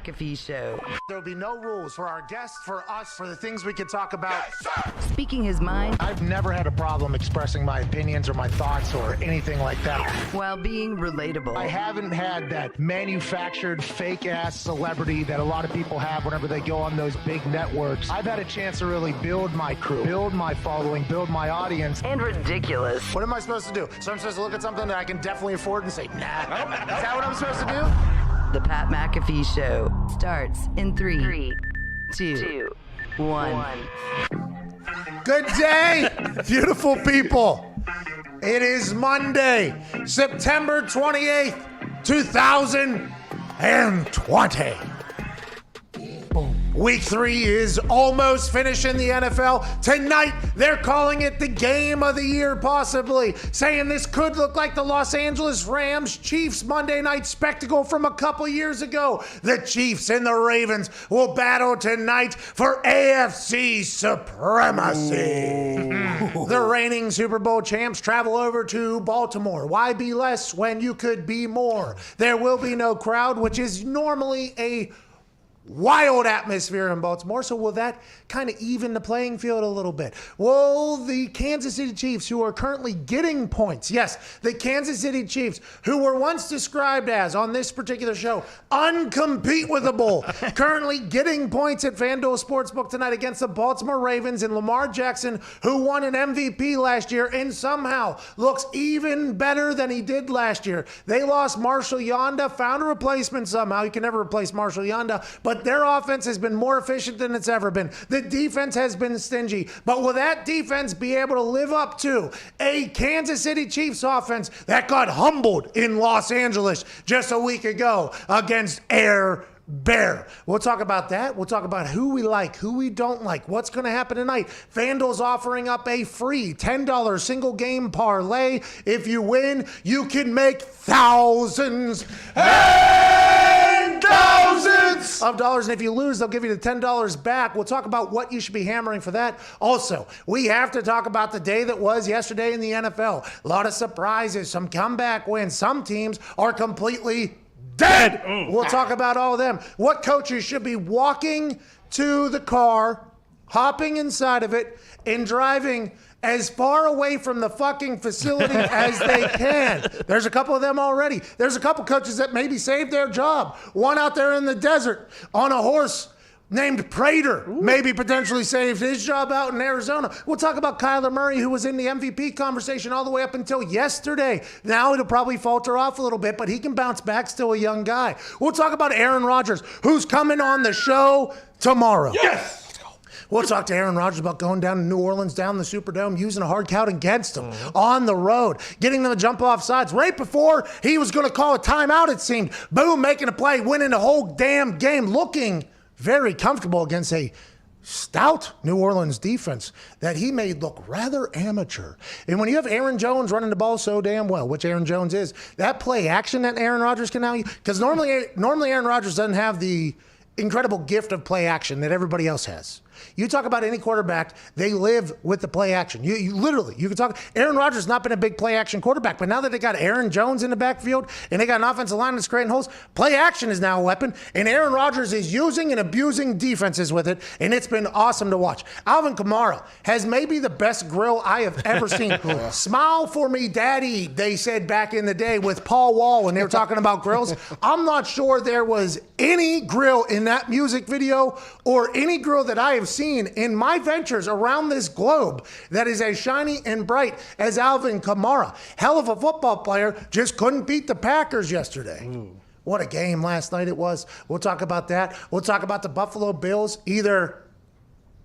McAfee Show. There'll be no rules for our guests, for us, for the things we can talk about. Yes, speaking his mind. I've never had a problem expressing my opinions or my thoughts or anything like that. While being relatable. I haven't had that manufactured fake-ass celebrity that a lot of people have whenever they go on those big networks. I've had a chance to really build my crew, build my following, build my audience. And ridiculous. What am I supposed to do? So I'm supposed to look at something that I can definitely afford and say, nah. Is that what I'm supposed to do? The Pat McAfee Show starts in 3, 2, 1. Good day, beautiful people. It is Monday, September 28th, 2020. Week 3 is almost finished in the NFL. Tonight, they're calling it the game of the year, possibly, saying this could look like the Los Angeles Rams Chiefs Monday night spectacle from a couple years ago. The Chiefs and the Ravens will battle tonight for AFC supremacy. The reigning Super Bowl champs travel over to Baltimore. Why be less when you could be more? There will be no crowd, which is normally a wild atmosphere in Baltimore, so will that kind of even the playing field a little bit? Will the Kansas City Chiefs, who are currently getting points, yes, the Kansas City Chiefs, who were once described as, on this particular show, uncompete-withable, currently getting points at FanDuel Sportsbook tonight against the Baltimore Ravens and Lamar Jackson, who won an MVP last year and somehow looks even better than he did last year. They lost Marshall Yanda, found a replacement somehow. You can never replace Marshall Yanda, but their offense has been more efficient than it's ever been. The defense has been stingy. But will that defense be able to live up to a Kansas City Chiefs offense that got humbled in Los Angeles just a week ago against Air Bear? We'll talk about that. We'll talk about who we like, who we don't like, what's going to happen tonight. FanDuel's offering up a free $10 single game parlay. If you win, you can make thousands and thousands of dollars. And if you lose, they'll give you the $10 back. We'll talk about what you should be hammering for that. Also, we have to talk about the day that was yesterday in the NFL. A lot of surprises, some comeback wins. Some teams are completely dead. We'll talk about all of them. What coaches should be walking to the car, hopping inside of it, and driving as far away from the fucking facility as they can. There's a couple of them already. There's a couple coaches that maybe saved their job. One out there in the desert on a horse named Prater, maybe potentially saved his job out in Arizona. We'll talk about Kyler Murray, who was in the MVP conversation all the way up until yesterday. Now it'll probably falter off a little bit, but he can bounce back, still a young guy. We'll talk about Aaron Rodgers, who's coming on the show tomorrow. Yes! We'll talk to Aaron Rodgers about going down to New Orleans, down the Superdome, using a hard count against them on the road, getting them to jump off sides right before he was going to call a timeout, it seemed. Boom, making a play, winning the whole damn game, looking very comfortable against a stout New Orleans defense that he made look rather amateur. And when you have Aaron Jones running the ball so damn well, which Aaron Jones is, that play action that Aaron Rodgers can now use, because normally Aaron Rodgers doesn't have the incredible gift of play action that everybody else has. You talk about any quarterback, they live with the play action. You literally, you can talk. Aaron Rodgers has not been a big play action quarterback, but now that they got Aaron Jones in the backfield and they got an offensive line that's creating holes, play action is now a weapon, and Aaron Rodgers is using and abusing defenses with it, and it's been awesome to watch. Alvin Kamara has maybe the best grill I have ever seen. Smile for me, daddy, they said back in the day with Paul Wall when they were talking about grills. I'm not sure there was any grill in that music video or any grill that I have seen in my ventures around this globe that is as shiny and bright as Alvin Kamara. Hell of a football player, just couldn't beat the Packers yesterday. What a game last night it was. We'll talk about that. We'll talk about the Buffalo Bills either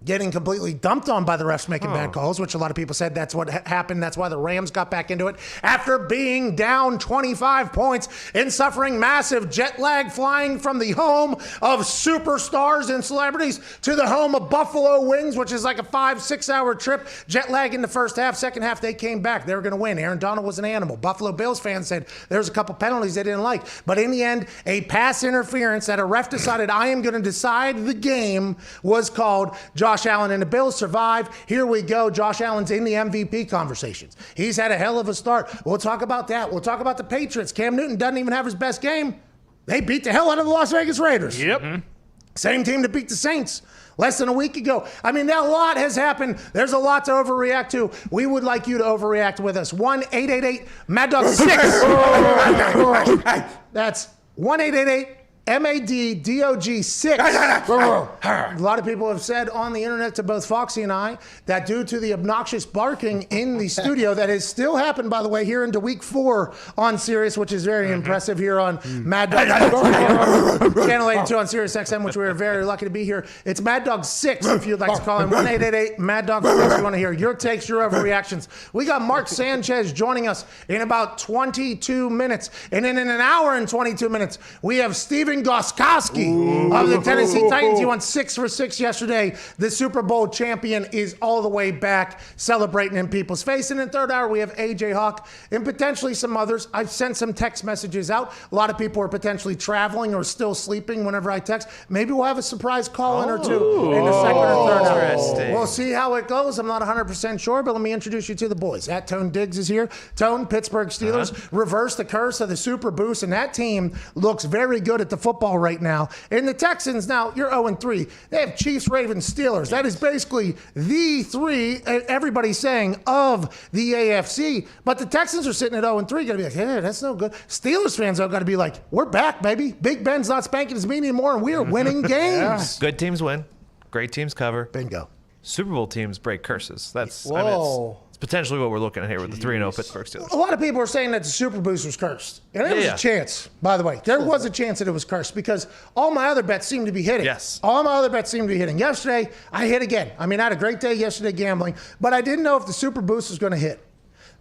getting completely dumped on by the refs making bad calls, which a lot of people said that's what happened. That's why the Rams got back into it. After being down 25 points and suffering massive jet lag flying from the home of superstars and celebrities to the home of Buffalo Wings, which is like a 5-6 hour trip. Jet lag in the first half. Second half, they came back. They were going to win. Aaron Donald was an animal. Buffalo Bills fans said there's a couple penalties they didn't like. But in the end, a pass interference that a ref decided I am going to decide the game was called. Josh Allen and the Bills survive. Here we go. Josh Allen's in the MVP conversations. He's had a hell of a start. We'll talk about that. We'll talk about the Patriots. Cam Newton doesn't even have his best game. They beat the hell out of the Las Vegas Raiders. Yep. Same team that beat the Saints less than a week ago. I mean, a lot has happened. There's a lot to overreact to. We would like you to overreact with us. 1-888-MAD-DOG-6. That's 1-888 MAD-DOG 6. A lot of people have said on the internet to both Foxy and I that due to the obnoxious barking in the studio that has still happened, by the way, here into week 4 on Sirius, which is very impressive here on Mad Dog Channel 82 on Sirius XM, which we're very lucky to be here. It's Mad Dog 6 if you'd like to call him. 1-888-MAD-DOG 6. We want to hear your takes, your overreactions. We got Mark Sanchez joining us in about 22 minutes. And then in an hour and 22 minutes, we have Steven Gostkowski of the Tennessee Titans. He won 6 for 6 yesterday. The Super Bowl champion is all the way back, celebrating in people's face. And in third hour, we have AJ Hawk and potentially some others. I've sent some text messages out. A lot of people are potentially traveling or still sleeping whenever I text. Maybe we'll have a surprise call-in or two in the second or third hour. We'll see how it goes. I'm not 100% sure, but let me introduce you to the boys. At Tone Diggs is here. Tone, Pittsburgh Steelers, reverse the curse of the Super Boost, and that team looks very good at the football right now. And the Texans, now, you're 0-3. They have Chiefs, Ravens, Steelers. That is basically the 3, everybody's saying, of the AFC. But the Texans are sitting at 0-3. Got to be like, hey, that's no good. Steelers fans are got to be like, we're back, baby. Big Ben's not spanking his meat anymore, and we are winning games. Good teams win. Great teams cover. Bingo. Super Bowl teams break curses. That's Whoa. it's potentially what we're looking at here with the 3-0 Pittsburgh Steelers. A lot of people are saying that the Super Boost was cursed. And there was a chance, by the way. There was a chance that it was cursed because all my other bets seem to be hitting. Yes. All my other bets seem to be hitting. Yesterday, I hit again. I mean, I had a great day yesterday gambling, but I didn't know if the Super Boost was going to hit.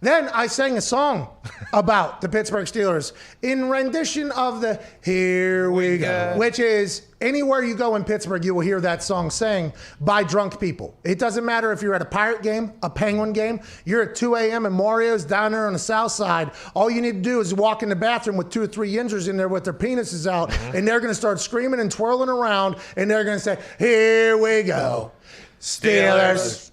Then I sang a song about the Pittsburgh Steelers in rendition of the Here We Go, which is anywhere you go in Pittsburgh, you will hear that song sang by drunk people. It doesn't matter if you're at a Pirate game, a Penguin game, you're at 2 a.m. and Mario's down there on the south side. All you need to do is walk in the bathroom with 2 or 3 yinzers in there with their penises out, and they're going to start screaming and twirling around, and they're going to say, Here we go, Steelers,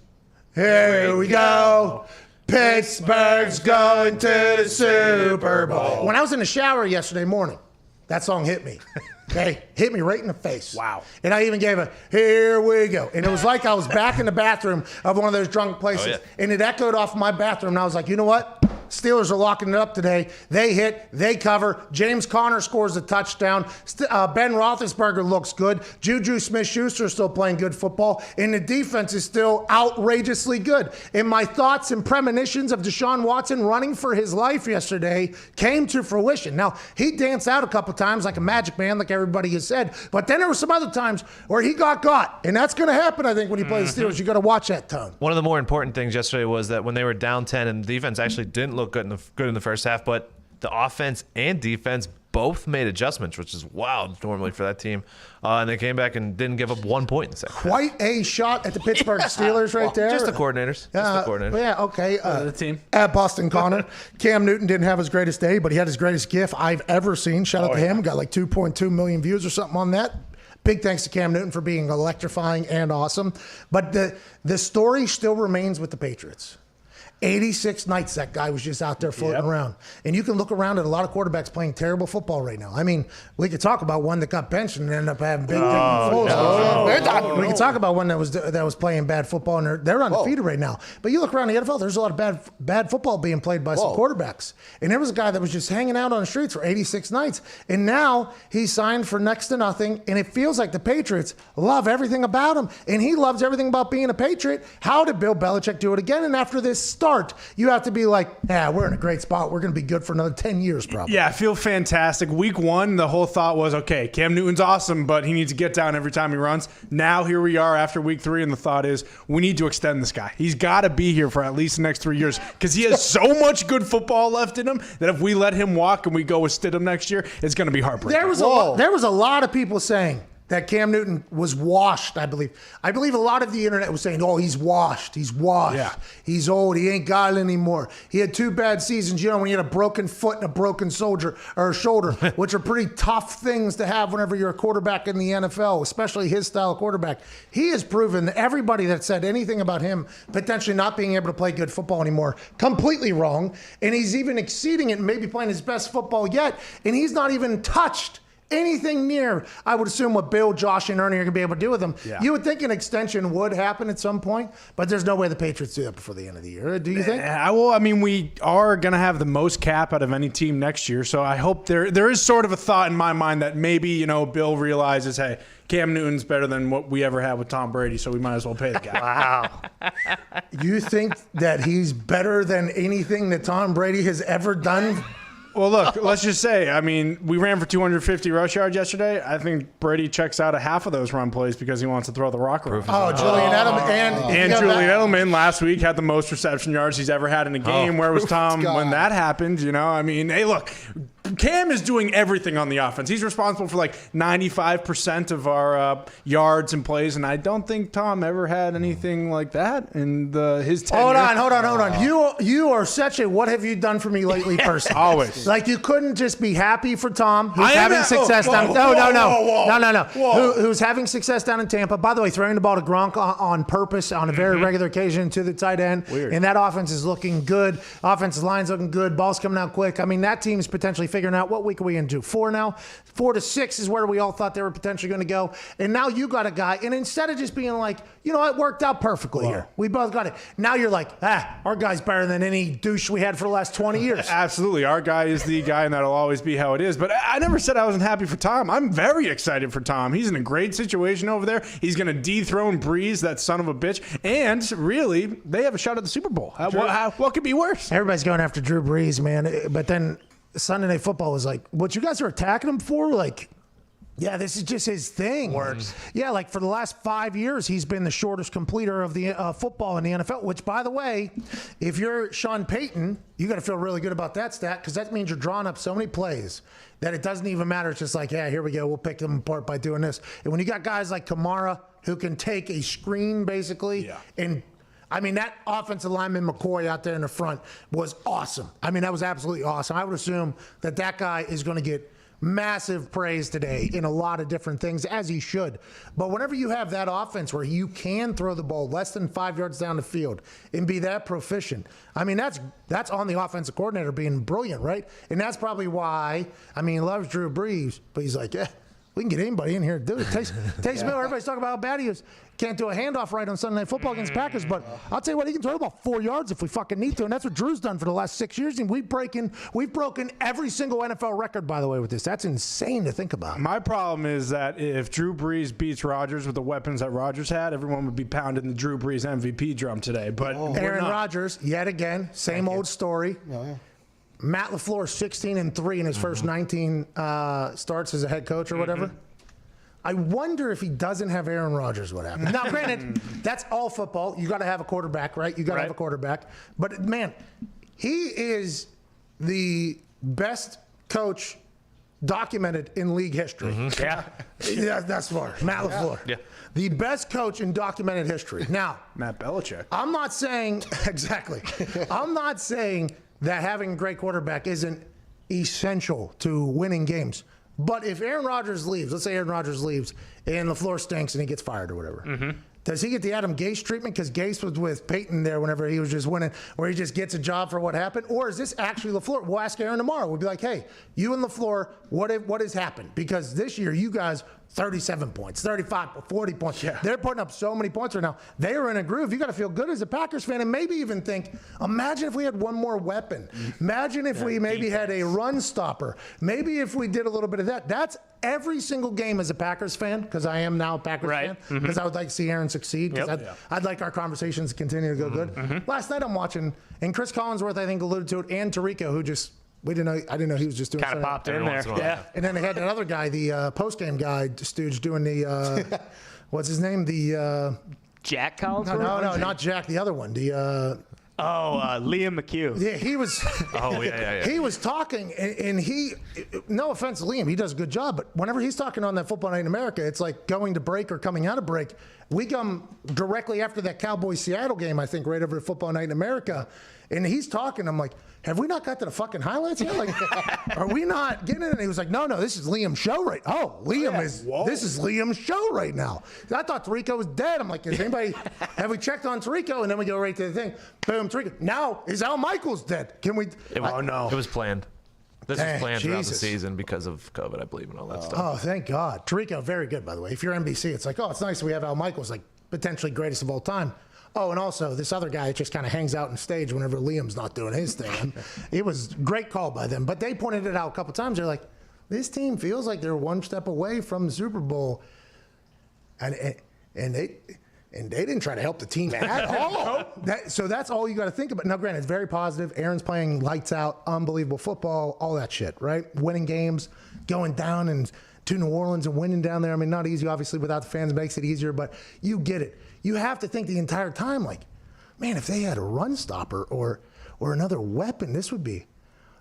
here we go. Pittsburgh's going to the Super Bowl. When I was in the shower yesterday morning, that song hit me. Okay? Hit me right in the face. Wow. And I even gave a, here we go. And it was like I was back in the bathroom of one of those drunk places. And it echoed off my bathroom. And I was like, you know what? Steelers are locking it up today. They hit, they cover. James Conner scores a touchdown. Ben Roethlisberger looks good. Juju Smith-Schuster is still playing good football. And the defense is still outrageously good. And my thoughts and premonitions of Deshaun Watson running for his life yesterday came to fruition. Now, he danced out a couple times like a magic man, like everybody has said. But then there were some other times where he got. And that's going to happen, I think, when you play the Steelers. You got to watch that, Tone. One of the more important things yesterday was that when they were down 10 and the defense actually didn't look good in the first half, but the offense and defense both made adjustments, which is wild normally for that team. And they came back and didn't give up 1 point in the second half. Quite a shot at the Pittsburgh Steelers right there. Just the coordinators. Yeah, okay. The team. At Boston Connor. Cam Newton didn't have his greatest day, but he had his greatest gif I've ever seen. Shout out to him. Got like 2.2 million views or something on that. Big thanks to Cam Newton for being electrifying and awesome. But the story still remains with the Patriots. 86 nights that guy was just out there floating around. And you can look around at a lot of quarterbacks playing terrible football right now. I mean, we could talk about one that got benched and ended up having big Foles. We could talk about one that was playing bad football, and they're undefeated right now. But you look around the NFL, there's a lot of bad football being played by some quarterbacks. And there was a guy that was just hanging out on the streets for 86 nights. And now he's signed for next to nothing, and it feels like the Patriots love everything about him. And he loves everything about being a Patriot. How did Bill Belichick do it again? And after this start, you have to be like, we're in a great spot. We're going to be good for another 10 years probably. Yeah, I feel fantastic. Week 1, the whole thought was, okay, Cam Newton's awesome, but he needs to get down every time he runs. Now here we are after week 3, and the thought is we need to extend this guy. He's got to be here for at least the next 3 years because he has so much good football left in him that if we let him walk and we go with Stidham next year, it's going to be heartbreaking. There was a lot of people saying that Cam Newton was washed, I believe. I believe a lot of the internet was saying, he's washed. He's washed. Yeah. He's old. He ain't got it anymore. He had 2 bad seasons, when you had a broken foot and a broken shoulder, which are pretty tough things to have whenever you're a quarterback in the NFL, especially his style of quarterback. He has proven that everybody that said anything about him potentially not being able to play good football anymore, completely wrong. And he's even exceeding it and maybe playing his best football yet. And he's not even touched anything near, I would assume, what Bill, Josh, and Ernie are going to be able to do with him. Yeah. You would think an extension would happen at some point, but there's no way the Patriots do that before the end of the year. Do you think? Well, I mean, we are going to have the most cap out of any team next year, so I hope there is sort of a thought in my mind that maybe, Bill realizes, hey, Cam Newton's better than what we ever had with Tom Brady, so we might as well pay the guy. Wow. You think that he's better than anything that Tom Brady has ever done? Well, look, let's just say, I mean, we ran for 250 rush yards yesterday. I think Brady checks out a half of those run plays because he wants to throw the rock around. Oh, Julian Edelman. And Julian Edelman last week had the most reception yards he's ever had in a game. Where was Tom when that happened? I mean, hey, look, Cam is doing everything on the offense. He's responsible for like 95% of our yards and plays, and I don't think Tom ever had anything like that in his tenure. Hold on. You are such a what have you done for me lately person. Always. Like you couldn't just be happy for Tom, who's having success down. No. Who's having success down in Tampa? By the way, throwing the ball to Gronk on purpose on a very regular occasion to the tight end. Weird. And that offense is looking good. Offensive line's looking good. Ball's coming out quick. I mean, that team's potentially figuring out what week are we into. 4 now. 4 to 6 is where we all thought they were potentially going to go. And now you got a guy, and instead of just being like, it worked out perfectly here. We both got it. Now you're like, our guy's better than any douche we had for the last 20 years. Absolutely. Our guy is the guy, and that'll always be how it is. But I never said I wasn't happy for Tom. I'm very excited for Tom. He's in a great situation over there. He's going to dethrone Breeze, that son of a bitch. And really, they have a shot at the Super Bowl. What could be worse? Everybody's going after Drew Brees, man. But then Sunday Night Football was like, what you guys are attacking him for? Like, yeah, this is just his thing. Works. Yeah, like for the last 5 years, he's been the shortest completer of the football in the NFL, which, by the way, if you're Sean Payton, you got to feel really good about that stat because that means you're drawing up so many plays that it doesn't even matter. It's just like, yeah, here we go. We'll pick them apart by doing this. And when you got guys like Kamara who can take a screen basically and I mean, that offensive lineman McCoy out there in the front was awesome. I mean, that was absolutely awesome. I would assume that guy is going to get massive praise today in a lot of different things, as he should. But whenever you have that offense where you can throw the ball less than 5 yards down the field and be that proficient, I mean, that's on the offensive coordinator being brilliant, right? And that's probably why, I mean, he loves Drew Brees, but he's like, we can get anybody in here to do it. Taysom Hill, everybody's talking about how bad he is. Can't do a handoff right on Sunday Night Football against Packers, but I'll tell you what, he can throw about 4 yards if we fucking need to, and that's what Drew's done for the last 6 years. And we've broken every single NFL record, by the way, with this. That's insane to think about. My problem is that if Drew Brees beats Rodgers with the weapons that Rodgers had, everyone would be pounding the Drew Brees MVP drum today. But Aaron Rodgers, yet again, same old story. Matt LaFleur, 16-3 in his first 19 starts as a head coach or whatever. I wonder if he doesn't have Aaron Rodgers, what happens. Now, granted, that's all football. You got to have a quarterback, right? You got to have a quarterback. But, man, he is the best coach documented in league history. Yeah, that's far. Matt LaFleur. Yeah. The best coach in documented history. Now, Matt Belichick. I'm not saying, exactly. I'm not saying that having a great quarterback isn't essential to winning games. But if Aaron Rodgers leaves, let's say Aaron Rodgers leaves and LaFleur stinks and he gets fired or whatever, does he get the Adam Gase treatment because Gase was with Peyton there whenever he was just winning, where he just gets a job for what happened? Or is this actually LaFleur? We'll ask Aaron tomorrow. We'll be like, hey, you and LaFleur, what has happened? Because this year you guys 37 points, 35, 40 points. Yeah. They're putting up so many points right now. They are in a groove. You got to feel good as a Packers fan and maybe even think, imagine if we had one more weapon. Imagine if we maybe had a run stopper. Maybe if we did a little bit of that. That's every single game as a Packers fan, because I am now a Packers fan, because I would like to see Aaron succeed, because I'd like our conversations to continue to go good. Last night I'm watching, and Chris Collinsworth, I think, alluded to it, and Tirico, who just, I didn't know he was just doing Kind of popped in Every there. once in a while. Yeah. And then they had that other guy, the post-game guy, Stooge, doing the, what's his name? The, Jack Collins? no, not Jack, the other one. The, Liam McHugh. yeah, he was, he was talking, and he, no offense to Liam, he does a good job, but whenever he's talking on that Football Night in America, it's like going to break or coming out of break. We come directly after that Cowboys-Seattle game, I think, right over to Football Night in America, and he's talking, I'm like, have we not got to the fucking highlights yet? Like, are we not getting it? And he was like, no, this is Liam's show right. Oh, this is Liam's show right now. I thought Tirico was dead. I'm like, is anybody, have we checked on Tirico? And then we go right to the thing. Boom, Tirico. Now, is Al Michaels dead? Can we? It was planned. This Dang, was planned throughout the Jesus. season because of COVID, I believe, and all that stuff. Oh, thank God. Tirico, very good, by the way. If you're NBC, it's like, oh, it's nice we have Al Michaels, like potentially greatest of all time. Oh, and also this other guy just kind of hangs out on stage whenever Liam's not doing his thing. And it was a great call by them. But they pointed it out a couple times. They're like, this team feels like they're one step away from the Super Bowl. And they didn't try to help the team at all. So that's all you got to think about. Now, granted, it's very positive. Aaron's playing lights out, unbelievable football, all that shit, right? Winning games, going down and to New Orleans and winning down there. I mean, not easy, obviously, without the fans makes it easier, but you get it. You have to think the entire time, like, man, if they had a run stopper or another weapon, this would be,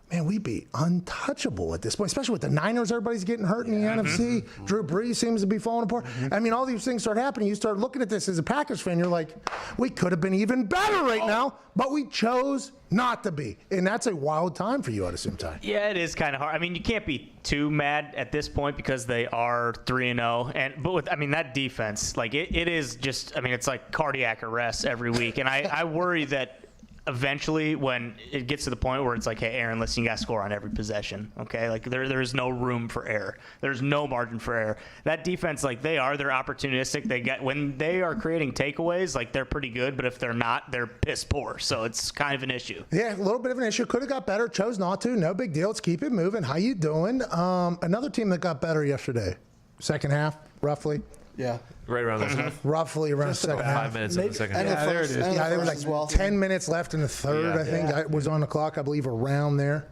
man, we'd be untouchable at this point, especially with the Niners. Everybody's getting hurt in the NFC. Drew Brees seems to be falling apart. I mean, all these things start happening. You start looking at this as a Packers fan. You're like, we could have been even better right now, but we chose not to be. And that's a wild time for you at the same time. Yeah, it is kind of hard. I mean, you can't be too mad at this point because they are 3-0. But with, I mean, that defense, like it is just, I mean, it's like cardiac arrest every week. And I worry that eventually when it gets to the point where it's like, hey, Aaron, listen, you got to score on every possession, okay? Like there is no room for error. There's no margin for error. That defense, like they're opportunistic. When they are creating takeaways, like they're pretty good, but if they're not, they're piss poor. So it's kind of an issue. Yeah, a little bit of an issue. Could have got better, chose not to. No big deal. Let's keep it moving. How you doing? Another team that got better yesterday. Second half, roughly. Yeah. Right around there. Roughly around second half. 5 minutes in the second And half. the first, and Yeah, the there was first like as well. 10 minutes left in the third, Yeah. I think. I was on the clock, I believe, around there.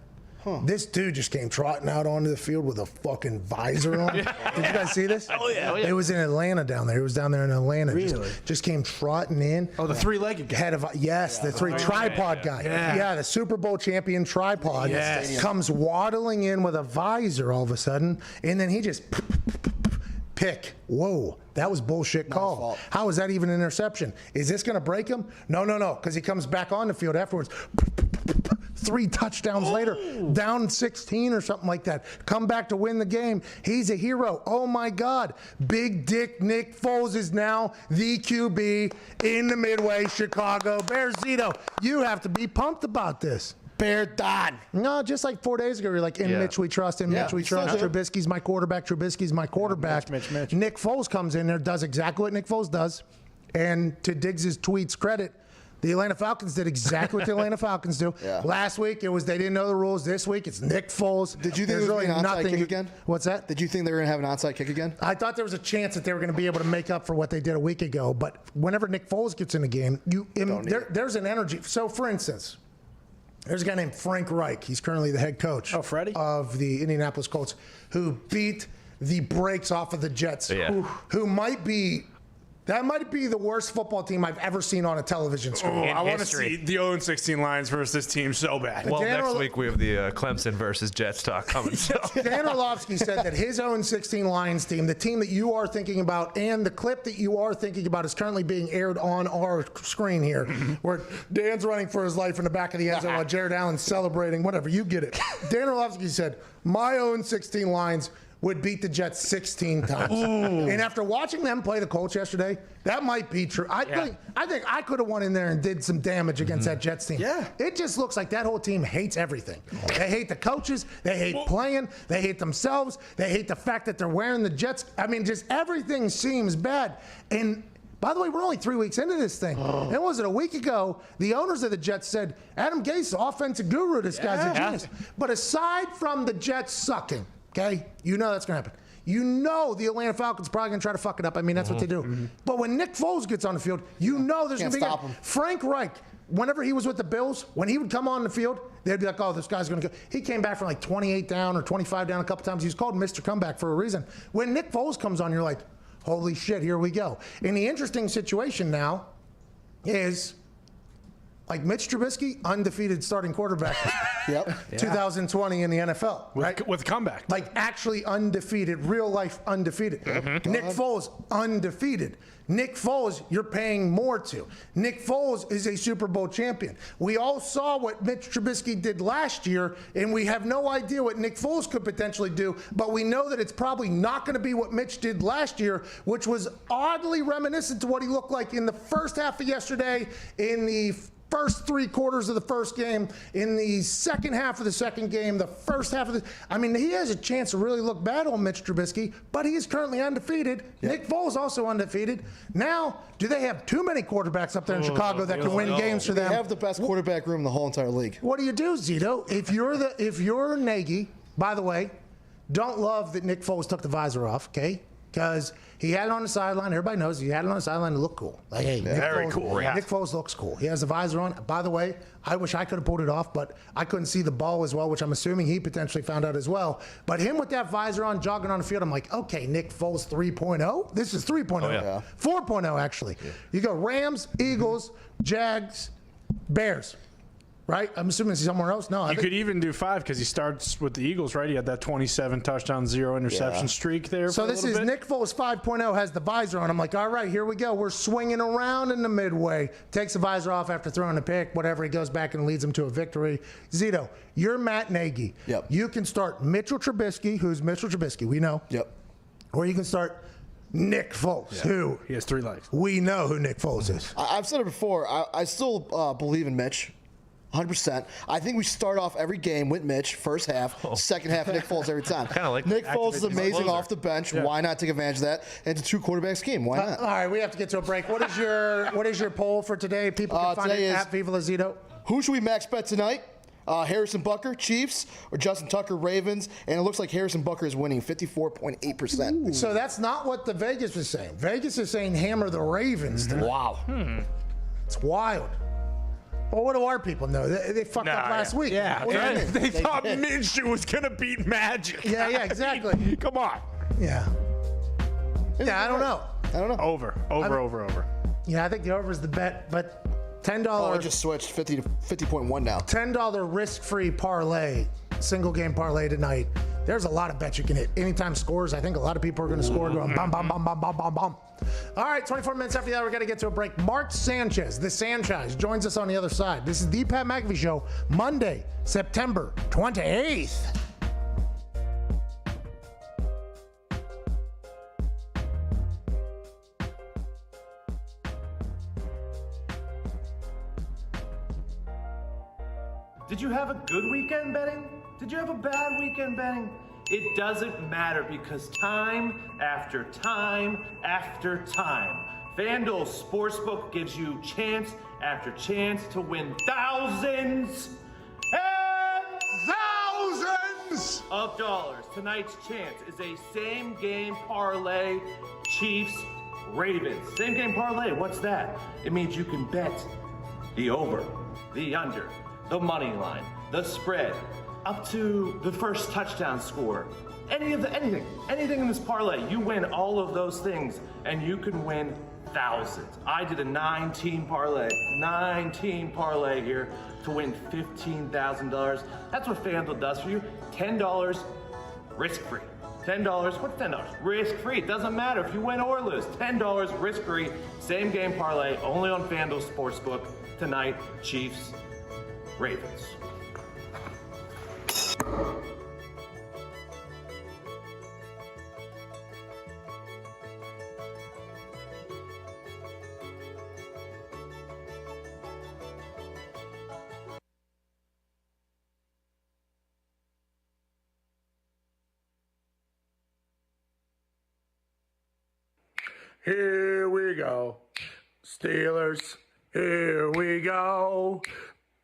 This dude just came trotting out onto the field with a fucking visor on. Did you guys see this? Oh, yeah. It was in Atlanta down there. It was down there in Atlanta. Really? Just came trotting in. Oh, the three-legged guy. Head of the tripod guy. Yeah, the Super Bowl champion tripod comes waddling in with a visor all of a sudden, and then he just pick. Whoa, that was bullshit call. fault. How is that even an interception? Is this going to break him? No, because he comes back on the field afterwards. 3 touchdowns later, down 16 or something like that. Come back to win the game. He's a hero. Oh, my God. Big Dick Nick Foles is now the QB in the Midway Chicago Bears. Zito, you have to be pumped about this. Bear Don. No, just like 4 days ago, you're like, in Mitch we trust, in Mitch we trust. still do. Trubisky's my quarterback, Trubisky's my quarterback. Mitch. Nick Foles comes in there, does exactly what Nick Foles does. And to Diggs' tweets credit, the Atlanta Falcons did exactly what the Atlanta Falcons do. Yeah. Last week, it was they didn't know the rules. This week, it's Nick Foles. Did you think There's there was really an onside nothing. kick again? What's that? Did you think they were going to have an onside kick again? I thought there was a chance that they were going to be able to make up for what they did a week ago. But whenever Nick Foles gets in the game, there's an energy. So, for instance, there's a guy named Frank Reich. He's currently the head coach of the Indianapolis Colts, who beat the brakes off of the Jets, who might be the worst football team I've ever seen on a television screen. I want to see the 0-16 Lions versus this team so bad. Well, next week we have the Clemson versus Jets talk coming. So. Dan Orlovsky said that his 0-16 Lions team, the team that you are thinking about, and the clip that you are thinking about is currently being aired on our screen here, where Dan's running for his life in the back of the end zone while Jared Allen's celebrating, whatever, you get it. Dan Orlovsky said, my 0-16 Lions would beat the Jets 16 times. And after watching them play the Colts yesterday, that might be true. I think I could have won in there and did some damage against that Jets team. Yeah. It just looks like that whole team hates everything. They hate the coaches. They hate playing. They hate themselves. They hate the fact that they're wearing the Jets. I mean, just everything seems bad. And by the way, we're only 3 weeks into this thing. It wasn't a week ago. The owners of the Jets said, Adam Gase, offensive guru, this guy's a genius. But aside from the Jets sucking, okay, you know that's going to happen. You know the Atlanta Falcons probably going to try to fuck it up. I mean, that's what they do. But when Nick Foles gets on the field, you know there's going to be stop him. Frank Reich, whenever he was with the Bills, when he would come on the field, they'd be like, oh, this guy's going to go. He came back from like 28 down or 25 down a couple times. He was called Mr. Comeback for a reason. When Nick Foles comes on, you're like, holy shit, here we go. And the interesting situation now is, like Mitch Trubisky, undefeated starting quarterback, 2020 in the NFL, right? With a comeback. Like actually undefeated, real life undefeated. Nick Foles, undefeated. Nick Foles, you're paying more to. Nick Foles is a Super Bowl champion. We all saw what Mitch Trubisky did last year, and we have no idea what Nick Foles could potentially do, but we know that it's probably not going to be what Mitch did last year, which was oddly reminiscent to what he looked like in the first half of yesterday, in the first 3 quarters of the first game, in the second half of the second game, the first half of the. I mean, he has a chance to really look bad on Mitch Trubisky, but he is currently undefeated. Yep. Nick Foles also undefeated. Now, do they have too many quarterbacks up there in Chicago that can win games for them? They have the best quarterback room in the whole entire league. What do you do, Zito? If you're Nagy, by the way, don't love that Nick Foles took the visor off, okay? Because he had it on the sideline. Everybody knows he had it on the sideline to look cool. Like, hey, very cool. Yeah. Nick Foles looks cool. He has the visor on. By the way, I wish I could have pulled it off, but I couldn't see the ball as well, which I'm assuming he potentially found out as well. But him with that visor on, jogging on the field, I'm like, okay, Nick Foles 3.0? This is 3.0. Oh, yeah. 4.0, actually. Yeah. You go Rams, Eagles, Jags, Bears. Right? I'm assuming it's somewhere else. No, you could even do 5 because he starts with the Eagles, right? He had that 27 touchdown, 0 interception streak there. So this is bit. Nick Foles 5.0 has the visor on. I'm like, all right, here we go. We're swinging around in the midway. Takes the visor off after throwing a pick. Whatever, he goes back and leads them to a victory. Zito, you're Matt Nagy. Yep. You can start Mitchell Trubisky, who's Mitchell Trubisky. We know. Yep. Or you can start Nick Foles, who he has 3 legs. We know who Nick Foles is. I've said it before. I still believe in Mitch. 100%. I think we start off every game with Mitch, first half, second half, Nick Foles every time. Kinda like Nick Foles is activate amazing closer. off the bench. Yeah. Why not take advantage of that? And it's a 2-quarterback scheme. Why not? All right, we have to get to a break. What is your poll for today? People can find it at Viva La Zito. Who should we max bet tonight? Harrison Butker, Chiefs, or Justin Tucker, Ravens? And it looks like Harrison Butker is winning 54.8%. So that's not what the Vegas was saying. Vegas is saying hammer the Ravens tonight. Wow. It's wild. Well, what do our people know? They fucked up last week. Yeah, What do you mean? they thought Minshew was going to beat Magic. Yeah, exactly. I mean, come on. Yeah. Yeah, I don't know. Over. Yeah, I think the over is the bet, but $10. Oh, it just switched 50.1 now. $10 risk-free parlay, single game parlay tonight. There's a lot of bets you can hit. Anytime scores, I think a lot of people are going to score going bam, bam, bam, bam, bam, bam, bam. All right, 24 minutes after that, we're going to get to a break. Mark Sanchez, the Sanchez, joins us on the other side. This is the Pat McAfee Show, Monday, September 28th. Did you have a good weekend betting? Did you have a bad weekend betting? It doesn't matter because time after time after time, FanDuel Sportsbook gives you chance after chance to win thousands and thousands of dollars. Tonight's chance is a same game parlay, Chiefs Ravens. Same game parlay, what's that? It means you can bet the over, the under, the money line, the spread, up to the first touchdown score. Anything in this parlay, you win all of those things and you can win thousands. I did a 9-team parlay here to win $15,000. That's what FanDuel does for you. $10 risk-free. $10, what's $10? Risk-free, doesn't matter if you win or lose. $10 risk-free, same game parlay, only on FanDuel Sportsbook. Tonight, Chiefs, Ravens. Here we go. Steelers, here we go.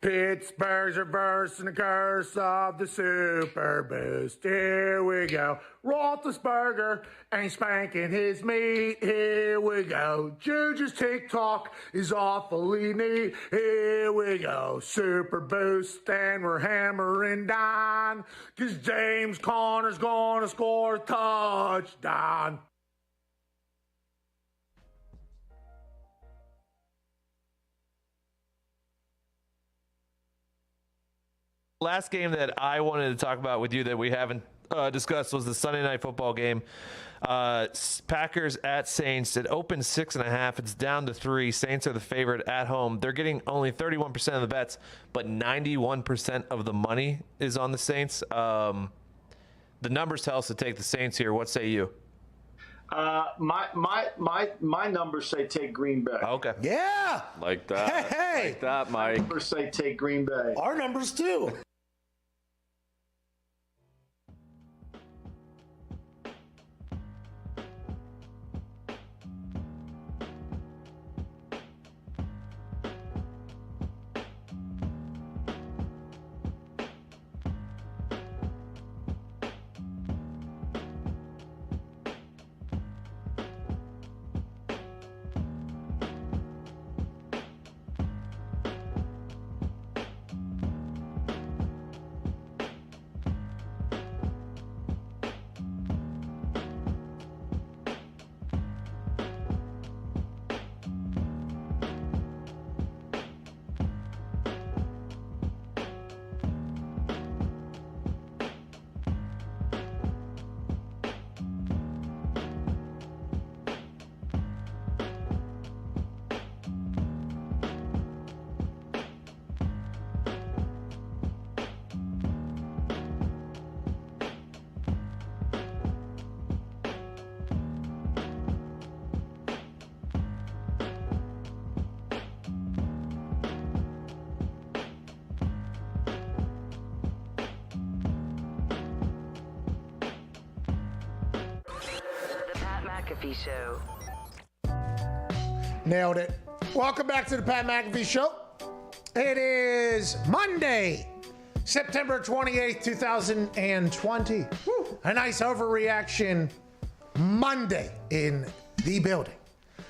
Pittsburgh's reversing the curse of the Super Boost. Here we go. Roethlisberger ain't spanking his meat. Here we go. Juju's TikTok is awfully neat. Here we go. Super Boost, and we're hammering down. 'Cause James Conner's gonna score a touchdown. Last game that I wanted to talk about with you that we haven't discussed was the Sunday Night Football game. Packers at Saints. It opened 6.5. It's down to 3. Saints are the favorite at home. They're getting only 31% of the bets, but 91% of the money is on the Saints. The numbers tell us to take the Saints here. What say you? My numbers say take Green Bay. Okay. Yeah. Like that. Hey. Like that, My Mike. numbers say take Green Bay. Our numbers too. McAfee Show. Nailed it. Welcome back to the Pat McAfee Show. It is Monday, September 28th, 2020. Woo. A nice overreaction Monday in the building.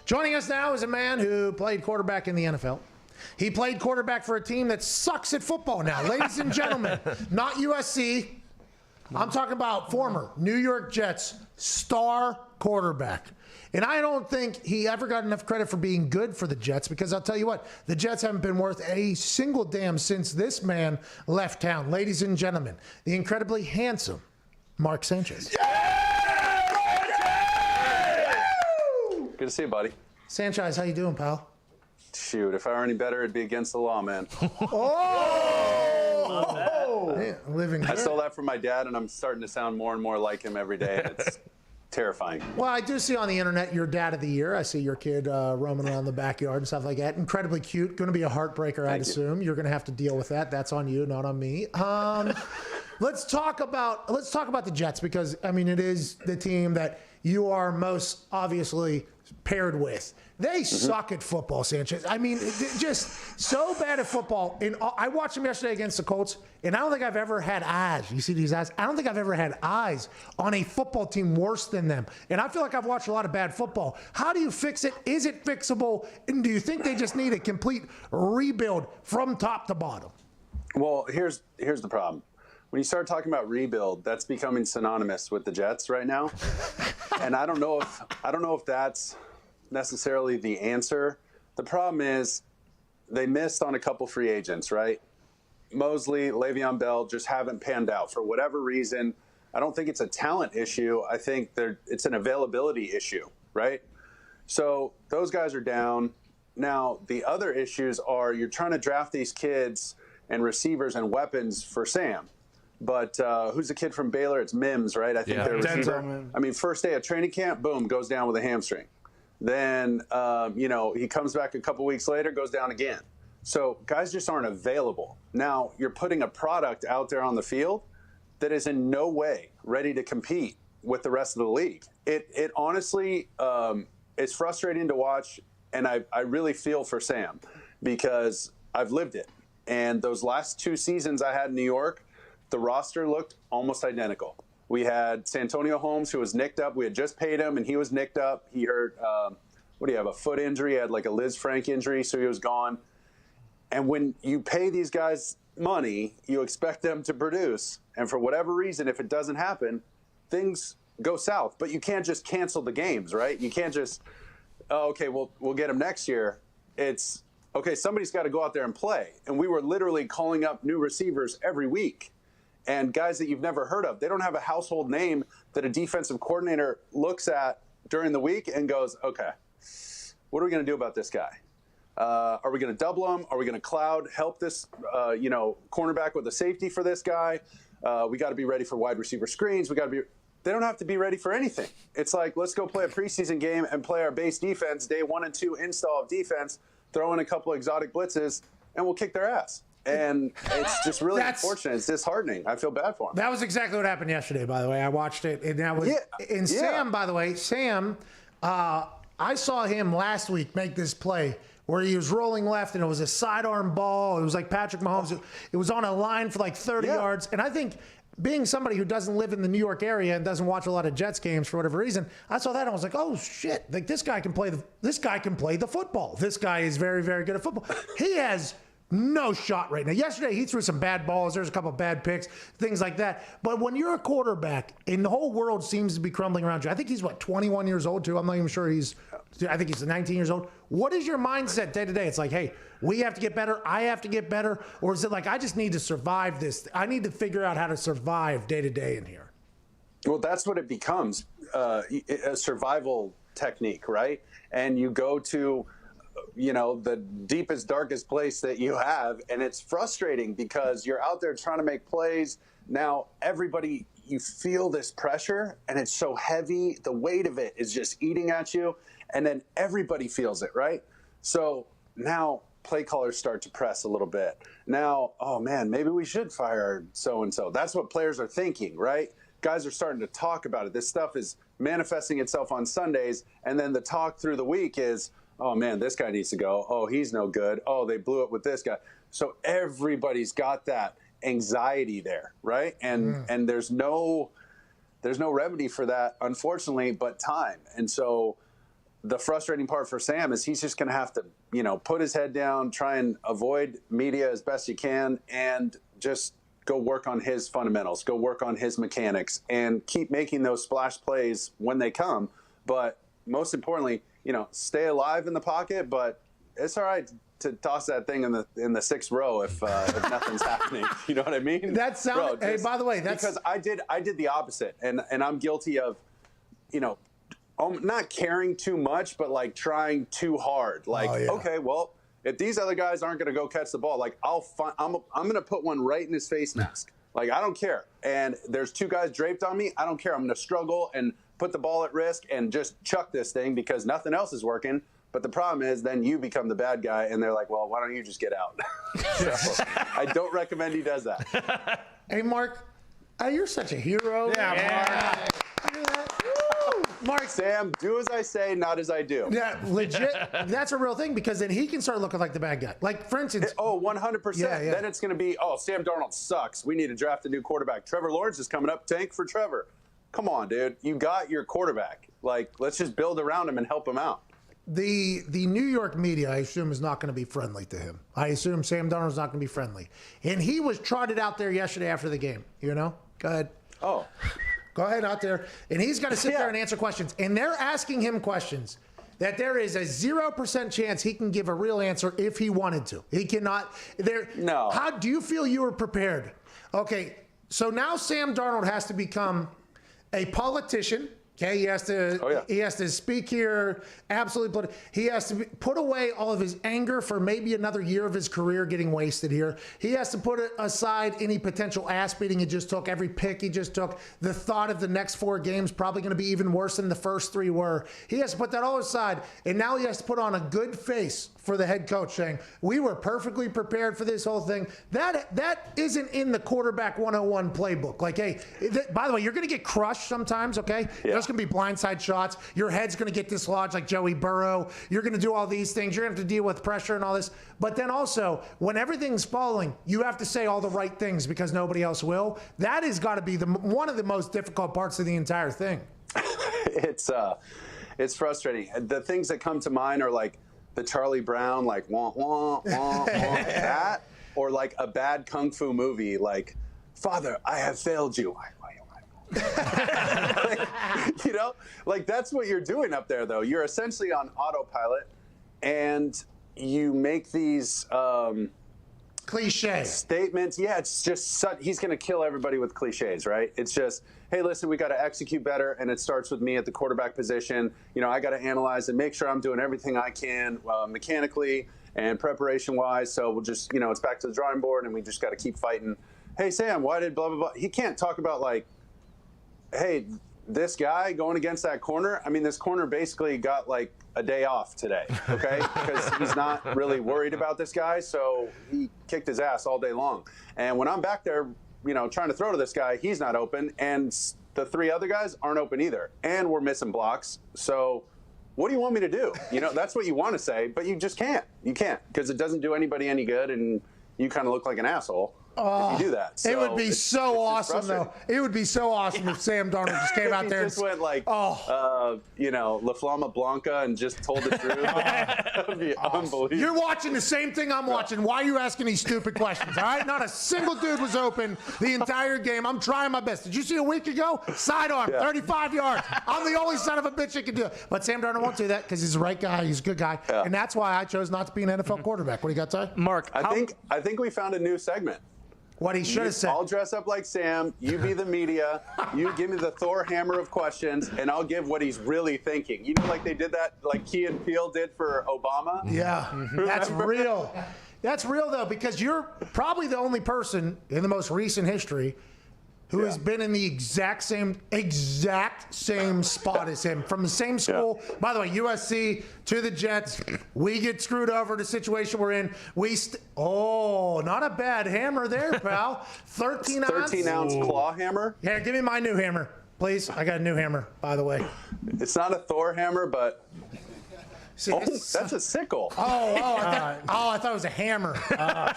Joining us now is a man who played quarterback in the NFL. He played quarterback for a team that sucks at football now. Ladies and gentlemen, not USC. I'm talking about former New York Jets star quarterback. And I don't think he ever got enough credit for being good for the Jets, because I'll tell you what, the Jets haven't been worth a single damn since this man left town. Ladies and gentlemen, the incredibly handsome Mark Sanchez. Good to see you, buddy. Sanchez, how you doing, pal? Shoot, if I were any better, it'd be against the law, man. Yeah, living good. I stole that from my dad, and I'm starting to sound more and more like him every day. And it's terrifying. Well, I do see on the internet you're dad of the year. I see your kid roaming around the backyard and stuff like that. Incredibly cute. Going to be a heartbreaker, I'd assume. You're going to have to deal with that. That's on you, not on me. Let's talk about the Jets, because I mean it is the team that you are most obviously paired with. They suck at football, Sanchez. I mean, just so bad at football. I watched them yesterday against the Colts, and I don't think I've ever had eyes. You see these eyes? I don't think I've ever had eyes on a football team worse than them. And I feel like I've watched a lot of bad football. How do you fix it? Is it fixable? And do you think they just need a complete rebuild from top to bottom? Well, here's the problem. When you start talking about rebuild, that's becoming synonymous with the Jets right now. And I don't know if that's necessarily the answer. The problem is they missed on a couple free agents, right? Mosley, Le'Veon Bell just haven't panned out for whatever reason. I don't think it's a talent issue. I think it's an availability issue, right? So those guys are down. Now, the other issues are you're trying to draft these kids and receivers and weapons for Sam. But who's the kid from Baylor? It's Mims, right? I think they're a receiver. I mean, first day of training camp, boom, goes down with a hamstring. Then, he comes back a couple weeks later, goes down again. So guys just aren't available. Now, you're putting a product out there on the field that is in no way ready to compete with the rest of the league. It honestly is frustrating to watch, and I really feel for Sam because I've lived it. And those last 2 seasons I had in New York, the roster looked almost identical. We had Santonio Holmes, who was nicked up. We had just paid him, and he was nicked up. He hurt, a foot injury. He had like a Liz Frank injury, so he was gone. And when you pay these guys money, you expect them to produce. And for whatever reason, if it doesn't happen, things go south. But you can't just cancel the games, right? You can't just, we'll get them next year. It's, okay, somebody's got to go out there and play. And we were literally calling up new receivers every week. And guys that you've never heard of, they don't have a household name that a defensive coordinator looks at during the week and goes, okay, what are we going to do about this guy? Are we going to double him? Are we going to cloud, help this, cornerback with a safety for this guy? We got to be ready for wide receiver screens. We got to be. they don't have to be ready for anything. It's like, let's go play a preseason game and play our base defense, day 1 and 2 install of defense, throw in a couple exotic blitzes, and we'll kick their ass. And it's just really unfortunate. It's disheartening. I feel bad for him. That was exactly what happened yesterday, by the way. I watched it, and that was Sam, by the way, I saw him last week make this play where he was rolling left, and it was a sidearm ball. It was like Patrick Mahomes. It was on a line for like 30 yards. And I think being somebody who doesn't live in the New York area and doesn't watch a lot of Jets games for whatever reason, I saw that and I was like, oh shit! Like this guy can play the football. This guy is very, very good at football. He has no shot right now. Yesterday, he threw some bad balls. There's a couple of bad picks, things like that. But when you're a quarterback and the whole world seems to be crumbling around you, I think he's, 21 years old, too? I'm not even sure I think he's 19 years old. What is your mindset day to day? It's like, hey, we have to get better. I have to get better. Or is it like, I just need to survive this? I need to figure out how to survive day to day in here. Well, that's what it becomes, a survival technique, right? And you go to the deepest, darkest place that you have. And it's frustrating because you're out there trying to make plays. Now, everybody, you feel this pressure and it's so heavy. The weight of it is just eating at you. And then everybody feels it, right? So now play callers start to press a little bit. Now, oh man, maybe we should fire so-and-so. That's what players are thinking, right? Guys are starting to talk about it. This stuff is manifesting itself on Sundays. And then the talk through the week is, oh man, this guy needs to go. Oh, he's no good. Oh, they blew it with this guy. So everybody's got that anxiety there, right? And there's no remedy for that, unfortunately, but time. And so the frustrating part for Sam is he's just going to have to, put his head down, try and avoid media as best he can, and just go work on his fundamentals, go work on his mechanics, and keep making those splash plays when they come. But most importantly, stay alive in the pocket, but it's all right to toss that thing in the 6th row if nothing's happening. You know what I mean? That sounds. Hey, by the way, that's because I did the opposite, and I'm guilty of, not caring too much, but like trying too hard. Like, okay, well, if these other guys aren't going to go catch the ball, like I'm going to put one right in his face mask. Like, I don't care. And there's 2 guys draped on me. I don't care. I'm going to struggle and put the ball at risk and just chuck this thing because nothing else is working. But the problem is then you become the bad guy and they're like, well, why don't you just get out? So I don't recommend he does that. Hey, Mark, you're such a hero. Yeah, Mark. Mark. Sam, do as I say, not as I do. Yeah, legit. That's a real thing because then he can start looking like the bad guy. Like, for instance. Oh, 100%. Yeah. Then it's going to be, Sam Darnold sucks. We need to draft a new quarterback. Trevor Lawrence is coming up. Tank for Trevor. Come on, dude. You got your quarterback. Like, let's just build around him and help him out. The New York media, I assume, is not going to be friendly to him. I assume Sam Darnold's not going to be friendly. And he was trotted out there yesterday after the game, Go ahead. Oh. Go ahead out there. And he's got to sit there and answer questions. And they're asking him questions that there is a 0% chance he can give a real answer if he wanted to. He cannot. No. How do you feel you were prepared? Okay, so now Sam Darnold has to become a politician. Okay, he has to speak here absolutely. He has to put away all of his anger for maybe another year of his career getting wasted here. He has to put aside any potential ass beating he just took, every pick he just took, the thought of the next 4 games probably going to be even worse than the first 3 were. He has to put that all aside, and now he has to put on a good face for the head coach saying, we were perfectly prepared for this whole thing. That isn't in the quarterback 101 playbook. Like, hey, by the way, you're going to get crushed sometimes, okay? Yeah. There's going to be blindside shots. Your head's going to get dislodged like Joey Burrow. You're going to do all these things. You're going to have to deal with pressure and all this. But then also, when everything's falling, you have to say all the right things because nobody else will. That has got to be one of the most difficult parts of the entire thing. It's frustrating. The things that come to mind are like the Charlie Brown, like, wah, wah, wah, wah, that, or like a bad kung fu movie, like, Father, I have failed you. Like that's what you're doing up there, though. You're essentially on autopilot, and you make these cliche statements. Yeah, it's just he's going to kill everybody with cliches, right? It's just, hey, listen, we got to execute better, and it starts with me at the quarterback position. I got to analyze and make sure I'm doing everything I can mechanically and preparation-wise. So we'll just, it's back to the drawing board, and we just got to keep fighting. Hey, Sam, why did blah, blah, blah? He can't talk about, like, hey, this guy going against that corner, I mean, this corner basically got like a day off today, okay? Because he's not really worried about this guy, so he kicked his ass all day long. And when I'm back there, trying to throw to this guy, he's not open, and the 3 other guys aren't open either. And we're missing blocks. So what do you want me to do? That's what you want to say, but you just can't. You can't, because it doesn't do anybody any good, and you kind of look like an assople. If you do that. It would be so awesome, though. It would be so awesome if Sam Darnold just came out there just went like, La Flama Blanca and just told the truth. That would be unbelievable. You're watching the same thing I'm watching. Why are you asking these stupid questions, all right? Not a single dude was open the entire game. I'm trying my best. Did you see a week ago? Sidearm, 35 yards. I'm the only son of a bitch that can do it. But Sam Darnold won't do that because he's the right guy. He's a good guy. Yeah. And that's why I chose not to be an NFL quarterback. What do you got to say? Mark, I think we found a new segment. What he should have said. I'll dress up like Sam. You be the media. You give me the Thor hammer of questions, and I'll give what he's really thinking. Like they did that, like Key and Peele did for Obama. Yeah, that's real. That's real, though, because you're probably the only person in the most recent history who has been in the exact same spot as him, from the same school. Yeah. By the way, USC to the Jets. We get screwed over the situation we're in. Not a bad hammer there, pal. 13-ounce claw hammer. Yeah, give me my new hammer, please. I got a new hammer, by the way. It's not a Thor hammer, but... See, that's a sickle. I thought it was a hammer.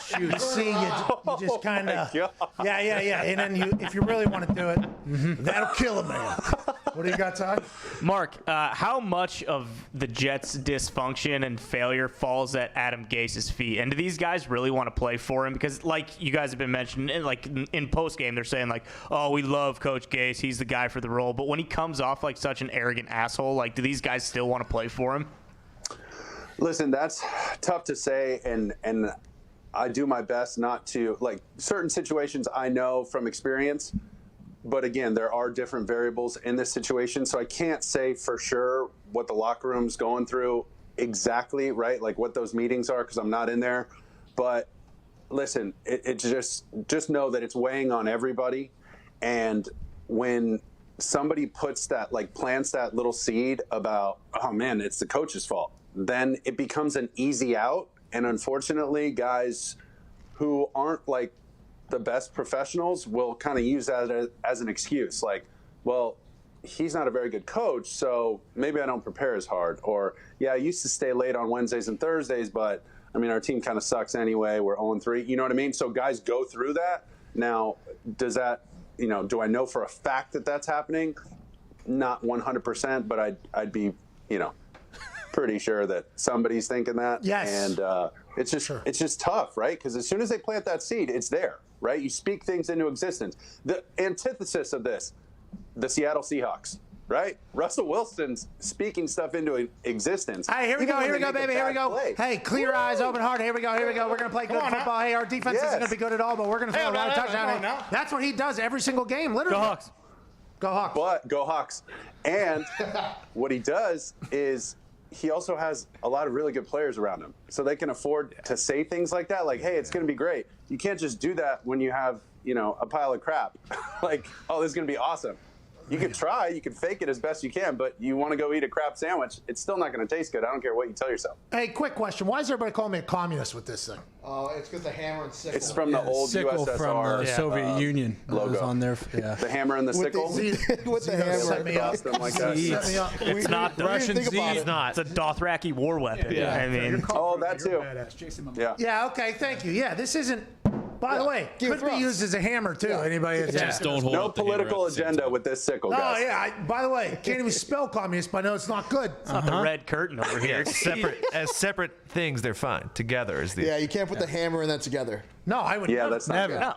Shoot. See, you just kind of. Yeah. And then if you really want to do it, that'll kill a man. What do you got, Ty? Mark, how much of the Jets' dysfunction and failure falls at Adam Gase's feet? And do these guys really want to play for him? Because, like you guys have been mentioning, like in postgame, they're saying like, "Oh, we love Coach Gase. He's the guy for the role." But when he comes off like such an arrogant asshole, like, do these guys still want to play for him? Listen, that's tough to say, and I do my best not to, like, certain situations I know from experience, but again, there are different variables in this situation, so I can't say for sure what the locker room's going through exactly, right, like what those meetings are, because I'm not in there. But listen, it just know that it's weighing on everybody, and when somebody puts that, like, plants that little seed about, oh man, it's the coach's fault, then it becomes an easy out. And unfortunately, guys who aren't like the best professionals will kind of use that as an excuse. Like, well, he's not a very good coach, so maybe I don't prepare as hard. Or, yeah, I used to stay late on Wednesdays and Thursdays, but I mean, our team kind of sucks anyway. We're 0-3. You know what I mean? So guys go through that. Now, does that, do I know for a fact that that's happening? Not 100%, but I'd be, pretty sure that somebody's thinking that. Yes. And it's just tough, right? Because as soon as they plant that seed, it's there, right? You speak things into existence. The antithesis of this, the Seattle Seahawks, right? Russell Wilson's speaking stuff into existence. Hey, here we go, baby. Here we go. Play. Hey, clear eyes, open heart. Here we go. We're going to play good football. Hey, our defense isn't going to be good at all, but we're going to throw a lot of touchdowns. That's what he does every single game, literally. Go Hawks. Go Hawks. But go Hawks. And what he does is he also has a lot of really good players around him. So they can afford to say things like that, like, hey, it's going to be great. You can't just do that when you have, a pile of crap. Like, oh, this is going to be awesome. You can try, you can fake it as best you can, but you want to go eat a crap sandwich, it's still not going to taste good. I don't care what you tell yourself. Hey, quick question. Why is everybody calling me a communist with this thing? Oh, it's because the hammer and sickle. It's from the old sickle USSR from the Soviet Union logo. Was on there. Yeah. The hammer and the sickle. With the hammer. Set me up. Like that. It's not the Russian It's Z. not. It's a Dothraki war weapon. Yeah. I mean, Oh, that too. Yeah. Yeah, okay, thank you. Yeah, this isn't, by the way, could be used as a hammer, too. Anybody that's Just don't hold No up the hammer political at the same agenda time. with this sickle, Oh, guys. yeah. By the way, can't even spell communist, but I know it's not good. it's not the red curtain over here. As separate things, they're fine. Together is the. Yeah, you can't put the hammer and that together. No, I would Yeah, never. that's not good. No.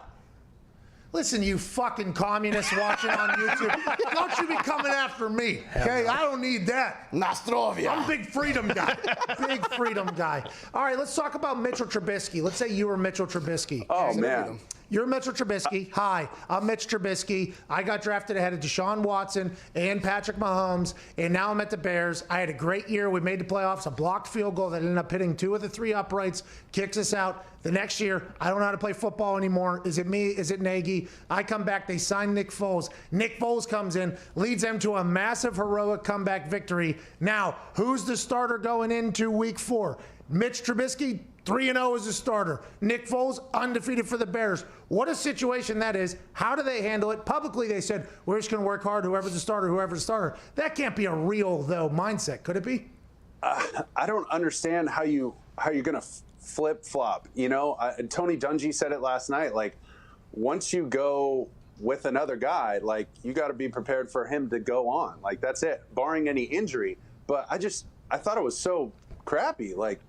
Listen, you fucking communists watching on YouTube. Don't you be coming after me, okay? I don't need that. Nostrovia. I'm a big freedom guy. Big freedom guy. All right, let's talk about Mitchell Trubisky. Let's say you were Mitchell Trubisky. Oh, man. You're Mitchell Trubisky. Hi, I'm Mitch Trubisky. I got drafted ahead of Deshaun Watson and Patrick Mahomes, and now I'm at the Bears. I had a great year. We made the playoffs. A blocked field goal that ended up hitting 2 of the 3 uprights, kicks us out. The next year, I don't know how to play football anymore. Is it me? Is it Nagy? I come back. They sign Nick Foles. Nick Foles comes in, leads them to a massive, heroic comeback victory. Now, who's the starter going into week 4? Mitch Trubisky, 3-0 as a starter. Nick Foles, undefeated for the Bears. What a situation that is. How do they handle it? Publicly, they said, we're just going to work hard, whoever's the starter. That can't be a real, though, mindset. Could it be? I don't understand how you're going to flip-flop. Tony Dungy said it last night. Like, once you go with another guy, like, you got to be prepared for him to go on. Like, that's it, barring any injury. But I thought it was so crappy. Like,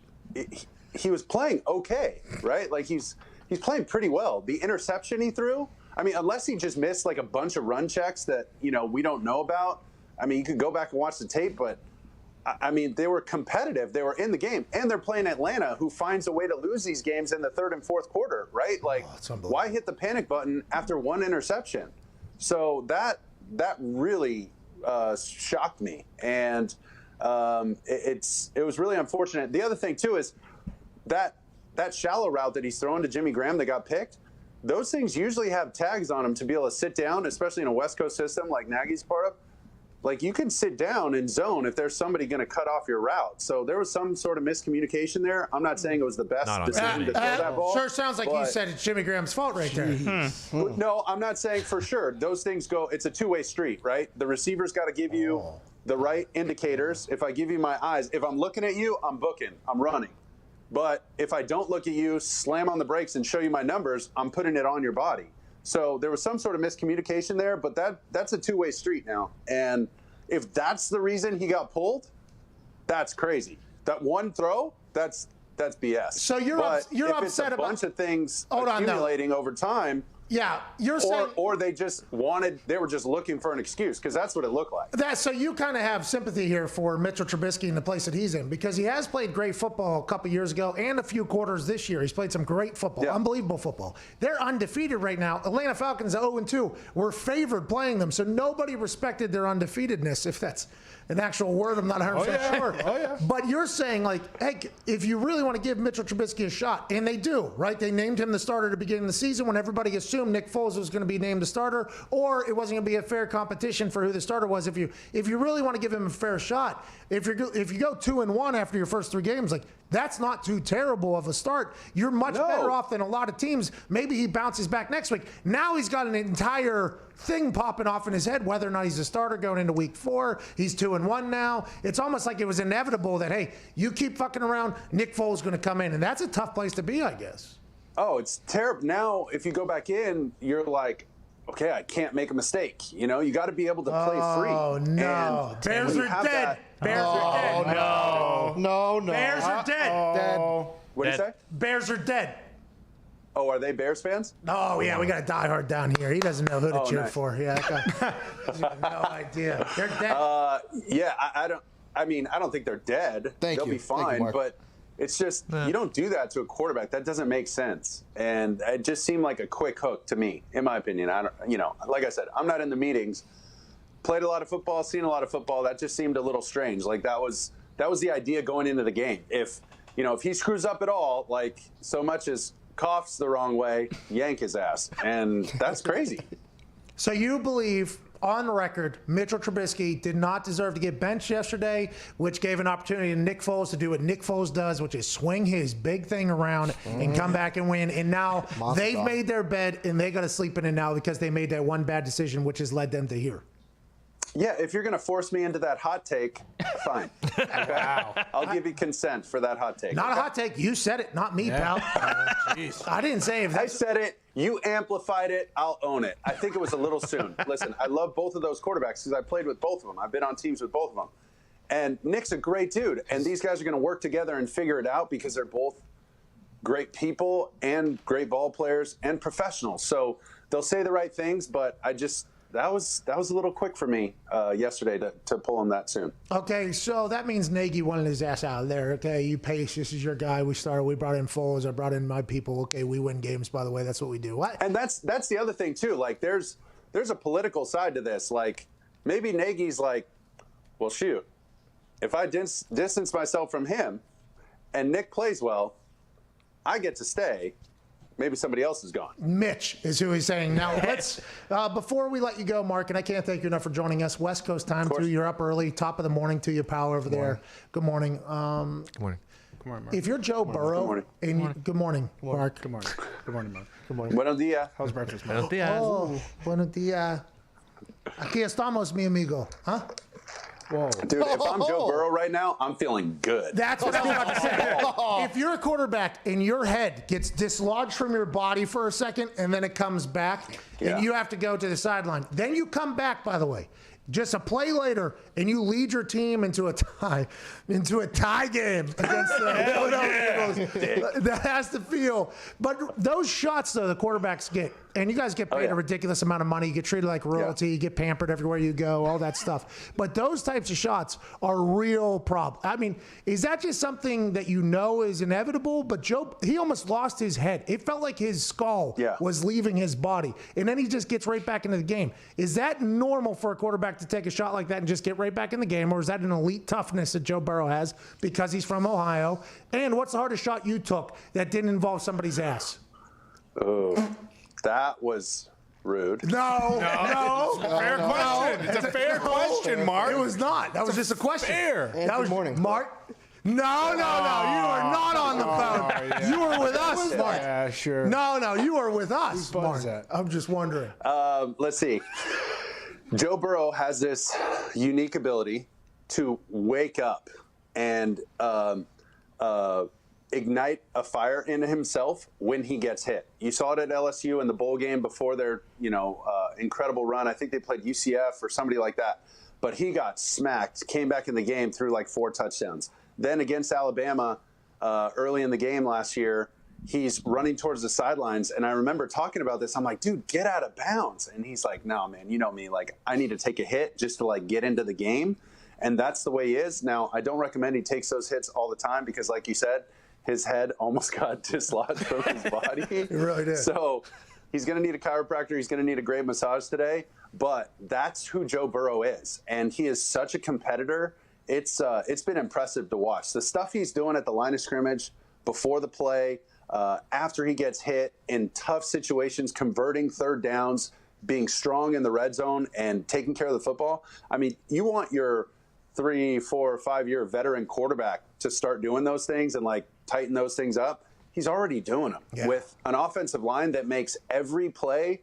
he was playing okay, right? Like, he's playing pretty well. The interception he threw, I mean, unless he just missed like a bunch of run checks that, we don't know about. I mean, you could go back and watch the tape, but I mean, they were competitive. They were in the game, and they're playing Atlanta, who finds a way to lose these games in the 3rd and 4th quarter, right? Like, why hit the panic button after 1 interception? So that really shocked me, and it was really unfortunate. The other thing too is that shallow route that he's throwing to Jimmy Graham that got picked. Those things usually have tags on them to be able to sit down, especially in a West Coast system like Nagy's part of. Like, you can sit down and zone if there's somebody going to cut off your route. So there was some sort of miscommunication there. I'm not saying it was the best decision to throw that ball. Sure sounds like you said it's Jimmy Graham's fault right there. No, I'm not saying for sure. Those things go, it's a two-way street, right? The receiver's got to give you the right indicators. If I give you my eyes, if I'm looking at you, I'm booking, I'm running. But if I don't look at you, slam on the brakes and show you my numbers, I'm putting it on your body. So there was some sort of miscommunication there, but that's a two-way street now. And if that's the reason he got pulled, that's crazy. That one throw, that's BS. So you're upset about a bunch of things accumulating over time. Yeah, you're saying, or they were just looking for an excuse, because that's what it looked like. So you kind of have sympathy here for Mitchell Trubisky and the place that he's in, because he has played great football a couple years ago and a few quarters this year. He's played some great football, unbelievable football. They're undefeated right now. Atlanta Falcons 0-2. We're favored playing them, so nobody respected their undefeatedness, if that's an actual word. I'm not 100% sure. Oh, yeah. But you're saying, like, hey, if you really want to give Mitchell Trubisky a shot, and they do, right? They named him the starter at the beginning of the season when everybody assumed Nick Foles was going to be named the starter, or it wasn't going to be a fair competition for who the starter was. If you really want to give him a fair shot, if you go 2-1 after your first 3 games, like, that's not too terrible of a start. You're much better off than a lot of teams. Maybe he bounces back next week. Now he's got an entire thing popping off in his head, whether or not he's a starter going into week 4. He's 2-1 now. It's almost like it was inevitable that, hey, you keep fucking around, Nick Foles is going to come in. And that's a tough place to be, I guess. Oh, it's terrible. Now, if you go back in, you're like, okay, I can't make a mistake. You got to be able to play free. Oh, no. Bears are dead. Bears are dead. No. Bears are dead. Dead. What do you say? Bears are dead. Oh, are they Bears fans? Oh, yeah, we got a diehard down here. He doesn't know who to cheer nice. for. Yeah, that guy has no idea. They're dead. I don't think they're dead. They'll be fine, but it's just you don't do that to a quarterback. That doesn't make sense. And it just seemed like a quick hook to me, in my opinion. Like I said, I'm not in the meetings. Played a lot of football, seen a lot of football. That just seemed a little strange. Like that was the idea going into the game. If he screws up at all, like so much as coughs the wrong way, yank his ass. And that's crazy. So you believe, on record, Mitchell Trubisky did not deserve to get benched yesterday, which gave an opportunity to Nick Foles to do what Nick Foles does, which is swing his big thing around and come back and win. And now they've made their bed, and they got to sleep in it now because they made that one bad decision, which has led them to here. Yeah, if you're going to force me into that hot take, fine. Okay? Wow. I'll give you consent for that hot take. Not a hot take. You said it, not me, pal. I didn't say if I said it. You amplified it. I'll own it. I think it was a little soon. Listen, I love both of those quarterbacks because I played with both of them. I've been on teams with both of them. And Nick's a great dude. And these guys are going to work together and figure it out because they're both great people and great ball players and professionals. So they'll say the right things, but that was a little quick for me yesterday to pull him that soon. Okay, so that means Nagy wanted his ass out of there. Okay, you Pace, this is your guy. We brought in Foles. I brought in my people. Okay, we win games, by the way. That's what we do. What? And that's the other thing, too. Like, there's a political side to this. Like, maybe Nagy's like, well, shoot, if I distance myself from him and Nick plays well, I get to stay. Maybe somebody else is gone. Mitch is who he's saying. Now, let's, before we let you go, Mark, and I can't thank you enough for joining us. West Coast time, too. You're up early, top of the morning to you, pal, over there. Good morning. Good morning. Good morning, Mark. If you're Joe Burrow, good morning, Mark. Good morning. Good morning, Mark. Good morning. Buenos dias. How's breakfast, Mark? Buenos dias. Oh, buenos dias. Aquí estamos, mi amigo. Huh? Whoa. Dude, if I'm Joe Burrow right now, I'm feeling good. That's what I was about to say. If you're a quarterback and your head gets dislodged from your body for a second and then it comes back and you have to go to the sideline, then you come back, by the way, just a play later, and you lead your team into a tie game against the Philadelphia Eagles. That has to feel. But those shots, though, the quarterbacks get, and you guys get paid a ridiculous amount of money. You get treated like royalty. You get pampered everywhere you go, all that stuff. But those types of shots are a real problem. I mean, is that just something that you know is inevitable? But Joe, he almost lost his head. It felt like his skull was leaving his body. And then he just gets right back into the game. Is that normal for a quarterback to take a shot like that and just get right back in the game? Or is that an elite toughness that Joe Burrow has because he's from Ohio? And what's the hardest shot you took that didn't involve somebody's ass? Oh, that was rude. No. Fair question. It's a fair question, Mark. It was not. That was just a question. Fair. That was Mark. No. You are not on the phone. You were with us, Mark. Yeah, sure. No, you were with us, Mark. That? I'm just wondering. Let's see. Joe Burrow has this unique ability to wake up and ignite a fire in himself when he gets hit. You saw it at LSU in the bowl game before their, incredible run. I think they played UCF or somebody like that. But he got smacked, came back in the game, threw like 4 touchdowns. Then against Alabama early in the game last year, he's running towards the sidelines, and I remember talking about this. I'm like, dude, get out of bounds. And he's like, no, man, you know me. Like, I need to take a hit just to, like, get into the game. And that's the way he is. Now, I don't recommend he takes those hits all the time because, like you said, his head almost got dislodged from his body. It really did. So he's going to need a chiropractor. He's going to need a great massage today. But that's who Joe Burrow is. And he is such a competitor. It's been impressive to watch. The stuff he's doing at the line of scrimmage, before the play, after he gets hit, in tough situations, converting third downs, being strong in the red zone, and taking care of the football. I mean, you want your 3, 4, 5-year veteran quarterback to start doing those things and, like, tighten those things up. He's already doing them with an offensive line that makes every play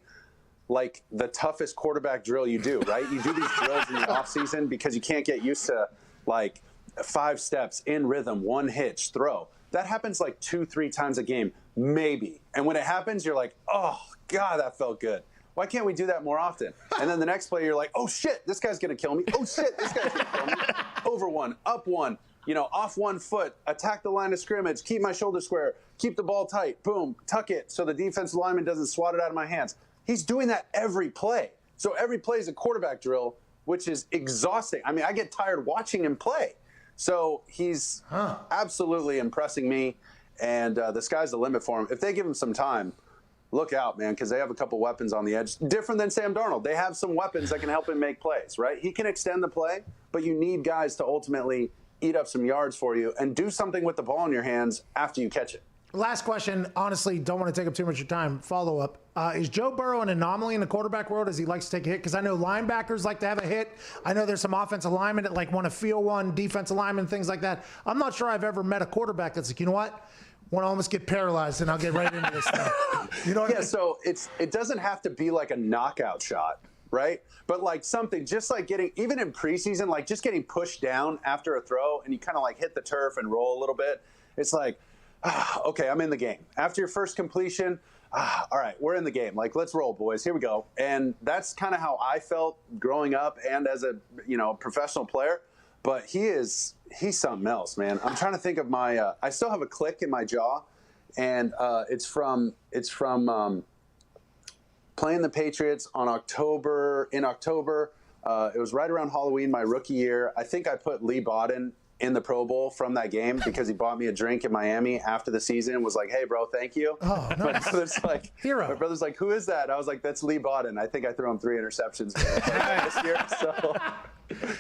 like the toughest quarterback drill you do, right? You do these drills in the offseason because you can't get used to, like, 5 steps in rhythm, 1 hitch, throw. That happens like 2-3 times a game, maybe. And when it happens, you're like, oh, God, that felt good. Why can't we do that more often? And then the next play, you're like, oh, shit, this guy's going to kill me. Oh, shit, this guy's going to kill me. Over 1, up 1, off 1 foot, attack the line of scrimmage, keep my shoulder square, keep the ball tight, boom, tuck it so the defensive lineman doesn't swat it out of my hands. He's doing that every play. So every play is a quarterback drill, which is exhausting. I mean, I get tired watching him play. So he's absolutely impressing me, and the sky's the limit for him. If they give him some time, look out, man, because they have a couple weapons on the edge. Different than Sam Darnold. They have some weapons that can help him make plays, right? He can extend the play, but you need guys to ultimately eat up some yards for you and do something with the ball in your hands after you catch it. Last question. Honestly, don't want to take up too much of your time. Follow up. Is Joe Burrow an anomaly in the quarterback world as he likes to take a hit? Because I know linebackers like to have a hit. I know there's some offensive linemen that like want to feel one, defensive linemen, things like that. I'm not sure I've ever met a quarterback that's like, you know what? Want to almost get paralyzed and I'll get right into this stuff. You know what I mean? So it doesn't have to be like a knockout shot, right? But like something just like getting, even in preseason, like just getting pushed down after a throw and you kind of like hit the turf and roll a little bit. It's like, okay, I'm in the game. After your first completion, all right, we're in the game. Like, let's roll, boys. Here we go. And that's kind of how I felt growing up and as a professional player. But he's something else, man. I'm trying to think of my. I still have a click in my jaw, and it's from playing the Patriots in October. It was right around Halloween, my rookie year. I think I put Lee Bodden in the Pro Bowl from that game because he bought me a drink in Miami after the season and was like, "Hey, bro, thank you." Oh, nice. My brother's like, Hero. My brother's like, "Who is that?" I was like, "That's Lee Bodden. I think I threw him 3 interceptions this year." So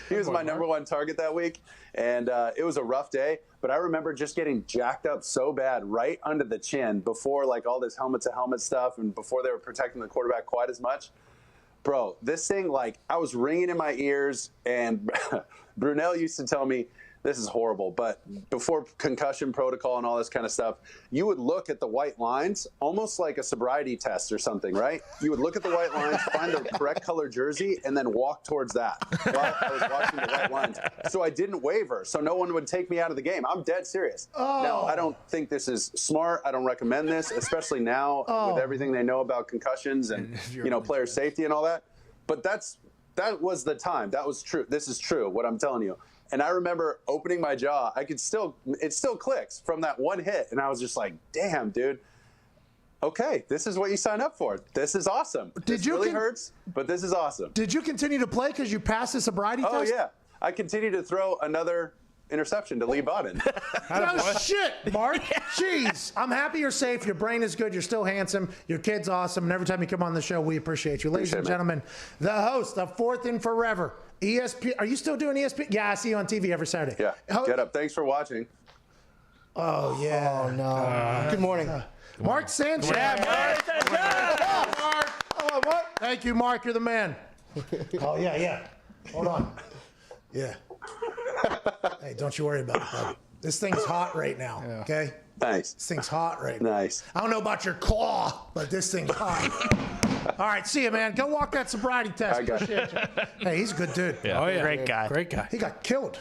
he was my number one target that week, and it was a rough day. But I remember just getting jacked up so bad right under the chin before like all this helmet-to-helmet stuff and before they were protecting the quarterback quite as much. Bro, this thing, like, I was ringing in my ears, and Brunel used to tell me, this is horrible, but before concussion protocol and all this kind of stuff, you would look at the white lines almost like a sobriety test or something, right? You would look at the white lines, find the correct color jersey, and then walk towards that while I was watching the white lines. So I didn't waver, so no one would take me out of the game. I'm dead serious. Now, I don't think this is smart. I don't recommend this, especially now with everything they know about concussions and player safety and all that. But that was the time. That was true. This is true, what I'm telling you. And I remember opening my jaw. It still clicks from that one hit. And I was just like, damn, dude. Okay, this is what you signed up for. This is awesome. This really hurts, but this is awesome. Did you continue to play because you passed the sobriety test? Oh, yeah. I continued to throw another interception to Lee Bodden. No shit, Mark. Jeez. I'm happy you're safe. Your brain is good. You're still handsome. Your kid's awesome. And every time you come on the show, we appreciate you. Ladies and gentlemen, the host of Fourth and Forever, ESPN. Are you still doing ESPN? Yeah, I see you on TV every Saturday. Yeah. Get up. Thanks for watching. Oh, yeah. Oh, no. Good morning. Mark Sanchez. Yeah, Mark. Oh, Mark. Thank you, Mark. You're the man. Oh, yeah. Hold on. Yeah. Hey, don't you worry about it, buddy. This thing's hot right now, okay? Nice. This thing's hot right now. Nice. I don't know about your claw, but this thing's hot. All right, see you, man. Go walk that sobriety test. I got you. Hey, he's a good dude. Yeah. Oh, yeah. Great guy. Great guy. He got killed.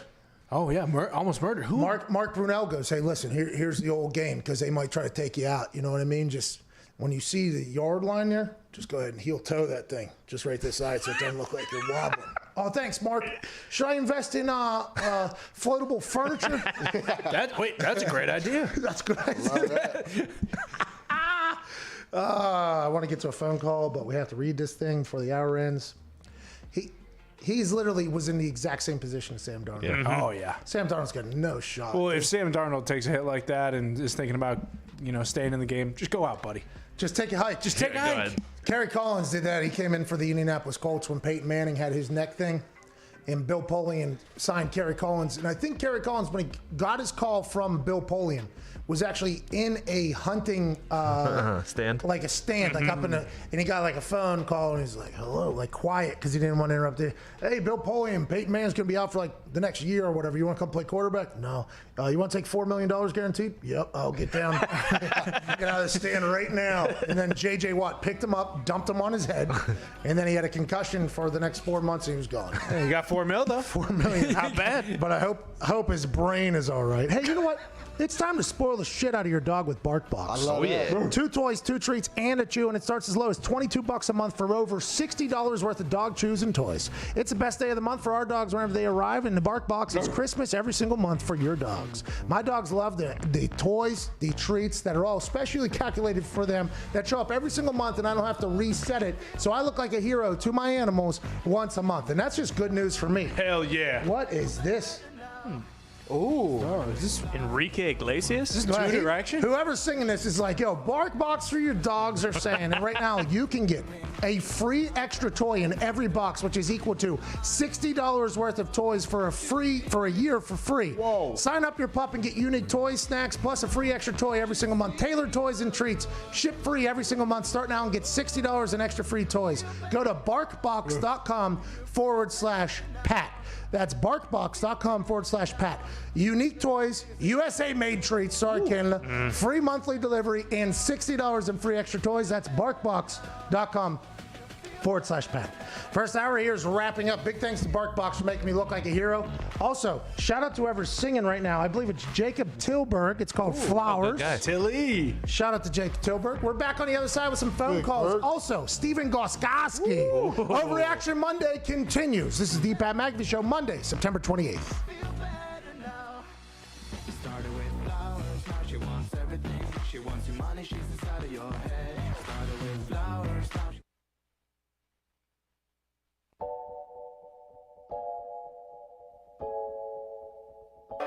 Oh, yeah. Almost murdered. Who? Mark Brunel goes, hey, listen, here's the old game because they might try to take you out. You know what I mean? Just when you see the yard line there, just go ahead and heel toe that thing. Just right this side so it doesn't look like you're wobbling. Oh, thanks, Mark. Should I invest in floatable furniture? That's a great idea. That's a good idea. I want to get to a phone call, but we have to read this thing before the hour ends. He's literally was in the exact same position as Sam Darnold. Yeah. Mm-hmm. Oh, yeah. Sam Darnold's got no shot. Well, if Sam Darnold takes a hit like that and is thinking about, staying in the game, just go out, buddy. Just take a hike. Just take a hike. Kerry Collins did that. He came in for the Indianapolis Colts when Peyton Manning had his neck thing. And Bill Polian signed Kerry Collins. And I think Kerry Collins, when he got his call from Bill Polian, was actually in a hunting stand, like a stand, like up in a, and he got like a phone call and he's like, hello, like quiet, because he didn't want to interrupt it. Hey, Bill Polian, Peyton Manning's going to be out for like the next year or whatever. You want to come play quarterback? No. You want to take $4 million guaranteed? Yep. I'll get down. Get out of the stand right now. And then J.J. Watt picked him up, dumped him on his head, and then he had a concussion for the next 4 months and he was gone. Hey, you got $4 million though. $4 million. Not bad. But I hope his brain is all right. Hey, you know what? It's time to spoil the shit out of your dog with BarkBox. I love it. 2 toys, 2 treats, and a chew, and it starts as low as $22 a month for over $60 worth of dog chews and toys. It's the best day of the month for our dogs whenever they arrive, and the BarkBox is Christmas every single month for your dogs. My dogs love the toys, the treats that are all specially calculated for them that show up every single month, and I don't have to reset it, so I look like a hero to my animals once a month, and that's just good news for me. Hell yeah. What is this? Oh, is this Enrique Iglesias? Is this Two Direction? Whoever's singing this is like, yo, BarkBox for your dogs are saying. And right now, you can get a free extra toy in every box, which is equal to $60 worth of toys for a year for free. Whoa. Sign up your pup and get unique toys, snacks, plus a free extra toy every single month. Tailored toys and treats. Ship free every single month. Start now and get $60 in extra free toys. Go to barkbox.com/Pat. That's barkbox.com/Pat. Unique toys, USA made treats, sorry, Canada. Free monthly delivery and $60 in free extra toys. That's barkbox.com/Pat. First hour here is wrapping up. Big thanks to BarkBox for making me look like a hero. Also, shout out to whoever's singing right now. I believe it's Jacob Tilburg. It's called Flowers. Tilly. Shout out to Jacob Tilburg. We're back on the other side with some phone calls. Also, Stephen Goskoski. Overreaction Monday continues. This is the Pat McAfee Show, Monday, September 28th. She wants everything. She wants your money. She's inside of your head. Started with flowers.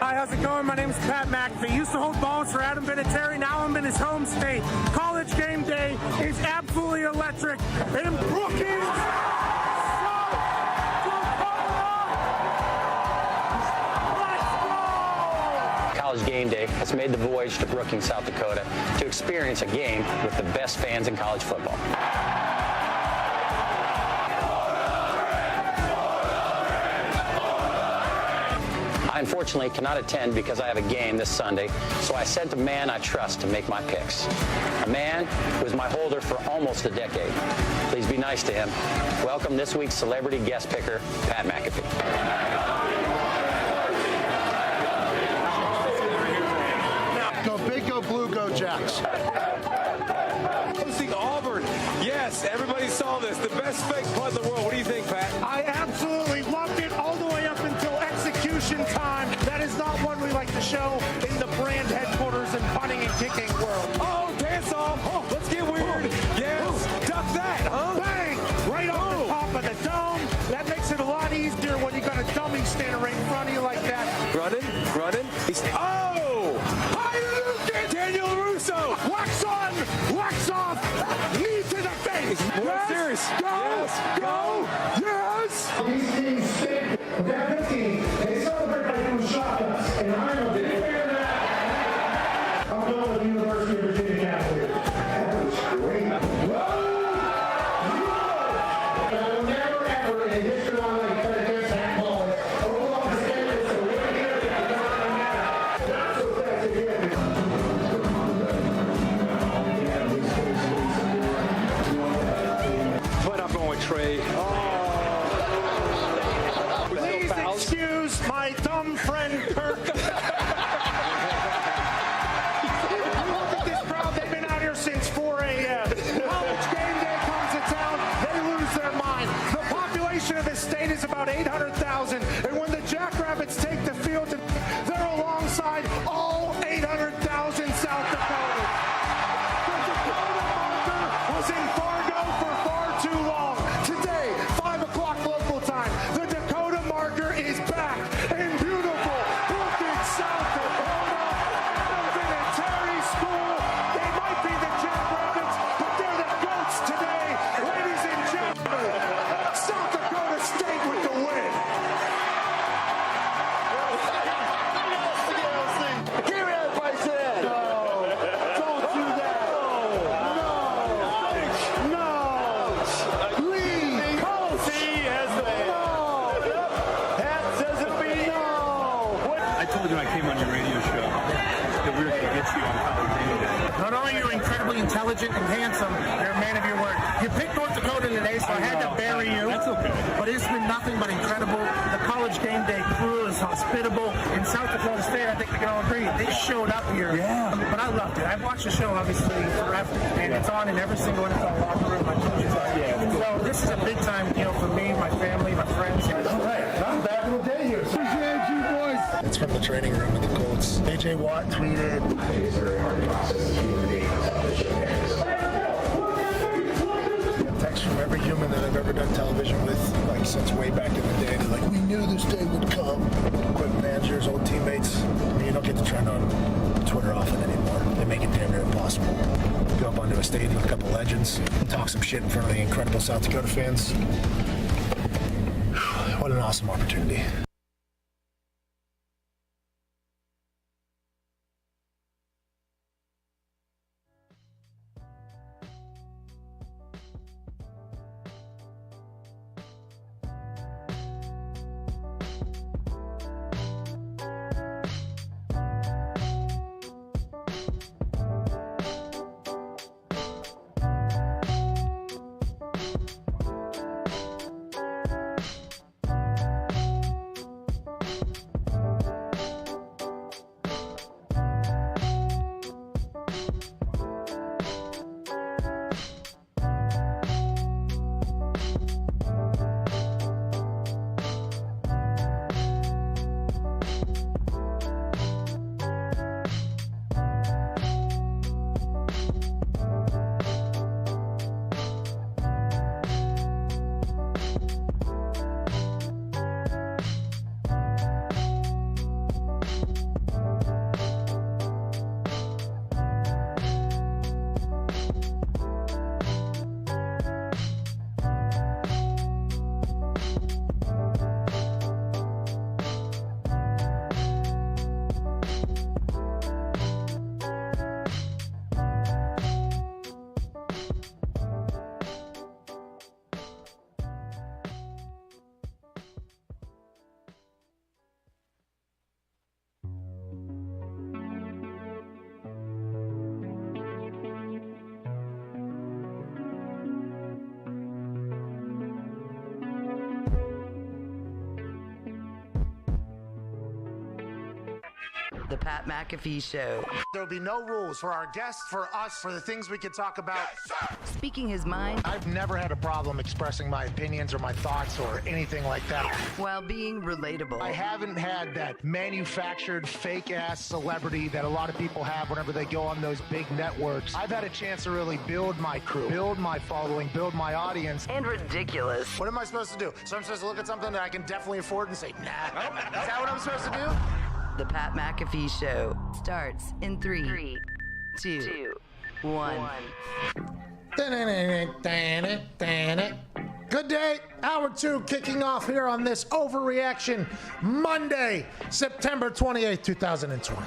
Hi, how's it going? My name is Pat McAfee. Used to hold balls for Adam Vinatieri. Now I'm in his home state. College game day is absolutely electric. In Brookings, College game day has made the voyage to Brookings, South Dakota to experience a game with the best fans in college football. I unfortunately cannot attend because I have a game this Sunday, so I sent a man I trust to make my picks. A man who was my holder for almost a decade. Please be nice to him. Welcome this week's celebrity guest picker, Pat McAfee. Go big, go blue, go Jacks. Hosting Auburn. Yes, everybody saw this. The best fake punt in the world. What do you think, Pat? I absolutely loved it all the way up until execution time. That is not what we like to show in the brand headquarters and punting and kicking world. Oh, dance off. Oh, let's get weird. Yes. Duck that, huh? Bang! Right on the top of the dome. That makes it a lot easier when you got a dummy standing right in front of you like that. Running. Oh! Daniel Russo! Wax on! Wax off! Knee to the face! Yes! Serious. Go! Yes. Go! Yes! These teams stick with that 15. They celebrate by doing shotguns. And I'm a big fan of that. I'm going with the University of Virginia Cavaliers. That was great. Whoa! I will never ever in the history of my life bet against that ball. Oklahoma State is the winner here. It does not matter. Not so fast again. But I'm going with Trey. Please excuse my dumb friend Kirk. Look at this crowd. They've been out here since 4 a.m. College game day comes to town. They lose their mind. The population of this state is about 800,000. And when the Jackrabbits take the field, they're alongside all 800,000 South Dakotans. The Dakota marker was in Fargo for far too long. Today, 5 o'clock local time, the Dakota marker is back in beautiful Brookings, South Dakota. Vinatieri School. They might be the Jackrabbits, but they're the goats today. Ladies and gentlemen, South Dakota State with the win. Give me that place in. No. Don't do that. No. Leave. Policy has the Pat says it be no. I told you I came on your radio show that we were going to get you on College Game Day. Not only are you incredibly intelligent and handsome, you're a man of your word. You picked North Dakota today, so I had to bury you. That's okay. But it's been nothing but incredible. The College Game Day crew is hospitable. In South Dakota State, I think we can all agree, they showed up here. Yeah. But I loved it. I've watched the show, obviously, forever. And it's on in every single NFL locker room. My coaches are. Yeah. So this is a big time deal for me, my family, my friends. All right, I'm back in the day here. Appreciate you, boys. It's from the training room of the Colts. AJ Watt tweeted. It's a very hard process to keep the game television. Text from every human that I've ever done television with, like since way back in the day. They're like, we knew this day would come. Equipment managers, old teammates. I mean, you don't get to trend on Twitter often anymore. They make it damn near impossible. Go up onto a stage with a couple legends, talk some shit in front of the incredible South Dakota fans. What an awesome opportunity. The Pat McAfee Show. There'll be no rules for our guests, for us, for the things we can talk about. Speaking his mind I've never had a problem expressing my opinions or my thoughts or anything like that. while being relatable. I haven't had that manufactured fake-ass celebrity that a lot of people have whenever they go on those big networks. I've had a chance to really build my crew, build my following, build my audience. And ridiculous. What am I supposed to do? So I'm supposed to look at something that I can definitely afford and say, nah. Is that what I'm supposed to do? The Pat McAfee Show starts in 3, 2, 1. Good day. Hour 2 kicking off here on this Overreaction Monday, September 28th, 2020.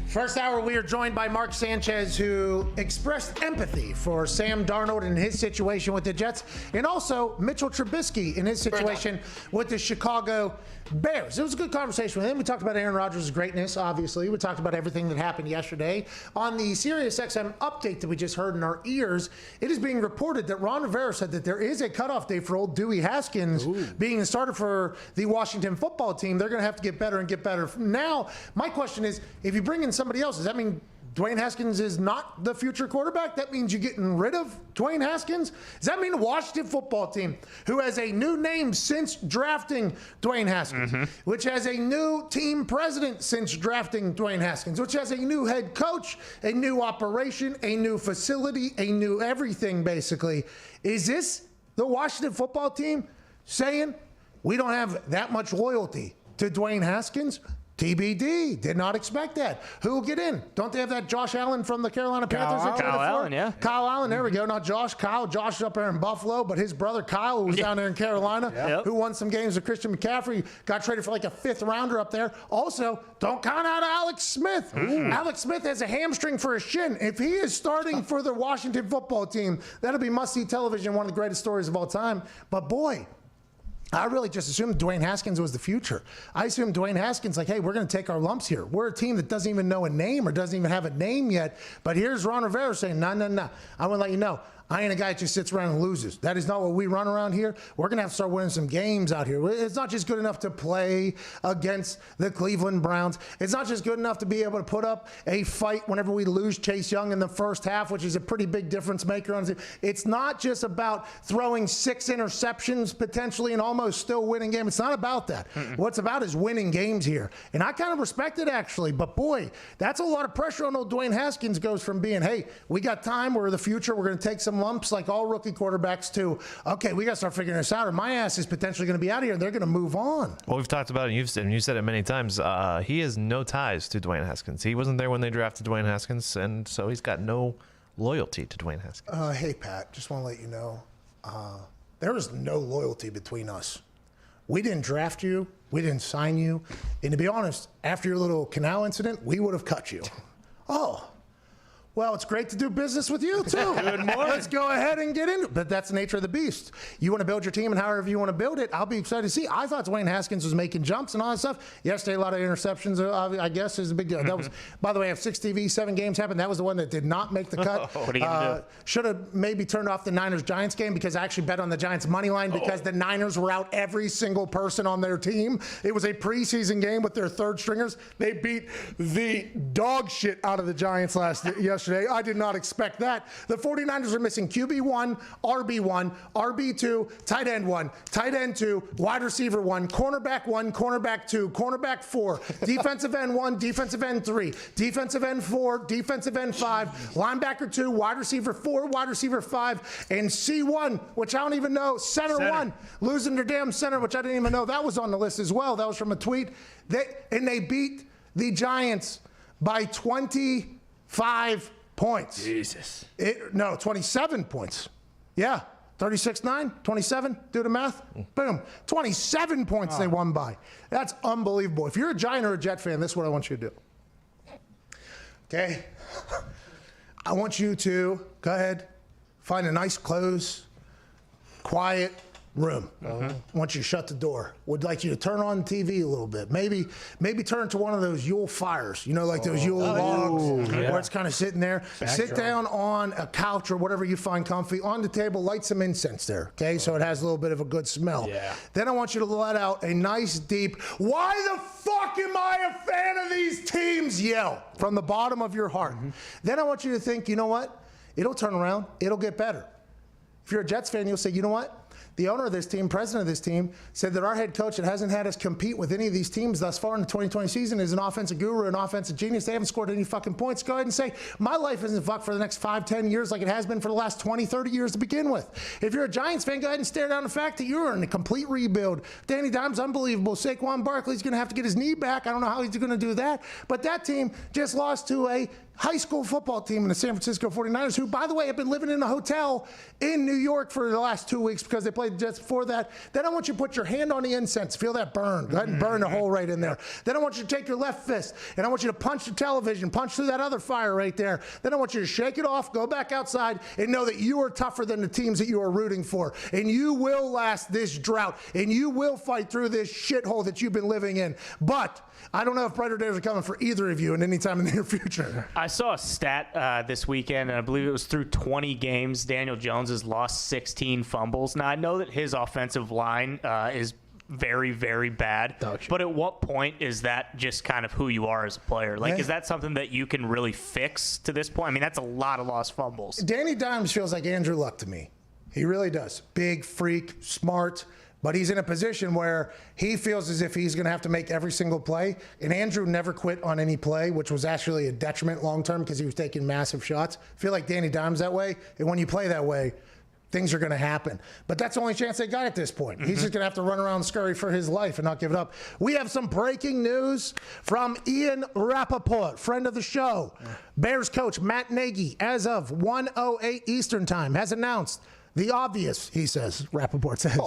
First hour, we are joined by Mark Sanchez, who expressed empathy for Sam Darnold and his situation with the Jets, and also Mitchell Trubisky in his situation with the Chicago Bears. It was a good conversation with him. We talked about Aaron Rodgers' greatness, obviously. We talked about everything that happened yesterday. On the SiriusXM update that we just heard in our ears, it is being reported that Ron Rivera said that there is a cutoff date for old Dewey Haskins being the starter for the Washington football team. They're going to have to get better and get better. Now, my question is, if you bring in somebody else, does that mean Dwayne Haskins is not the future quarterback? That means you're getting rid of Dwayne Haskins? Does that mean the Washington football team, who has a new name since drafting Dwayne Haskins, which has a new team president since drafting Dwayne Haskins, which has a new head coach, a new operation, a new facility, a new everything, basically, is this the Washington football team saying we don't have that much loyalty to Dwayne Haskins? TBD. Did not expect that. Who will get in? Don't they have that Josh Allen from the Carolina Panthers? Kyle Allen, yeah. Kyle Allen, there we go. Not Josh. Kyle. Josh is up there in Buffalo, but his brother Kyle, who was down there in Carolina, who won some games with Christian McCaffrey, got traded for like a 5th rounder up there. Also, don't count out Alex Smith. Alex Smith has a hamstring for his shin. If he is starting for the Washington football team, that'll be must-see television, one of the greatest stories of all time. But boy, I really just assumed Dwayne Haskins was the future. I assumed Dwayne Haskins, like, hey, we're going to take our lumps here. We're a team that doesn't even know a name or doesn't even have a name yet. But here's Ron Rivera saying, no. I want to let you know, I ain't a guy that just sits around and loses. That is not what we run around here. We're going to have to start winning some games out here. It's not just good enough to play against the Cleveland Browns. It's not just good enough to be able to put up a fight whenever we lose Chase Young in the first half, which is a pretty big difference maker. It's not just about throwing 6 interceptions potentially and almost still winning games. It's not about that. What's about is winning games here. And I kind of respect it, actually. But boy, that's a lot of pressure on old Dwayne Haskins. Goes from being, hey, we got time, we're the future, we're going to take some lumps like all rookie quarterbacks, to, okay, we got to start figuring this out, or my ass is potentially going to be out of here and they're going to move on. Well, we've talked about it, and you said it many times. He has no ties to Dwayne Haskins. He wasn't there when they drafted Dwayne Haskins, and so he's got no loyalty to Dwayne Haskins. Hey, Pat, just want to let you know, there was no loyalty between us. We didn't draft you. We didn't sign you. And to be honest, after your little canal incident, we would have cut you. Oh, well, it's great to do business with you, too. Good morning. Let's go ahead and get into it. But that's the nature of the beast. You want to build your team, and however you want to build it, I'll be excited to see. I thought Dwayne Haskins was making jumps and all that stuff. Yesterday, a lot of interceptions, I guess, is a big deal. That was, by the way, if 6 TV, 7 games happened, that was the one that did not make the cut. What are you going to do? Should have maybe turned off the Niners-Giants game, because I actually bet on the Giants' money line because the Niners were out every single person on their team. It was a preseason game with their third stringers. They beat the dog shit out of the Giants yesterday. I did not expect that. The 49ers are missing QB1, RB1, RB2, tight end 1, tight end 2, wide receiver 1, cornerback 1, cornerback 2, cornerback 4, defensive end 1, defensive end 3, defensive end 4, defensive end 5, linebacker 2, wide receiver 4, wide receiver 5, and C1, which I don't even know, center 1, losing their damn center, which I didn't even know that was on the list as well. That was from a tweet. They beat the Giants by 25 points. Jesus. 27 points. Yeah. 36-9, 27, do the math. Boom. 27 points they won by. That's unbelievable. If you're a Giant or a Jet fan, this is what I want you to do. Okay? I want you to go ahead, find a nice close, quiet, room. I want you to shut the door. Would like you to turn on the TV a little bit. Maybe turn to one of those Yule fires, like those Yule logs where it's kind of sitting there. Sit down on a couch or whatever you find comfy. On the table, light some incense there, okay? So it has a little bit of a good smell. Yeah. Then I want you to let out a nice deep, why the fuck am I a fan of these teams yell from the bottom of your heart. Then I want you to think, you know what? It'll turn around. It'll get better. If you're a Jets fan, you'll say, you know what? The owner of this team, president of this team, said that our head coach that hasn't had us compete with any of these teams thus far in the 2020 season is an offensive guru, an offensive genius. They haven't scored any fucking points. Go ahead and say, my life isn't fucked for the next 5-10 years like it has been for the last 20, 30 years to begin with. If you're a Giants fan, go ahead and stare down the fact that you're in a complete rebuild. Danny Dimes, unbelievable. Saquon Barkley's going to have to get his knee back. I don't know how he's going to do that. But that team just lost to a high school football team in the San Francisco 49ers, who, by the way, have been living in a hotel in New York for the last 2 weeks because they played the Jets before that. Then I want you to put your hand on the incense. Feel that burn. Go ahead and burn the hole right in there. Then I want you to take your left fist, and I want you to punch the television, punch through that other fire right there. Then I want you to shake it off, go back outside, and know that you are tougher than the teams that you are rooting for. And you will last this drought, and you will fight through this shithole that you've been living in. But I don't know if brighter days are coming for either of you in any time in the near future. I saw a stat this weekend, and I believe it was through 20 games, Daniel Jones has lost 16 fumbles. Now, I know that his offensive line is very, very bad, but at what point is that just kind of who you are as a player? Like, is that something that you can really fix to this point? I mean, that's a lot of lost fumbles. Danny Dimes feels like Andrew Luck to me. He really does. Big, freak, smart. But he's in a position where he feels as if he's going to have to make every single play. And Andrew never quit on any play, which was actually a detriment long term because he was taking massive shots. I feel like Danny Dimes that way. And when you play that way, things are going to happen. But that's the only chance they got at this point. He's just going to have to run around and scurry for his life and not give it up. We have some breaking news from Ian Rappaport, friend of the show. Bears coach Matt Nagy, as of 1:08 Eastern Time, has announced the obvious, he says, Rappaport says.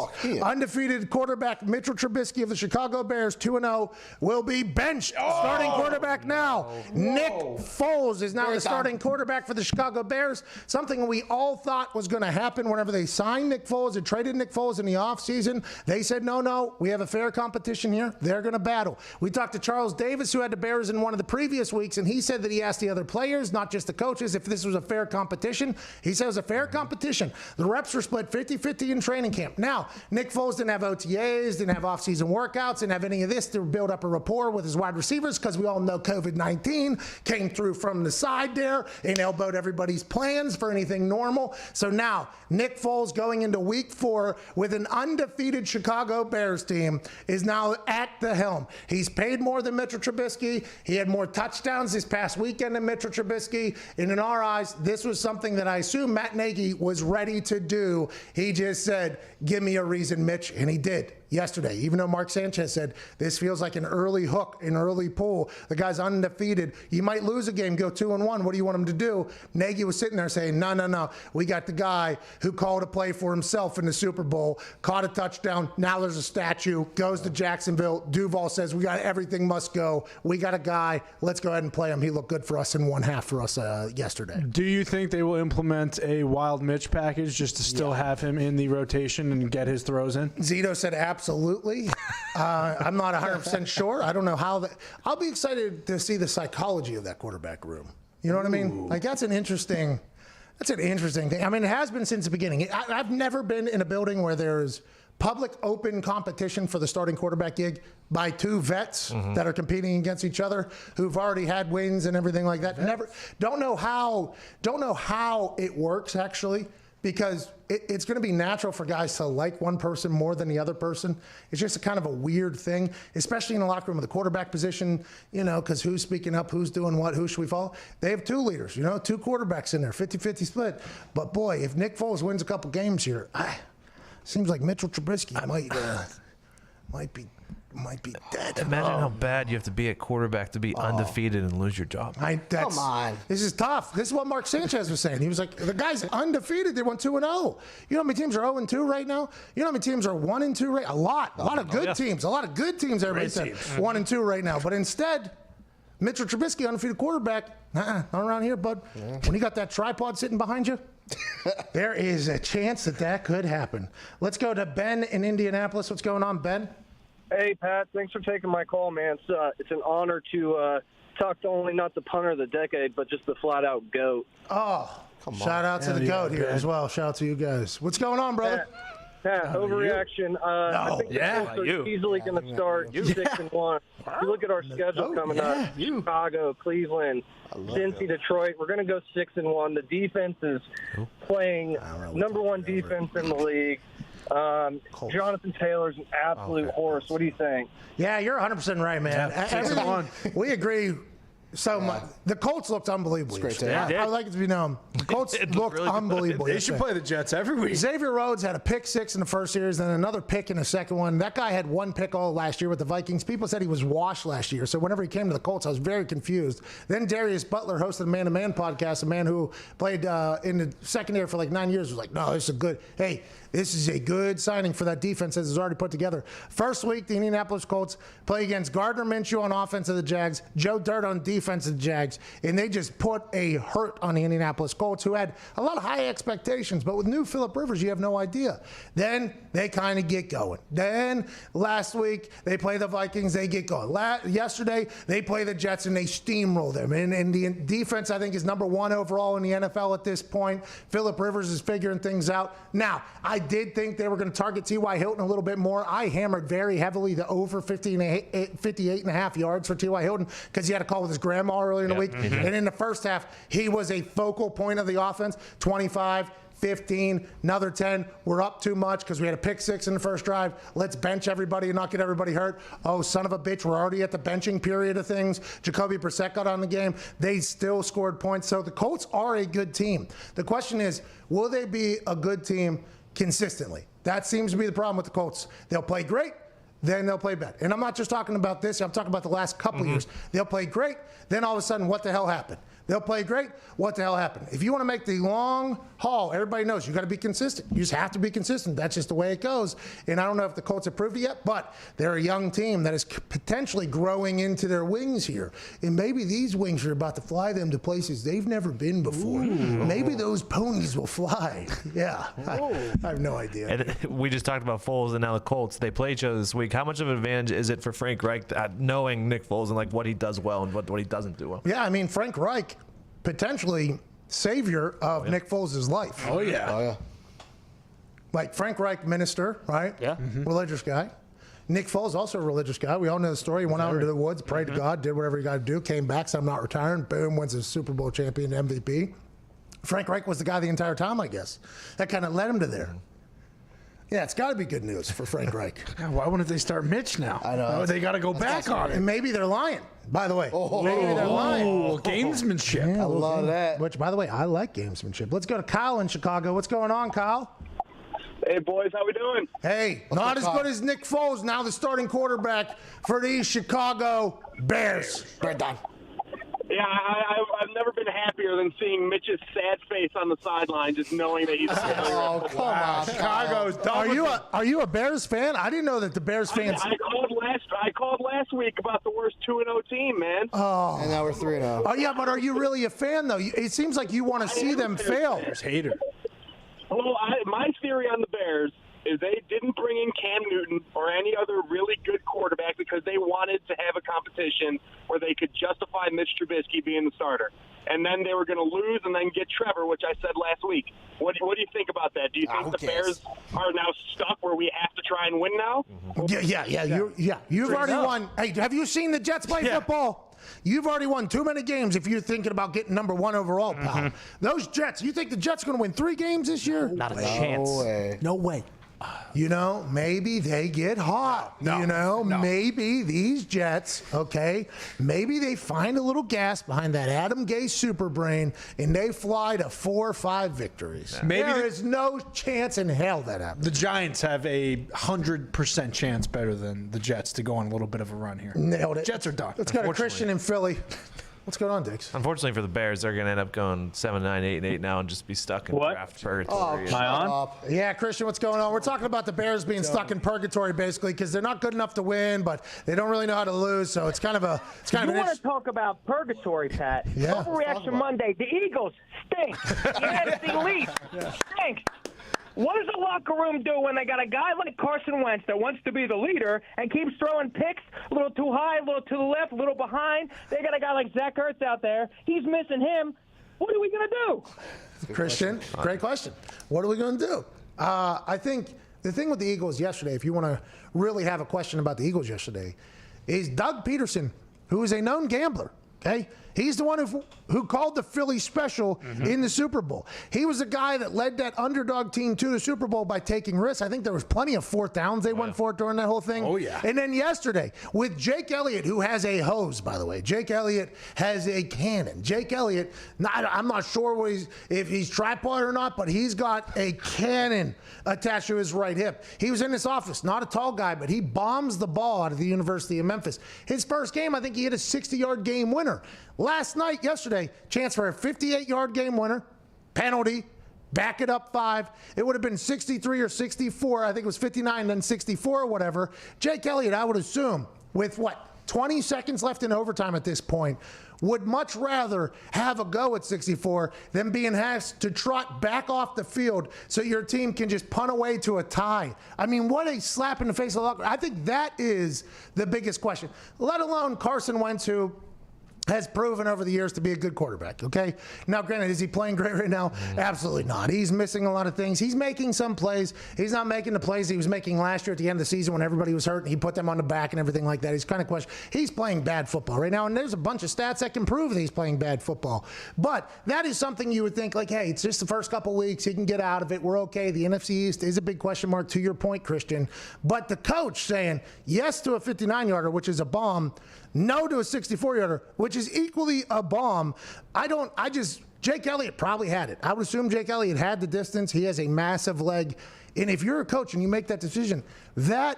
Undefeated quarterback Mitchell Trubisky of the Chicago Bears, 2-0, will be benched. Starting quarterback now. Nick Foles is now the starting quarterback for the Chicago Bears. Something we all thought was going to happen whenever they signed Nick Foles and traded Nick Foles in the offseason. They said, no, we have a fair competition here. They're going to battle. We talked to Charles Davis, who had the Bears in one of the previous weeks, and he said that he asked the other players, not just the coaches, if this was a fair competition. He said it was a fair competition. The reps were split 50-50 in training camp. Now, Nick Foles didn't have OTAs, didn't have off-season workouts, didn't have any of this to build up a rapport with his wide receivers because we all know COVID-19 came through from the side there and elbowed everybody's plans for anything normal. So now, Nick Foles going into week 4 with an undefeated Chicago Bears team is now at the helm. He's paid more than Mitchell Trubisky. He had more touchdowns this past weekend than Mitchell Trubisky. And in our eyes, this was something that I assume Matt Nagy was ready to do. He just said, give me a reason, Mitch, and he did yesterday. Even though Mark Sanchez said, this feels like an early hook, an early pull. The guy's undefeated. You might lose a game, go 2-1. What do you want him to do? Nagy was sitting there saying, no. We got the guy who called a play for himself in the Super Bowl, caught a touchdown. Now there's a statue, goes to Jacksonville. Duval says, we got everything must go. We got a guy. Let's go ahead and play him. He looked good for us in one half for us yesterday. Do you think they will implement a Wild Mitch package just to still have him in the rotation and get his throws in? Zito said absolutely. I'm not 100% sure. I don't know how that. I'll be excited to see the psychology of that quarterback room. You know what I mean? Like that's an interesting thing. I mean, it has been since the beginning. I've never been in a building where there's public open competition for the starting quarterback gig by two vets that are competing against each other who've already had wins and everything like that. Don't know how it works actually. Because it's going to be natural for guys to like one person more than the other person. It's just a kind of a weird thing, especially in the locker room with the quarterback position, because who's speaking up, who's doing what, who should we follow? They have two leaders, two quarterbacks in there, 50-50 split. But boy, if Nick Foles wins a couple games here, seems like Mitchell Trubisky might be dead. Imagine how bad you have to be at quarterback to be undefeated and lose your job. Come on. This is tough. This is what Mark Sanchez was saying. He was like, the guy's undefeated. They went 2-0. You know how many teams are 0-2 right now? You know how many teams are 1-2 right now? A lot of good teams. A lot of good teams, everybody said. 1-2 right now. But instead, Mitchell Trubisky, undefeated quarterback, not around here, bud. When you got that tripod sitting behind you, There is a chance that could happen. Let's go to Ben in Indianapolis. What's going on, Ben? Hey, Pat. Thanks for taking my call, man. It's an honor to talk to only not the punter of the decade, but just the flat-out GOAT. Oh, shout out to the GOAT here as well. Shout out to you guys. What's going on, brother? Pat, overreaction. I think the Colts are easily going to start 6-1. If you look at our schedule coming up, Chicago, Cleveland, Cincy, Detroit, we're going to go 6-1. The defense is playing number one defense in the league. Jonathan Taylor's an absolute horse. What do you think? Yeah, you're 100% right, man. Everyone, we agree so much. The Colts looked unbelievable. I would like it to be known. The Colts looked really unbelievable. They should play the Jets every week. Xavier Rhodes had a pick 6 in the first series, then another pick in the second one. That guy had one pick all last year with the Vikings. People said he was washed last year, so whenever he came to the Colts, I was very confused. Then Darius Butler hosted a Man-to-Man podcast, a man who played in the secondary for like 9 years, was like, no, this is a good signing for that defense that is already put together. First week, the Indianapolis Colts play against Gardner Minshew on offense of the Jags, Joe Dirt on defense of the Jags, and they just put a hurt on the Indianapolis Colts, who had a lot of high expectations, but with new Phillip Rivers, you have no idea. Then they kind of get going. Then last week, they play the Vikings, they get going. Yesterday, they play the Jets, and they steamroll them. And the defense, I think, is number one overall in the NFL at this point. Phillip Rivers is figuring things out. Now, I did think they were going to target T.Y. Hilton a little bit more. I hammered very heavily the over 58.5 yards for T.Y. Hilton because he had a call with his grandma earlier in the week. Mm-hmm. And in the first half, he was a focal point of the offense. 25, 15, another 10. We're up too much because we had a pick 6 in the first drive. Let's bench everybody and not get everybody hurt. Oh, son of a bitch, we're already at the benching period of things. Jacoby Brissett got on the game. They still scored points. So the Colts are a good team. The question is, will they be a good team consistently? That seems to be the problem with the Colts. They'll play great, then they'll play bad. And I'm not just talking about this. I'm talking about the last couple of years. They'll play great, then all of a sudden, what the hell happened? They'll play great. What the hell happened? If you want to make the long haul, everybody knows you got to be consistent. You just have to be consistent. That's just the way it goes. And I don't know if the Colts have proved it yet, but they're a young team that is potentially growing into their wings here. And maybe these wings are about to fly them to places they've never been before. Ooh. Maybe those ponies will fly. Yeah, I have no idea. And we just talked about Foles and now the Colts. They play each other this week. How much of an advantage is it for Frank Reich knowing Nick Foles and like what he does well and what he doesn't do well? Yeah, I mean, Frank Reich, potentially savior of Nick Foles' life. Oh, yeah. Like Frank Reich, minister, right? Yeah. Mm-hmm. Religious guy. Nick Foles, also a religious guy. We all know the story. He went out into the woods, prayed to God, did whatever he got to do, came back, said, I'm not retiring. Boom, wins a Super Bowl champion, MVP. Frank Reich was the guy the entire time, I guess. That kind of led him to there. Yeah, it's got to be good news for Frank Reich. Yeah, why wouldn't they start Mitch now? I know. They got to go back on it. And maybe they're lying, by the way. Maybe they're lying. Gamesmanship. Yeah, I love that. Which, by the way, I like gamesmanship. Let's go to Kyle in Chicago. What's going on, Kyle? Hey, boys, how we doing? Hey, not as good as Nick Foles, now the starting quarterback for these Chicago Bears. Right done. Yeah, I've never been happier than seeing Mitch's sad face on the sideline, just knowing that he's. Oh, come on, Chicago's done. Are you a Bears fan? I didn't know that the Bears fans. I called last week about the worst 2-0 team, man. Oh, and now we're 3-0. Oh yeah, but are you really a fan though? It seems like you want to see them fail. Bears hater. Well, my theory on the Bears is they didn't bring in Cam Newton or any other really good quarterback because they wanted to have a competition where they could justify Mitch Trubisky being the starter. And then they were going to lose and then get Trevor, which I said last week. What do you think about that? Do you think the Bears are now stuck where we have to try and win now? Yeah. You've already won. Hey, have you seen the Jets play football? You've already won too many games if you're thinking about getting number one overall, pal. Those Jets, you think the Jets are going to win 3 games this year? Not a chance. No way. You know, maybe they get hot. Maybe these Jets, maybe they find a little gas behind that Adam Gase super brain and they fly to 4 or 5 victories. Yeah. There is no chance in hell that happens. The Giants have a 100% chance better than the Jets to go on a little bit of a run here. Nailed it. Jets are done. Let's go to Christian in Philly. What's going on, Diggs? Unfortunately for the Bears, they're going to end up going 7-9, 8-8 now and just be stuck in draft purgatory. Am I on? Yeah, Christian, what's going on? We're talking about the Bears being stuck in purgatory, basically, because they're not good enough to win, but they don't really know how to lose. So it's kind of a. You want to talk about purgatory, Pat? Yeah. Overreaction Monday. The Eagles stink. The NFC least stinks. What does the locker room do when they got a guy like Carson Wentz that wants to be the leader and keeps throwing picks a little too high, a little to the left, a little behind? They got a guy like Zach Ertz out there. He's missing him. What are we going to do? Christian, great question. What are we going to do? I think the thing with the Eagles yesterday, if you want to really have a question about the Eagles yesterday, is Doug Peterson, who is a known gambler. Okay, he's the one who called the Philly special in the Super Bowl. He was the guy that led that underdog team to the Super Bowl by taking risks. I think there was plenty of fourth downs they went for it during that whole thing. Oh, yeah. And then yesterday with Jake Elliott, who has a hose, by the way. Jake Elliott has a cannon. Jake Elliott, I'm not sure if he's tripod or not, but he's got a cannon attached to his right hip. He was in this office, not a tall guy, but he bombs the ball out of the University of Memphis. His first game, I think he hit a 60-yard game winner. Yesterday, chance for a 58-yard game winner, penalty, back it up 5. It would have been 63 or 64. I think it was 59, then 64 or whatever. Jake Elliott, I would assume, with 20 seconds left in overtime at this point, would much rather have a go at 64 than being asked to trot back off the field so your team can just punt away to a tie. I mean, what a slap in the face of the locker. I think that is the biggest question, let alone Carson Wentz, who has proven over the years to be a good quarterback, okay? Now, granted, is he playing great right now? Absolutely not. He's missing a lot of things. He's making some plays. He's not making the plays he was making last year at the end of the season when everybody was hurt and he put them on the back and everything like that. He's kind of questioned. He's playing bad football right now, and there's a bunch of stats that can prove that he's playing bad football. But that is something you would think, like, hey, it's just the first couple weeks. He can get out of it. We're okay. The NFC East is a big question mark, to your point, Christian. But the coach saying yes to a 59-yarder, which is a bomb, no to a 64-yarder, which is equally a bomb. Jake Elliott probably had it. I would assume Jake Elliott had the distance. He has a massive leg. And if you're a coach and you make that decision, now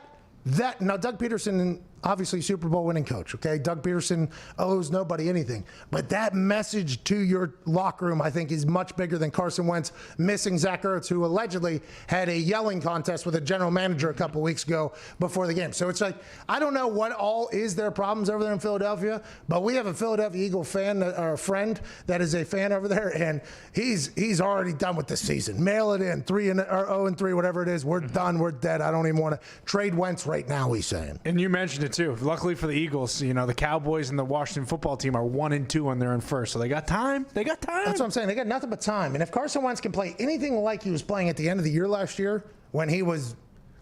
Doug Peterson, obviously Super Bowl winning coach, okay? Doug Peterson owes nobody anything. But that message to your locker room, I think, is much bigger than Carson Wentz missing Zach Ertz, who allegedly had a yelling contest with a general manager a couple weeks ago before the game. So it's like, I don't know what all is their problems over there in Philadelphia, but we have a Philadelphia Eagle fan, or a friend that is a fan over there, and he's already done with this season. Mail it in, 0-3, whatever it is. We're done. We're dead. I don't even want to trade Wentz right now, he's saying. And you mentioned it too. Luckily for the Eagles, the Cowboys and the Washington football team are 1-2 when they're in first, so they got time. That's what I'm saying. They got nothing but time. And if Carson Wentz can play anything like he was playing at the end of the year last year, when he was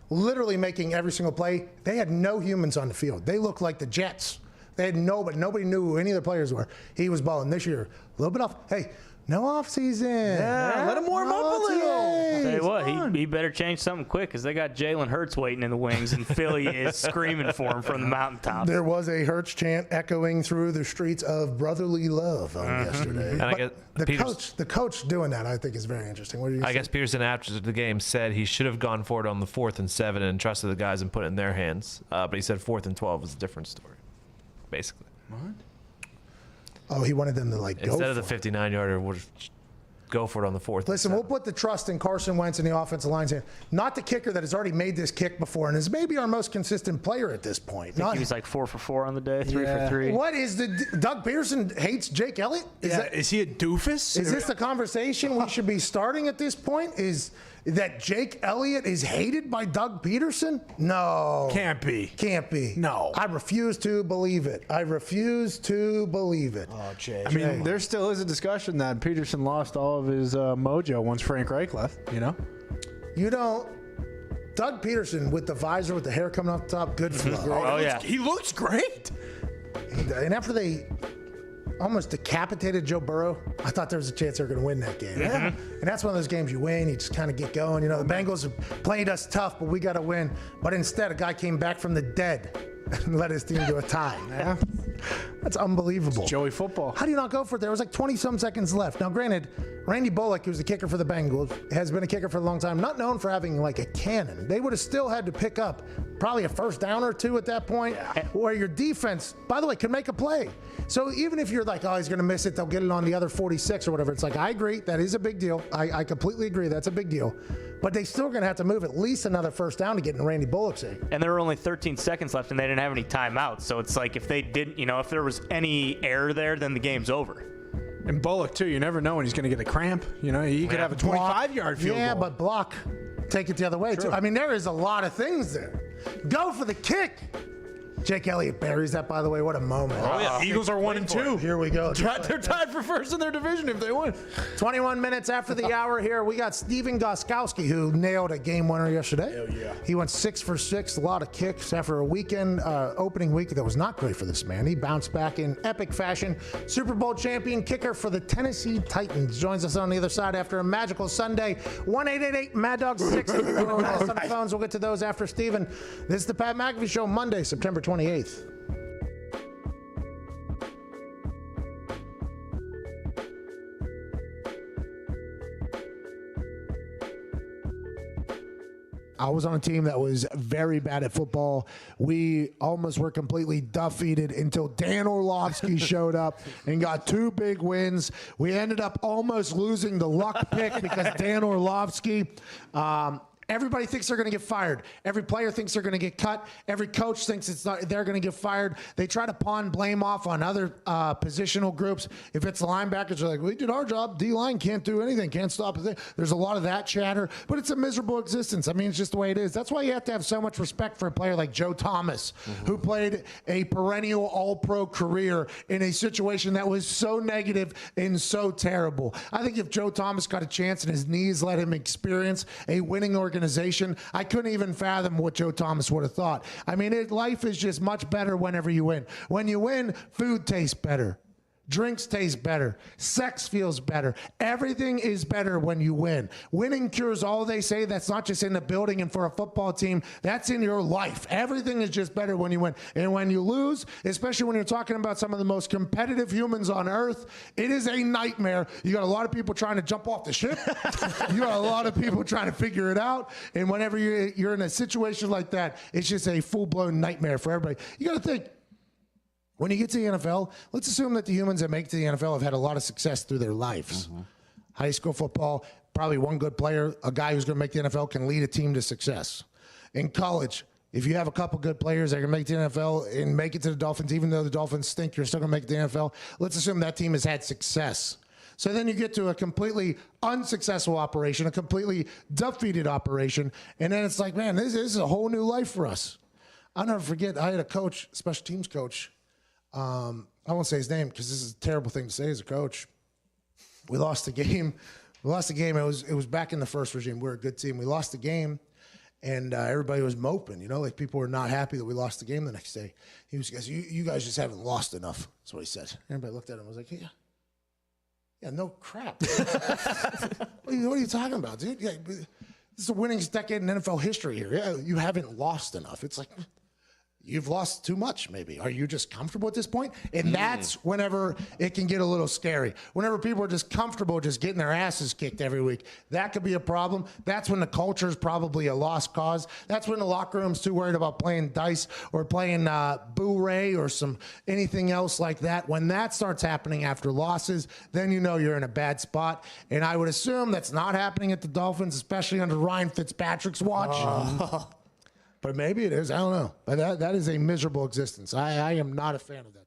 literally making every single play, they had no humans on the field. They looked like the Jets. They had nobody knew who any of the players were. He was balling this year. A little bit off. Hey, no offseason. Yeah, let him warm up a little. I'll tell you what, he better change something quick because they got Jalen Hurts waiting in the wings, and Philly is screaming for him from the mountaintop. There was a Hurts chant echoing through the streets of brotherly love on yesterday. And I guess the coach doing that, I think, is very interesting. What do you I guess Peterson, after the game, said he should have gone for it on the 4th and 7 and trusted the guys and put it in their hands. But he said 4th and 12 was a different story, basically. What? Oh, he wanted them to go instead of the 59-yarder, would go for it on the 4th. Listen, we'll put the trust in Carson Wentz and the offensive line's hand. Not the kicker that has already made this kick before and is maybe our most consistent player at this point. I think he was like 4 for 4 on the day, 3 for 3. What is Doug Peterson hates Jake Elliott? Is he a doofus? Is this the conversation we should be starting at this point? Is that Jake Elliott is hated by Doug Peterson? No. Can't be. No. I refuse to believe it. Oh, Jay. I mean, there still is a discussion that Peterson lost all of his mojo once Frank Reich left, Doug Peterson with the visor, with the hair coming off the top, good flow. Oh, yeah. He looks great. And after they almost decapitated Joe Burrow, I thought there was a chance they were going to win that game. Yeah. And that's one of those games you win, you just kind of get going. The Bengals have played us tough, but we got to win. But instead, a guy came back from the dead and led his team to a tie. Yeah. That's unbelievable. Joey football. How do you not go for it? There was like 20-some seconds left. Now, granted, Randy Bullock, who's the kicker for the Bengals, has been a kicker for a long time, not known for having like a cannon. They would have still had to pick up probably a first down or two at that point, where your defense, by the way, can make a play. So even if you're like, oh, he's going to miss it, they'll get it on the other 46 or whatever. It's like, I agree. That is a big deal. I completely agree. That's a big deal. But they still going to have to move at least another first down to get in Randy Bullock's in. And there were only 13 seconds left, and they didn't have any timeouts. So it's like if they didn't, if there was any error there, then the game's over. And Bullock, too, you never know when he's going to get a cramp. He could have a 25-yard field goal. Yeah, but block. Take it the other way, too. I mean, there is a lot of things there. Go for the kick. Jake Elliott buries that, by the way. What a moment. Oh, yeah. Eagles are 1-2. Here we go. They're tied for first in their division if they win. 21 minutes after the hour here, we got Steven Gostkowski, who nailed a game winner yesterday. Hell yeah. He went 6 for 6, a lot of kicks after a weekend, opening week that was not great for this man. He bounced back in epic fashion. Super Bowl champion kicker for the Tennessee Titans joins us on the other side after a magical Sunday. 1-888-MAD-DOG-6 on the phones. We'll get to those after Steven. This is the Pat McAfee Show, Monday, September 28th. I was on a team that was very bad at football. We almost were completely defeated until Dan Orlovsky showed up and got 2 big wins. We ended up almost losing the luck pick because Dan Orlovsky, everybody thinks they're going to get fired. Every player thinks they're going to get cut. Every coach thinks they're going to get fired. They try to pawn blame off on other positional groups. If it's the linebackers, they're like, we did our job. D-line can't do anything, can't stop it. There's a lot of that chatter, but it's a miserable existence. I mean, it's just the way it is. That's why you have to have so much respect for a player like Joe Thomas, who played a perennial all-pro career in a situation that was so negative and so terrible. I think if Joe Thomas got a chance and his knees let him experience a winning organization, I couldn't even fathom what Joe Thomas would have thought. I mean, life is just much better whenever you win. When you win, food tastes better. Drinks taste better. Sex feels better. Everything is better when you win. Winning cures all, they say. That's not just in the building and for a football team. That's in your life. Everything is just better when you win. And when you lose, especially when you're talking about some of the most competitive humans on earth, it is a nightmare. You got a lot of people trying to jump off the ship. You got a lot of people trying to figure it out. And whenever you're in a situation like that, it's just a full-blown nightmare for everybody. You got to think, when you get to the NFL, let's assume that the humans that make it to the NFL have had a lot of success through their lives. High school football, probably one good player, a guy who's going to make the NFL can lead a team to success. In college, if you have a couple good players that are going to make the NFL and make it to the Dolphins, even though the Dolphins stink, you're still going to make it to the NFL. Let's assume that team has had success. So then you get to a completely unsuccessful operation, a completely defeated operation, and then it's like, man, this is a whole new life for us. I'll never forget, I had a coach, special teams coach. I won't say his name because this is a terrible thing to say as a coach. We lost the game. It was back in the first regime. We're a good team. We lost the game, and everybody was moping. Like people were not happy that we lost the game the next day. He was, you guys just haven't lost enough. That's what he said. Everybody looked at him and was like, yeah, no crap. What are you talking about, dude? Yeah, this is the winningest decade in NFL history here. Yeah, you haven't lost enough. It's like, you've lost too much, maybe. Are you just comfortable at this point? And that's whenever it can get a little scary. Whenever people are just comfortable just getting their asses kicked every week, that could be a problem. That's when the culture is probably a lost cause. That's when the locker room's too worried about playing dice or playing Boo-Ray or anything else like that. When that starts happening after losses, then you know you're in a bad spot. And I would assume that's not happening at the Dolphins, especially under Ryan Fitzpatrick's watch. But maybe it is. I don't know. But that is a miserable existence. I am not a fan of that.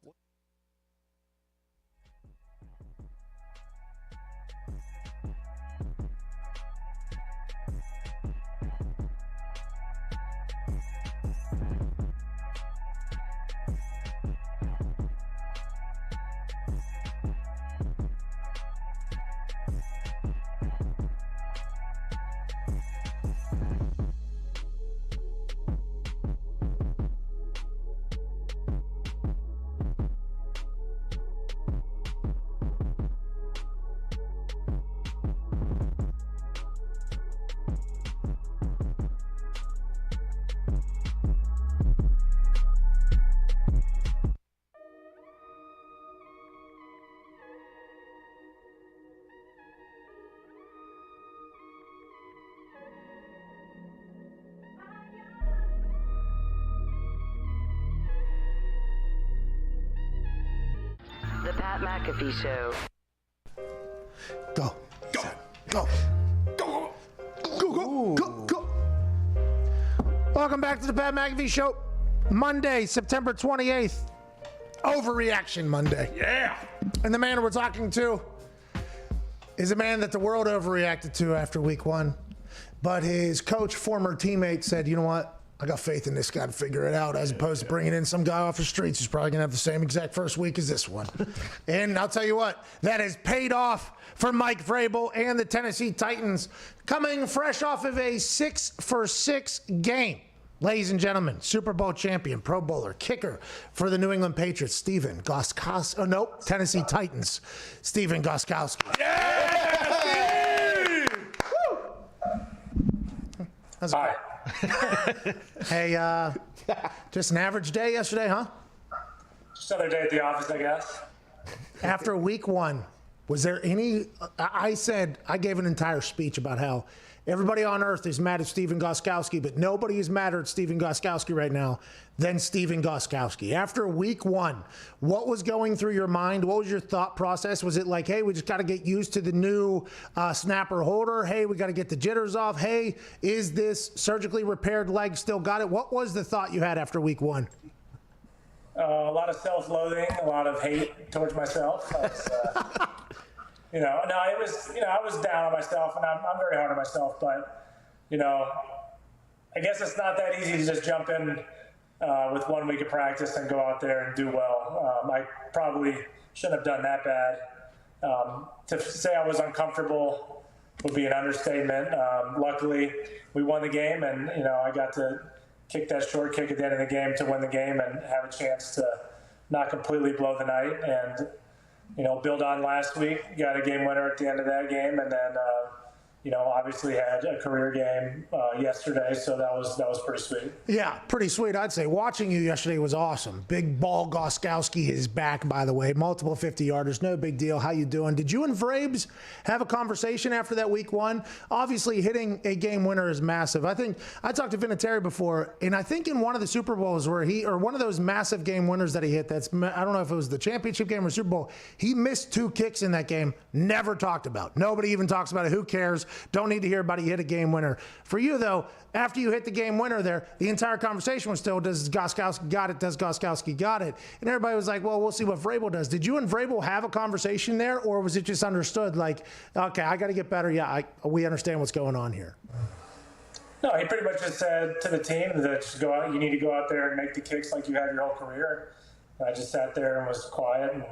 McAfee Show. Go. Go. Go. Go. Go. Go. Go. Go. Welcome back to the Pat McAfee Show. Monday, September 28th. Overreaction Monday. Yeah. And the man we're talking to is a man that the world overreacted to after week one. But his coach, former teammate, said, you know what? I got faith in this guy to figure it out, as opposed to bringing in some guy off the streets who's probably going to have the same exact first week as this one. And I'll tell you what, that has paid off for Mike Vrabel and the Tennessee Titans, coming fresh off of a 6-for-6 game. Ladies and gentlemen, Super Bowl champion, Pro Bowler, kicker for the New England Patriots, Stephen Gostkowski. Oh, no, Tennessee Titans, Stephen Gostkowski. Yeah! How's it going? Hey, just an average day yesterday, huh? Just another day at the office, I guess. After week one, was there any? I gave an entire speech about how everybody on earth is mad at Stephen Gostkowski, but nobody is madder at Stephen Gostkowski right now than Stephen Gostkowski. After week one, what was going through your mind? What was your thought process? Was it like, hey, we just got to get used to the new snapper holder? Hey, we got to get the jitters off. Hey, is this surgically repaired leg still got it? What was the thought you had after week one? A lot of self-loathing, a lot of hate towards myself. I was down on myself, and I'm very hard on myself. But, I guess it's not that easy to just jump in with 1 week of practice and go out there and do well. I probably shouldn't have done that bad. To say I was uncomfortable would be an understatement. Luckily, we won the game, and, I got to kick that short kick at the end of the game to win the game and have a chance to not completely blow the night and, build on last week. Got a game winner at the end of that game, and then, obviously had a career game yesterday, so that was pretty sweet. Yeah, pretty sweet, I'd say. Watching you yesterday was awesome. Big ball Gostkowski is back, by the way. Multiple 50-yarders, no big deal. How you doing? Did you and Vrabes have a conversation after that week one? Obviously, hitting a game winner is massive. I think I talked to Vinatieri before, and I think in one of the Super Bowls where one of those massive game winners that he hit, I don't know if it was the championship game or Super Bowl, he missed 2 kicks in that game, never talked about. Nobody even talks about it. Who cares? Don't need to hear about he hit a game winner. For you, though, after you hit the game winner there, the entire conversation was still, does Gostkowski got it? Does Gostkowski got it? And everybody was like, well, we'll see what Vrabel does. Did you and Vrabel have a conversation there, or was it just understood like, okay, I got to get better? Yeah, we understand what's going on here. No, he pretty much just said to the team that just go out. You need to go out there and make the kicks like you have your whole career. And I just sat there and was quiet and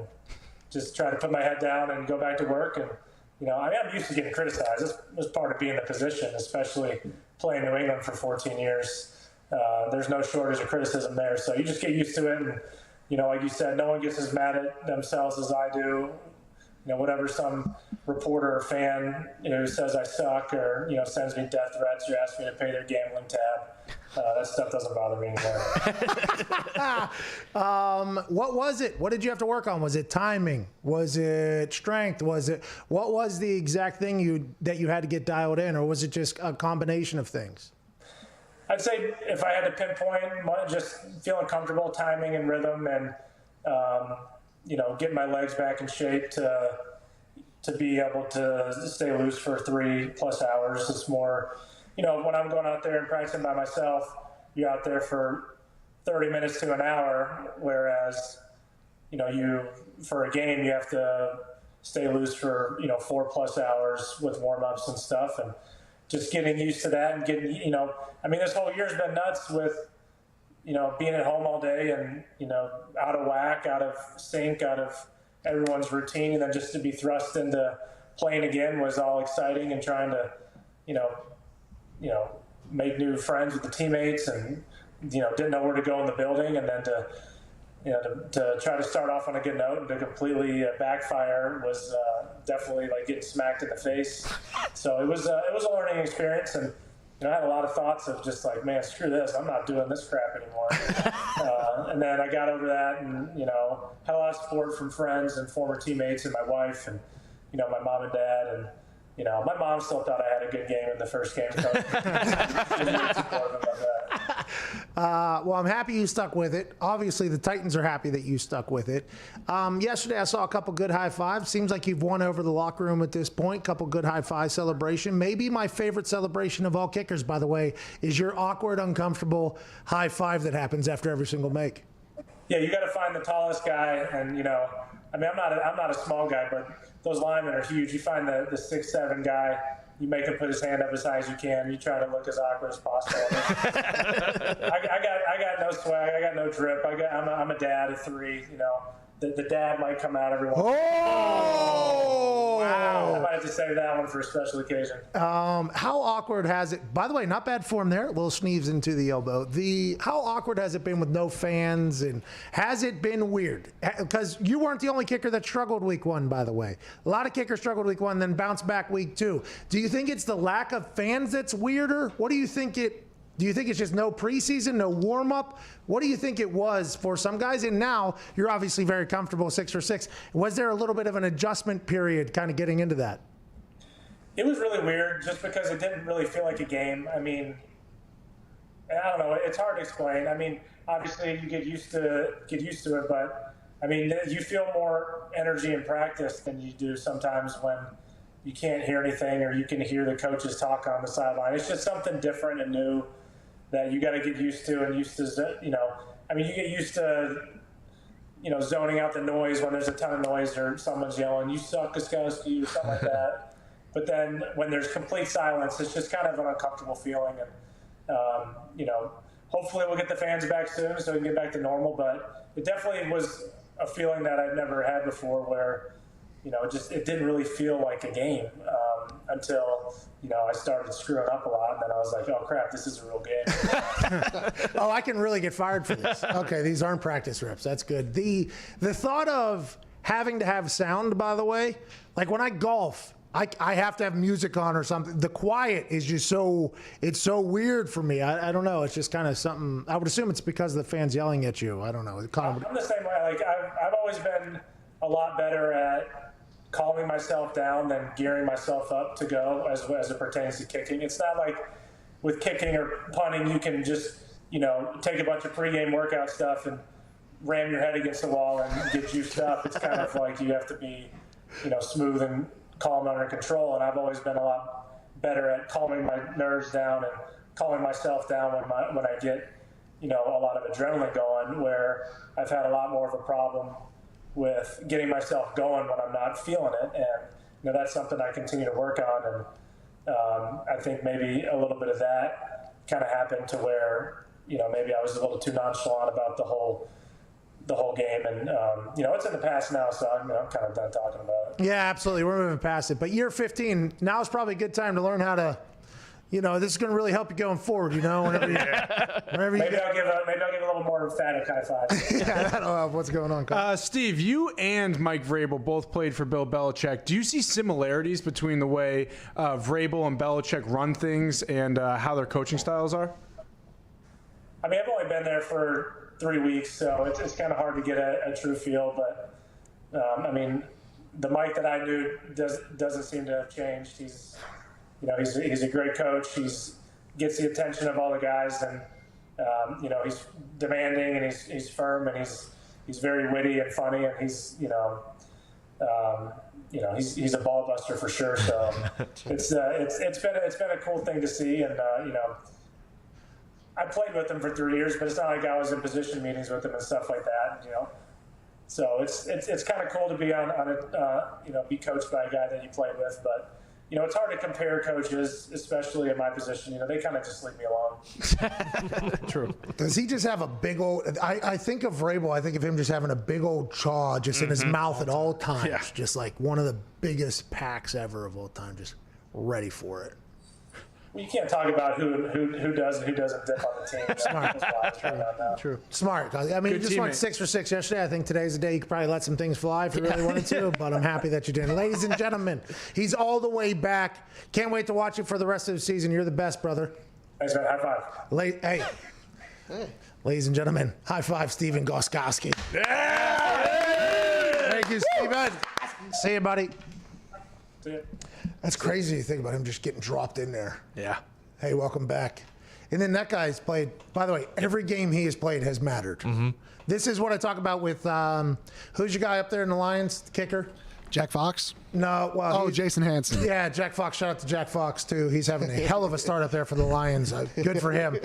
just tried to put my head down and go back to work. And I'm used to getting criticized. This was part of being in the position, especially playing New England for 14 years. There's no shortage of criticism there, so you just get used to it. And like you said, no one gets as mad at themselves as I do. Whatever some reporter or fan, says I suck or, sends me death threats or asks me to pay their gambling tab. That stuff doesn't bother me anymore. What was it? What did you have to work on? Was it timing? Was it strength? What was the exact thing that you had to get dialed in, or was it just a combination of things? I'd say if I had to pinpoint, just feeling comfortable, timing and rhythm, and getting my legs back in shape to be able to stay loose for 3+ hours. It's more, when I'm going out there and practicing by myself, you're out there for 30 minutes to an hour, whereas, for a game, you have to stay loose for, 4+ hours with warm-ups and stuff, and just getting used to that and getting, this whole year's been nuts with, being at home all day and, out of whack, out of sync, out of everyone's routine, and then just to be thrust into playing again was all exciting, and trying to, make new friends with the teammates, and, didn't know where to go in the building, and then to try to start off on a good note and to completely backfire was definitely like getting smacked in the face. So it was a learning experience, and I had a lot of thoughts of just like, man, screw this, I'm not doing this crap anymore. And then I got over that, and had a lot of support from friends and former teammates and my wife and my mom and dad, and my mom still thought I had a good game in the first game. So well, I'm happy you stuck with it. Obviously, the Titans are happy that you stuck with it. Yesterday, I saw a couple good high fives. Seems like you've won over the locker room at this point. Couple good high five celebration. Maybe my favorite celebration of all kickers, by the way, is your awkward, uncomfortable high five that happens after every single make. Yeah, you got to find the tallest guy, and I'm not a small guy, but those linemen are huge. You find the 6'7" guy, you make him put his hand up as high as you can. You try to look as awkward as possible. I got no swag. I got no drip. I'm a dad of 3. The dad might come out every once. Oh! Wow! I might have to save that one for a special occasion. How awkward has it? By the way, not bad form there. A little sneeze into the elbow. How awkward has it been with no fans, and has it been weird? Because you weren't the only kicker that struggled week 1, by the way. A lot of kickers struggled week 1, then bounced back week 2. Do you think it's the lack of fans that's weirder? What do you think Do you think it's just no preseason, no warm-up? What do you think it was for some guys? And now you're obviously very comfortable 6 for 6. Was there a little bit of an adjustment period kind of getting into that? It was really weird just because it didn't really feel like a game. I mean, I don't know. It's hard to explain. I mean, obviously you get used to it, but I mean, you feel more energy in practice than you do sometimes when you can't hear anything or you can hear the coaches talk on the sideline. It's just something different and new that you got to get used to and used to, I mean, you get used to, zoning out the noise when there's a ton of noise or someone's yelling, "You suck, Guskowski," or something like that. But then when there's complete silence, it's just kind of an uncomfortable feeling. And, hopefully we'll get the fans back soon so we can get back to normal. But it definitely was a feeling that I've never had before where, it didn't really feel like a game until, I started screwing up a lot. And then I was like, oh, crap, this is a real game. Oh, I can really get fired for this. Okay, these aren't practice reps. That's good. The thought of having to have sound, by the way, like when I golf, I have to have music on or something. The quiet is just it's so weird for me. I don't know. It's just kind of something. I would assume it's because of the fans yelling at you. I don't know. I'm the same way. Like I've always been a lot better at calming myself down than gearing myself up to go as it pertains to kicking. It's not like with kicking or punting, you can just, take a bunch of pregame workout stuff and ram your head against the wall and get juiced up. It's kind of like you have to be, smooth and calm and under control. And I've always been a lot better at calming my nerves down and calming myself down when I get, a lot of adrenaline going, where I've had a lot more of a problem with getting myself going when I'm not feeling it. And, that's something I continue to work on. And I think maybe a little bit of that kind of happened to where, maybe I was a little too nonchalant about the whole game. And, it's in the past now, so I'm kind of done talking about it. Yeah, absolutely. We're moving past it. But year 15, now is probably a good time to learn how to, this is going to really help you going forward, whenever you maybe I'll give a little more emphatic high five. Yeah, that'll help. What's going on, Steve, you and Mike Vrabel both played for Bill Belichick. Do you see similarities between the way Vrabel and Belichick run things and how their coaching styles are? I mean, I've only been there for 3 weeks, so it's kind of hard to get a true feel. But, the Mike that I knew doesn't seem to have changed. He's a great coach. Gets the attention of all the guys, and he's demanding and he's firm and he's very witty and funny, and he's a ball buster for sure. So it's been a cool thing to see, and I played with him for 3 years, but it's not like I was in position meetings with him and stuff like that. So it's kind of cool to be be coached by a guy that you played with, but. It's hard to compare coaches, especially in my position. They kind of just leave me alone. True. Does he just have a big old – I think of Vrabel, I think of him just having a big old chaw just in his mouth at all times. Yeah. Just like one of the biggest packs ever of all time, just ready for it. Well, you can't talk about who does and who doesn't dip on the team. Smart. True. Smart. I mean, you just went 6 for 6 yesterday. I think today's the day you could probably let some things fly if you really wanted to, but I'm happy that you didn't. Ladies and gentlemen, he's all the way back. Can't wait to watch it for the rest of the season. You're the best, brother. Thanks, man. High five. Hey. Ladies and gentlemen, high five, Steven Gostkowski. Yeah! Thank you, Steven. See you, buddy. That's crazy to think about him just getting dropped in there. Yeah. Hey, welcome back. And then that guy's played, by the way, every game he has played has mattered. Mm-hmm. This is what I talk about with, who's your guy up there in the Lions, the kicker? Jack Fox? No, well. Jason Hanson. Yeah, Jack Fox. Shout out to Jack Fox, too. He's having a hell of a start up there for the Lions. Good for him.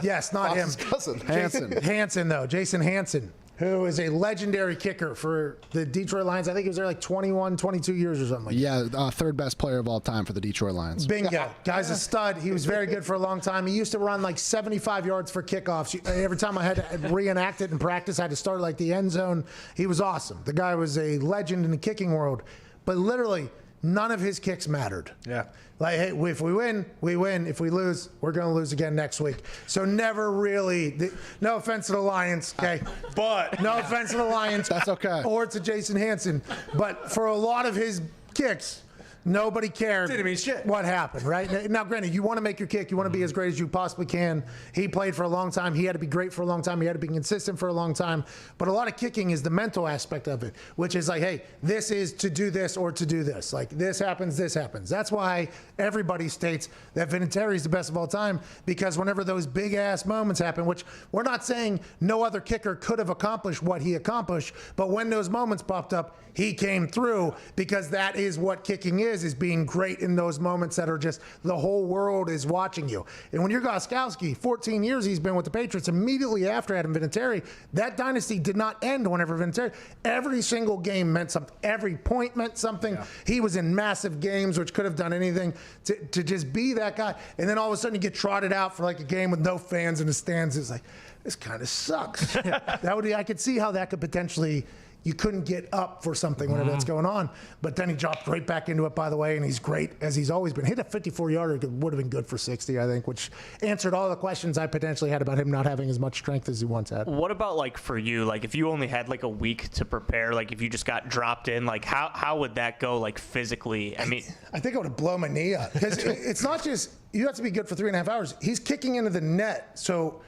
Yes, not Fox's him. cousin. Hanson, though. Jason Hanson, who is a legendary kicker for the Detroit Lions. I think he was there like 21, 22 years or something like that. Yeah, third best player of all time for the Detroit Lions. Bingo. Guy's a stud. He was very good for a long time. He used to run like 75 yards for kickoffs. Every time I had to reenact it in practice, I had to start like the end zone. He was awesome. The guy was a legend in the kicking world. But literally, none of his kicks mattered. Yeah. Like, hey, if we win, we win. If we lose, we're going to lose again next week. So never really, no offense to the Lions, okay? But. No offense to the Lions. That's okay. Or to Jason Hanson. But for a lot of his kicks, nobody cared Didn't mean shit. what happened, right? Now, granted, you want to make your kick. You want to be as great as you possibly can. He played for a long time. He had to be great for a long time. He had to be consistent for a long time. But a lot of kicking is the mental aspect of it, which is like, hey, this is to do this or to do this. Like, this happens, this happens. That's why everybody states that Vinatieri is the best of all time, because whenever those big-ass moments happen, which we're not saying no other kicker could have accomplished what he accomplished, but when those moments popped up, he came through, because that is what kicking is being great in those moments that are just the whole world is watching you. And when you're Gostkowski, 14 years he's been with the Patriots, immediately after Adam Vinatieri, that dynasty did not end whenever Vinatieri. Every single game meant something. Every point meant something. Yeah. He was in massive games, which could have done anything to just be that guy. And then all of a sudden you get trotted out for like a game with no fans in the stands. It's like, this kind of sucks. I could see how that could potentially. You couldn't get up for something whenever that's going on. But then he dropped right back into it, by the way, and he's great, as he's always been. Hit a 54-yarder, would have been good for 60, I think, which answered all the questions I potentially had about him not having as much strength as he once had. What about, like, for you? Like, if you only had, like, a week to prepare, like, if you just got dropped in, like, how would that go, like, physically? I mean, I think I would have blown my knee up. Because it's not just, you have to be good for 3.5 hours. He's kicking into the net. So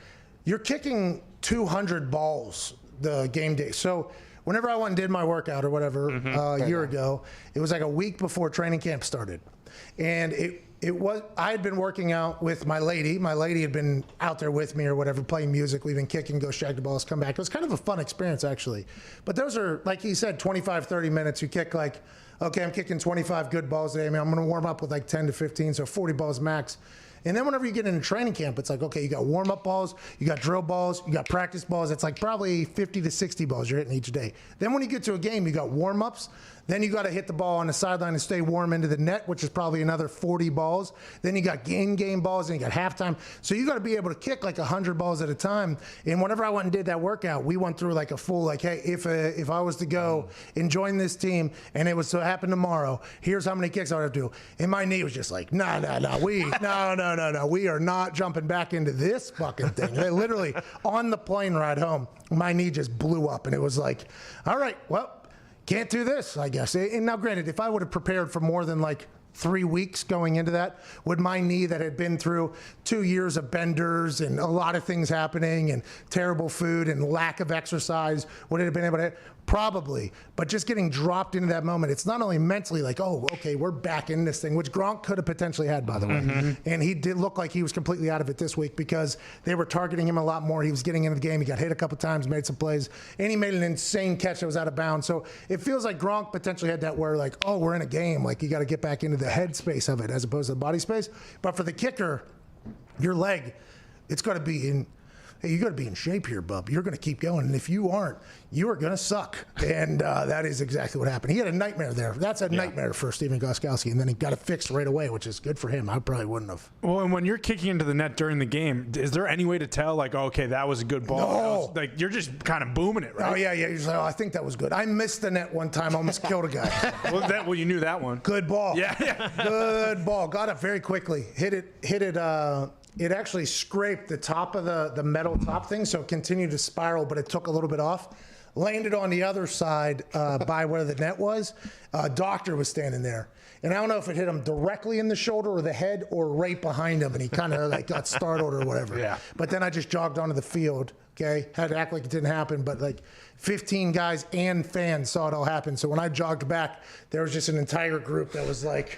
you're kicking 200 balls the game day. So whenever I went and did my workout or whatever a year ago, it was like a week before training camp started. And it was, I had been working out with my lady. My lady had been out there with me or whatever, playing music. We've been kicking, go shag the balls, come back. It was kind of a fun experience, actually. But those are, like he said, 25, 30 minutes. You kick like, okay, I'm kicking 25 good balls today. I mean, I'm going to warm up with like 10 to 15, so 40 balls max. And then whenever you get into training camp, it's like, okay, you got warm-up balls, you got drill balls, you got practice balls. It's like probably 50 to 60 balls you're hitting each day. Then when you get to a game, you got warm-ups. Then you got to hit the ball on the sideline and stay warm into the net, which is probably another 40 balls. Then you got game balls, and you got halftime. So you got to be able to kick like 100 balls at a time. And whenever I went and did that workout, we went through like a full, like, hey, if I was to go and join this team and it was to happen tomorrow, here's how many kicks I would have to do. And my knee was just like, no, we are not jumping back into this fucking thing. Literally on the plane ride home, my knee just blew up, and it was like, all right, well, can't do this, I guess. And now, granted, if I would have prepared for more than like 3 weeks going into that, would my knee that had been through 2 years of benders and a lot of things happening and terrible food and lack of exercise, would it have been able to? Probably. But just getting dropped into that moment, it's not only mentally like, oh, okay, we're back in this thing, which Gronk could have potentially had, by the way. And he did look like he was completely out of it this week because they were targeting him a lot more. He was getting into the game. He got hit a couple times, made some plays, and he made an insane catch that was out of bounds. So it feels like Gronk potentially had that where like, oh, we're in a game. Like, you got to get back into the head space of it as opposed to the body space. But for the kicker, your leg, it's got to be in. Hey, you got to be in shape here, bub. You're going to keep going. And if you aren't, you are going to suck. And that is exactly what happened. He had a nightmare there. That's a nightmare for Stephen Gostkowski. And then he got it fixed right away, which is good for him. I probably wouldn't have. Well, and when you're kicking into the net during the game, is there any way to tell, like, oh, okay, that was a good ball? No. Like, you're just kind of booming it, right? Oh, yeah. You're just like, oh, I think that was good. I missed the net one time, almost killed a guy. Well, you knew that one. Good ball. Yeah. Good ball. Got it very quickly. Hit it. It actually scraped the top of the metal top thing, so it continued to spiral, but it took a little bit off. landed on the other side by where the net was. A doctor was standing there. And I don't know if it hit him directly in the shoulder or the head or right behind him, and he kind of like got startled or whatever. Yeah. But then I just jogged onto the field, okay? Had to act like it didn't happen, but like 15 guys and fans saw it all happen. So when I jogged back, there was just an entire group that was like,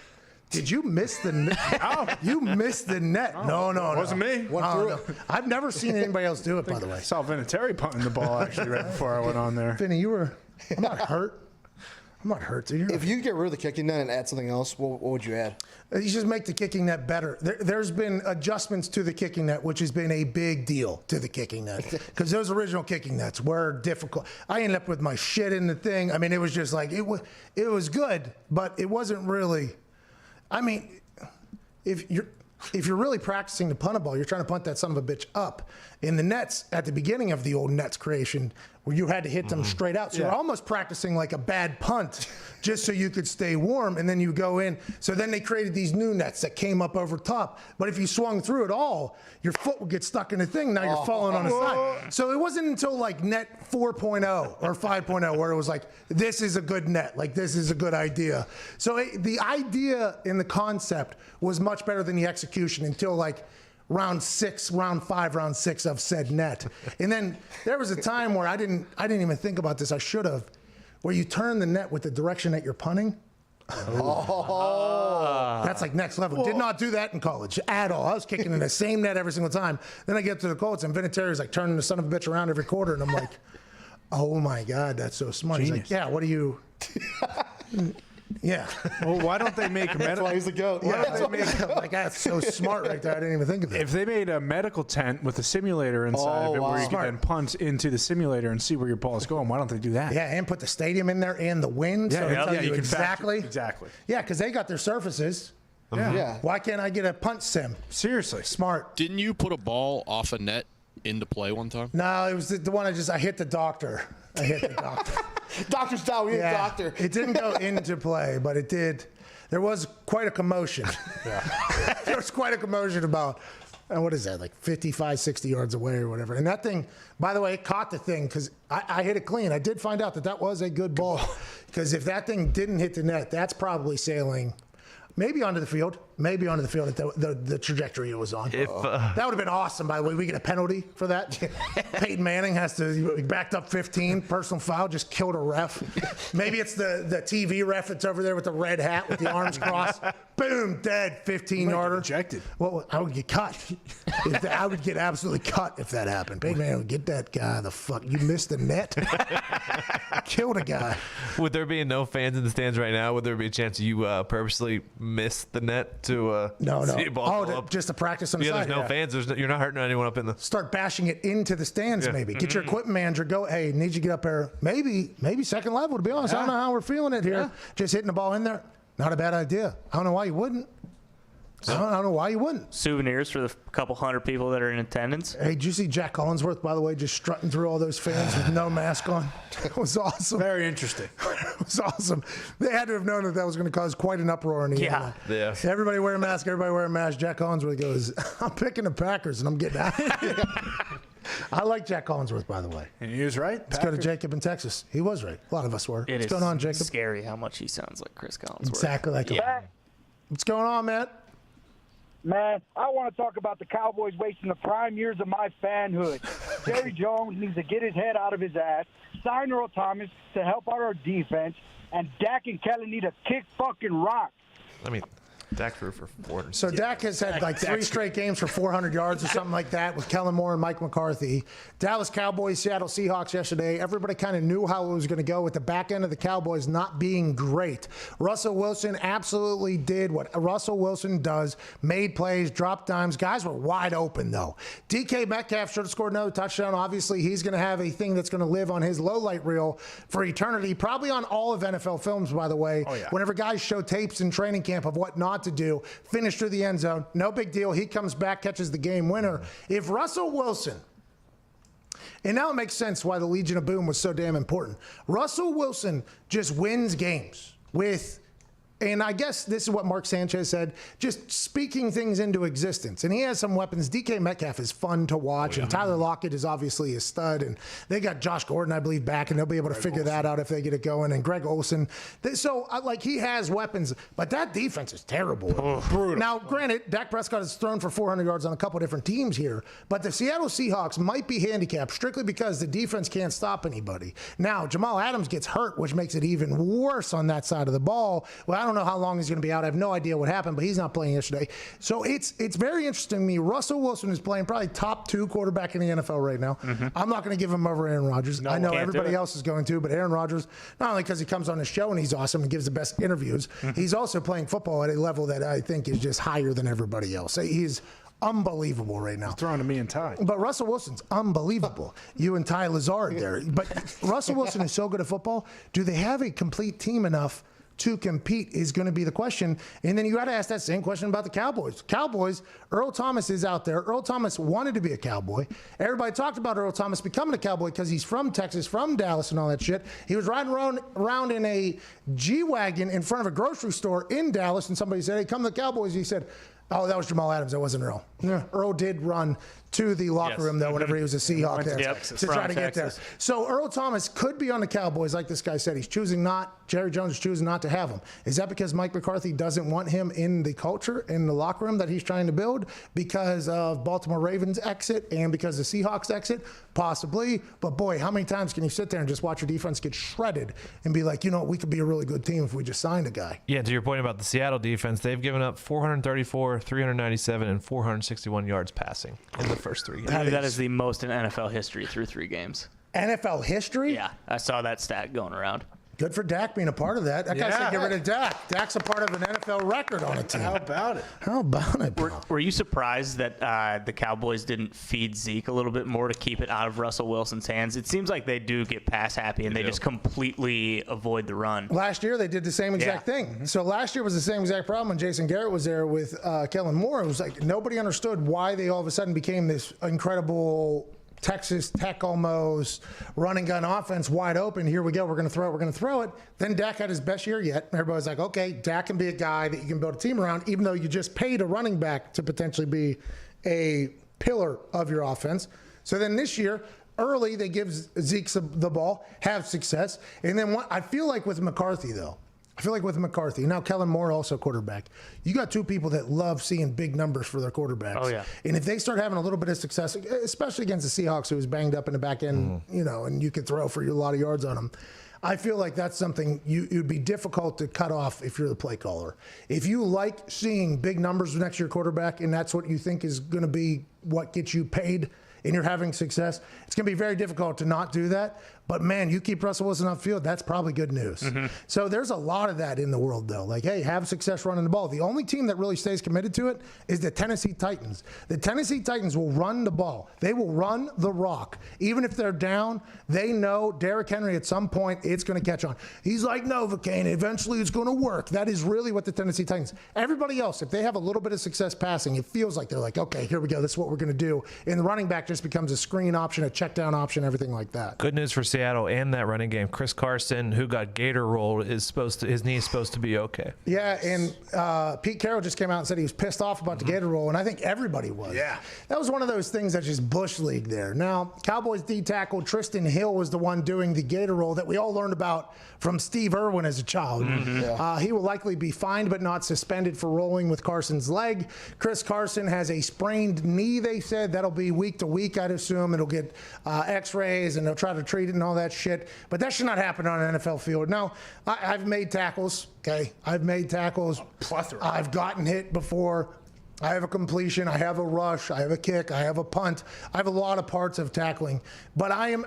did you miss the net? Oh, you missed the net. No. It wasn't me. No. I've never seen anybody else do it, by the way. I saw Vinatieri punting the ball actually right before I went on there. Vinny, I'm not hurt. I'm not hurt, dude. If you get rid of the kicking net and add something else, what would you add? You just make the kicking net better. There's been adjustments to the kicking net, which has been a big deal to the kicking net. Because those original kicking nets were difficult. I ended up with my shit in the thing. I mean, it was just like, it was good, but it wasn't really. I mean, if you're really practicing to punt a ball, you're trying to punt that son of a bitch up. In the nets, at the beginning of the old nets creation, where you had to hit them straight out. So you're almost practicing like a bad punt just so you could stay warm, and then you go in. So then they created these new nets that came up over top. But if you swung through it all, your foot would get stuck in the thing. Now you're falling on the side. So it wasn't until like net 4.0 or 5.0 where it was like, this is a good net. Like, this is a good idea. So the idea and the concept was much better than the execution until like round 5, round 6 of said net. And then there was a time where I didn't even think about this. I should have, where you turn the net with the direction that you're punting. That's like next level. Did not do that in college at all. I was kicking in the same net every single time. Then I get to the Colts, and Vinatieri's like turning the son of a bitch around every quarter, and I'm like, oh my God, that's so smart. He's like, yeah, what do you... Yeah. Well, why don't they make That's why he's the GOAT. Like, that's so smart right there. I didn't even think of that. If they made a medical tent with a simulator inside of it where you can then punt into the simulator and see where your ball is going, why don't they do that? Yeah, and put the stadium in there and the wind. So they tell you exactly. Exactly. Yeah, because they got their surfaces. Yeah. Why can't I get a punt sim? Seriously. Smart. Didn't you put a ball off a net into play one time? No, it was the one I hit the doctor. Doctor style, we hit doctor. It didn't go into play, but it did. There was quite a commotion. There was quite a commotion about, what is that, like 55, 60 yards away or whatever. And that thing, by the way, it caught the thing because I hit it clean. I did find out that was a good ball because if that thing didn't hit the net, that's probably sailing maybe onto the field at the trajectory it was on. That would have been awesome, by the way. We get a penalty for that. Peyton Manning has to, backed up 15, personal foul, just killed a ref. Maybe it's the TV ref that's over there with the red hat with the arms crossed. Boom, dead, 15-yarder. Ejected. Well, I would get cut. I would get absolutely cut if that happened. Peyton Manning would get that guy the fuck. You missed the net? Killed a guy. Would there be no fans in the stands right now? Would there be a chance you purposely miss the net to see a ball go up? Just to practice on the side. There's no fans. You're not hurting anyone up in the... Start bashing it into the stands, maybe. Get your equipment manager, go, hey, need you to get up there. Maybe second level, to be honest. I don't know how we're feeling it here. Just hitting the ball in there. Not a bad idea. I don't know why you wouldn't. I don't know why you wouldn't. Souvenirs for the couple hundred people that are in attendance. Hey, did you see Jack Collinsworth, by the way, just strutting through all those fans with no mask on? It was awesome. Very interesting. It was awesome. They had to have known that was going to cause quite an uproar in the Yeah. Everybody wear a mask. Everybody wear a mask. Jack Collinsworth goes, I'm picking the Packers, and I'm getting out. I like Jack Collinsworth, by the way. And he was right. Let's go to Jacob in Texas. He was right. A lot of us were. What's going on, Jacob? Scary how much he sounds like Chris Collinsworth. Exactly like him. What's going on, Matt? Man, I want to talk about the Cowboys wasting the prime years of my fanhood. Jerry Jones needs to get his head out of his ass, sign Earl Thomas to help out our defense, and Dak and Kelly need to kick fucking rock. I mean, Dak threw for 400. So Dak has had like 3 straight games for 400 yards or something like that with Kellen Moore and Mike McCarthy. Dallas Cowboys, Seattle Seahawks yesterday. Everybody kind of knew how it was going to go with the back end of the Cowboys not being great. Russell Wilson absolutely did what Russell Wilson does, made plays, dropped dimes. Guys were wide open, though. DK Metcalf should have scored another touchdown. Obviously, he's going to have a thing that's going to live on his low-light reel for eternity, probably on all of NFL films, by the way. Oh, yeah. Whenever guys show tapes in training camp of what not to do, finish through the end zone, no big deal. He comes back, catches the game winner. If Russell Wilson, and now it makes sense why the Legion of Boom was so damn important. Russell Wilson just wins games with And I guess this is what Mark Sanchez said, just speaking things into existence. And he has some weapons. DK Metcalf is fun to watch, and Tyler Lockett is obviously a stud. And they got Josh Gordon, I believe, back, and they'll be able to figure that out if they get it going. And Greg Olsen. So, he has weapons, but that defense is terrible. Brutal. Now, granted, Dak Prescott has thrown for 400 yards on a couple different teams here, but the Seattle Seahawks might be handicapped strictly because the defense can't stop anybody. Now, Jamal Adams gets hurt, which makes it even worse on that side of the ball. Well, I don't know how long he's going to be out. I have no idea what happened, but he's not playing yesterday. So it's very interesting to me. Russell Wilson is playing probably top 2 quarterback in the NFL right now. I'm not going to give him over Aaron Rodgers. I know everybody else is going to, but Aaron Rodgers, not only because he comes on the show and he's awesome and gives the best interviews, he's also playing football at a level that I think is just higher than everybody else. He's unbelievable right now. He's throwing to me and Ty. But Russell Wilson's unbelievable. You and Ty Lazard there. But Russell Wilson is so good at football. Do they have a complete team enough to compete is going to be the question. And then you got to ask that same question about the Cowboys. Cowboys, Earl Thomas is out there. Earl Thomas wanted to be a Cowboy. Everybody talked about Earl Thomas becoming a Cowboy because he's from Texas, from Dallas and all that shit. He was riding around in a G-Wagon in front of a grocery store in Dallas, and somebody said, hey, come to the Cowboys. He said, oh, that was Jamal Adams. That wasn't Earl. Yeah. Earl did run to the locker room, though, whenever he was a Seahawk there to try to get there. So Earl Thomas could be on the Cowboys, like this guy said. He's choosing not. Jerry Jones is choosing not to have him. Is that because Mike McCarthy doesn't want him in the culture, in the locker room that he's trying to build because of Baltimore Ravens exit and because the Seahawks exit? Possibly. But, boy, how many times can you sit there and just watch your defense get shredded and be like, you know, we could be a really good team if we just signed a guy? Yeah, to your point about the Seattle defense, they've given up 434, 397, and 461 yards passing in the first 3 games. That is the most in NFL history through 3 games. NFL history? Yeah, I saw that stat going around. Good for Dak being a part of that. That guy said get rid of Dak. Dak's a part of an NFL record on a team. How about it? How about it? Were you surprised that the Cowboys didn't feed Zeke a little bit more to keep it out of Russell Wilson's hands? It seems like they do get pass happy and they just completely avoid the run. Last year they did the same exact thing. So last year was the same exact problem when Jason Garrett was there with Kellen Moore. It was like nobody understood why they all of a sudden became this incredible Texas Tech almost running gun offense wide open. Here we go. We're going to throw it. We're going to throw it. Then Dak had his best year yet. Everybody's like, okay, Dak can be a guy that you can build a team around, even though you just paid a running back to potentially be a pillar of your offense. So then this year, early, they give Zeke the ball, have success. And then I feel like with McCarthy, though, now Kellen Moore also quarterback. You got 2 people that love seeing big numbers for their quarterbacks. Oh, yeah. And if they start having a little bit of success, especially against the Seahawks, who was banged up in the back end, you know, and you could throw for a lot of yards on them, I feel like that's something you'd be difficult to cut off if you're the play caller. If you like seeing big numbers next to your quarterback and that's what you think is going to be what gets you paid and you're having success, it's going to be very difficult to not do that. But, man, you keep Russell Wilson off field, that's probably good news. So there's a lot of that in the world, though. Like, hey, have success running the ball. The only team that really stays committed to it is the Tennessee Titans. The Tennessee Titans will run the ball. They will run the rock. Even if they're down, they know Derrick Henry at some point it's going to catch on. He's like Novocaine. Eventually it's going to work. That is really what the Tennessee Titans. Everybody else, if they have a little bit of success passing, it feels like they're like, okay, here we go. This is what we're going to do. And the running back just becomes a screen option, a check down option, everything like that. Good news for Seattle and that running game. Chris Carson, who got gator rolled, his knee is supposed to be okay. Yeah, and Pete Carroll just came out and said he was pissed off about the gator roll, and I think everybody was. Yeah. That was one of those things that just Bush League there. Now, Cowboys D tackle Tristan Hill was the one doing the gator roll that we all learned about from Steve Irwin as a child. He will likely be fined but not suspended for rolling with Carson's leg. Chris Carson has a sprained knee, they said. That'll be week to week, I'd assume. It'll get x-rays, and they'll try to treat it and all that shit. But that should not happen on an NFL field. Now, I've made tackles, okay? I've made tackles. Plethora. I've gotten hit before. I have a completion. I have a rush. I have a kick. I have a punt. I have a lot of parts of tackling. But I am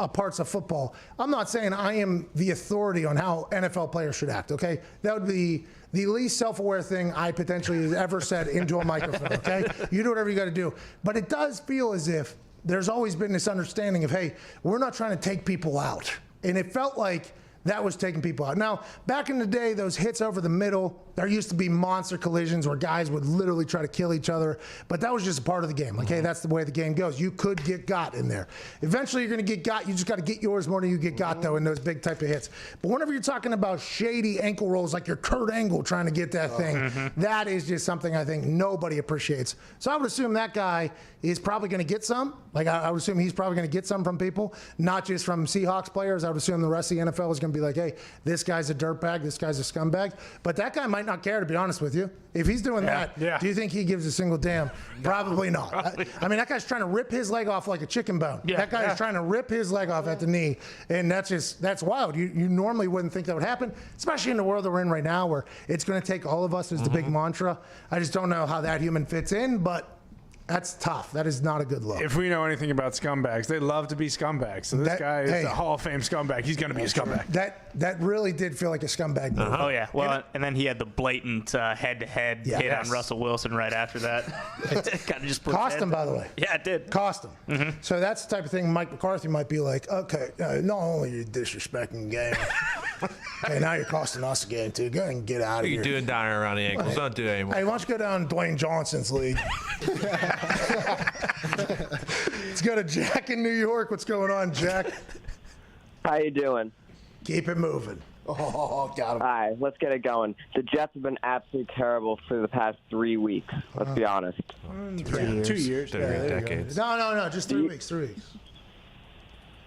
parts of football. I'm not saying I am the authority on how NFL players should act, okay? That would be the least self-aware thing I potentially have ever said into a microphone, okay? You do whatever you got to do. But it does feel as if there's always been this understanding of, hey, we're not trying to take people out. And it felt like that was taking people out. Now, back in the day, those hits over the middle, there used to be monster collisions where guys would literally try to kill each other, but that was just a part of the game. Like, hey, that's the way the game goes. You could get got in there. Eventually, you're going to get got. You just got to get yours more than you get got, though, in those big type of hits. But whenever you're talking about shady ankle rolls like you're Kurt Angle trying to get that thing, that is just something I think nobody appreciates. So I would assume that guy is probably going to get some. Like, I would assume he's probably going to get some from people, not just from Seahawks players. I would assume the rest of the NFL is going to be like, hey, this guy's a dirtbag, this guy's a scumbag. But that guy might not care, to be honest with you. If he's doing that, do you think he gives a single damn? Probably not. I mean, that guy's trying to rip his leg off like a chicken bone. That guy is trying to rip his leg off at the knee, and that's wild. You normally wouldn't think that would happen, especially in the world that we're in right now where it's going to take all of us as the big mantra. I just don't know how that human fits in, but that's tough. That is not a good look. If we know anything about scumbags, they love to be scumbags. So this guy is a Hall of Fame scumbag. He's going to be a scumbag. That really did feel like a scumbag move. Oh, yeah. Well, and then he had the blatant head-to-head hit on Russell Wilson right after that. Kind of just cost him, by the way. Yeah, it did. Cost him. So that's the type of thing Mike McCarthy might be like, okay, not only are you disrespecting the game, okay, now you're costing us a game, too. Go ahead and get out of here. What are you doing down there around the ankles? Don't do it anymore. Hey, why don't you go down Dwayne Johnson's league? Let's go to Jack in New York. What's going on, Jack? How you doing? Keep it moving. Oh, got him. All right, let's get it going. The Jets have been absolutely terrible for the past 3 weeks. Let's be honest. 2 years. Decades. No, just 3 weeks. 3 weeks.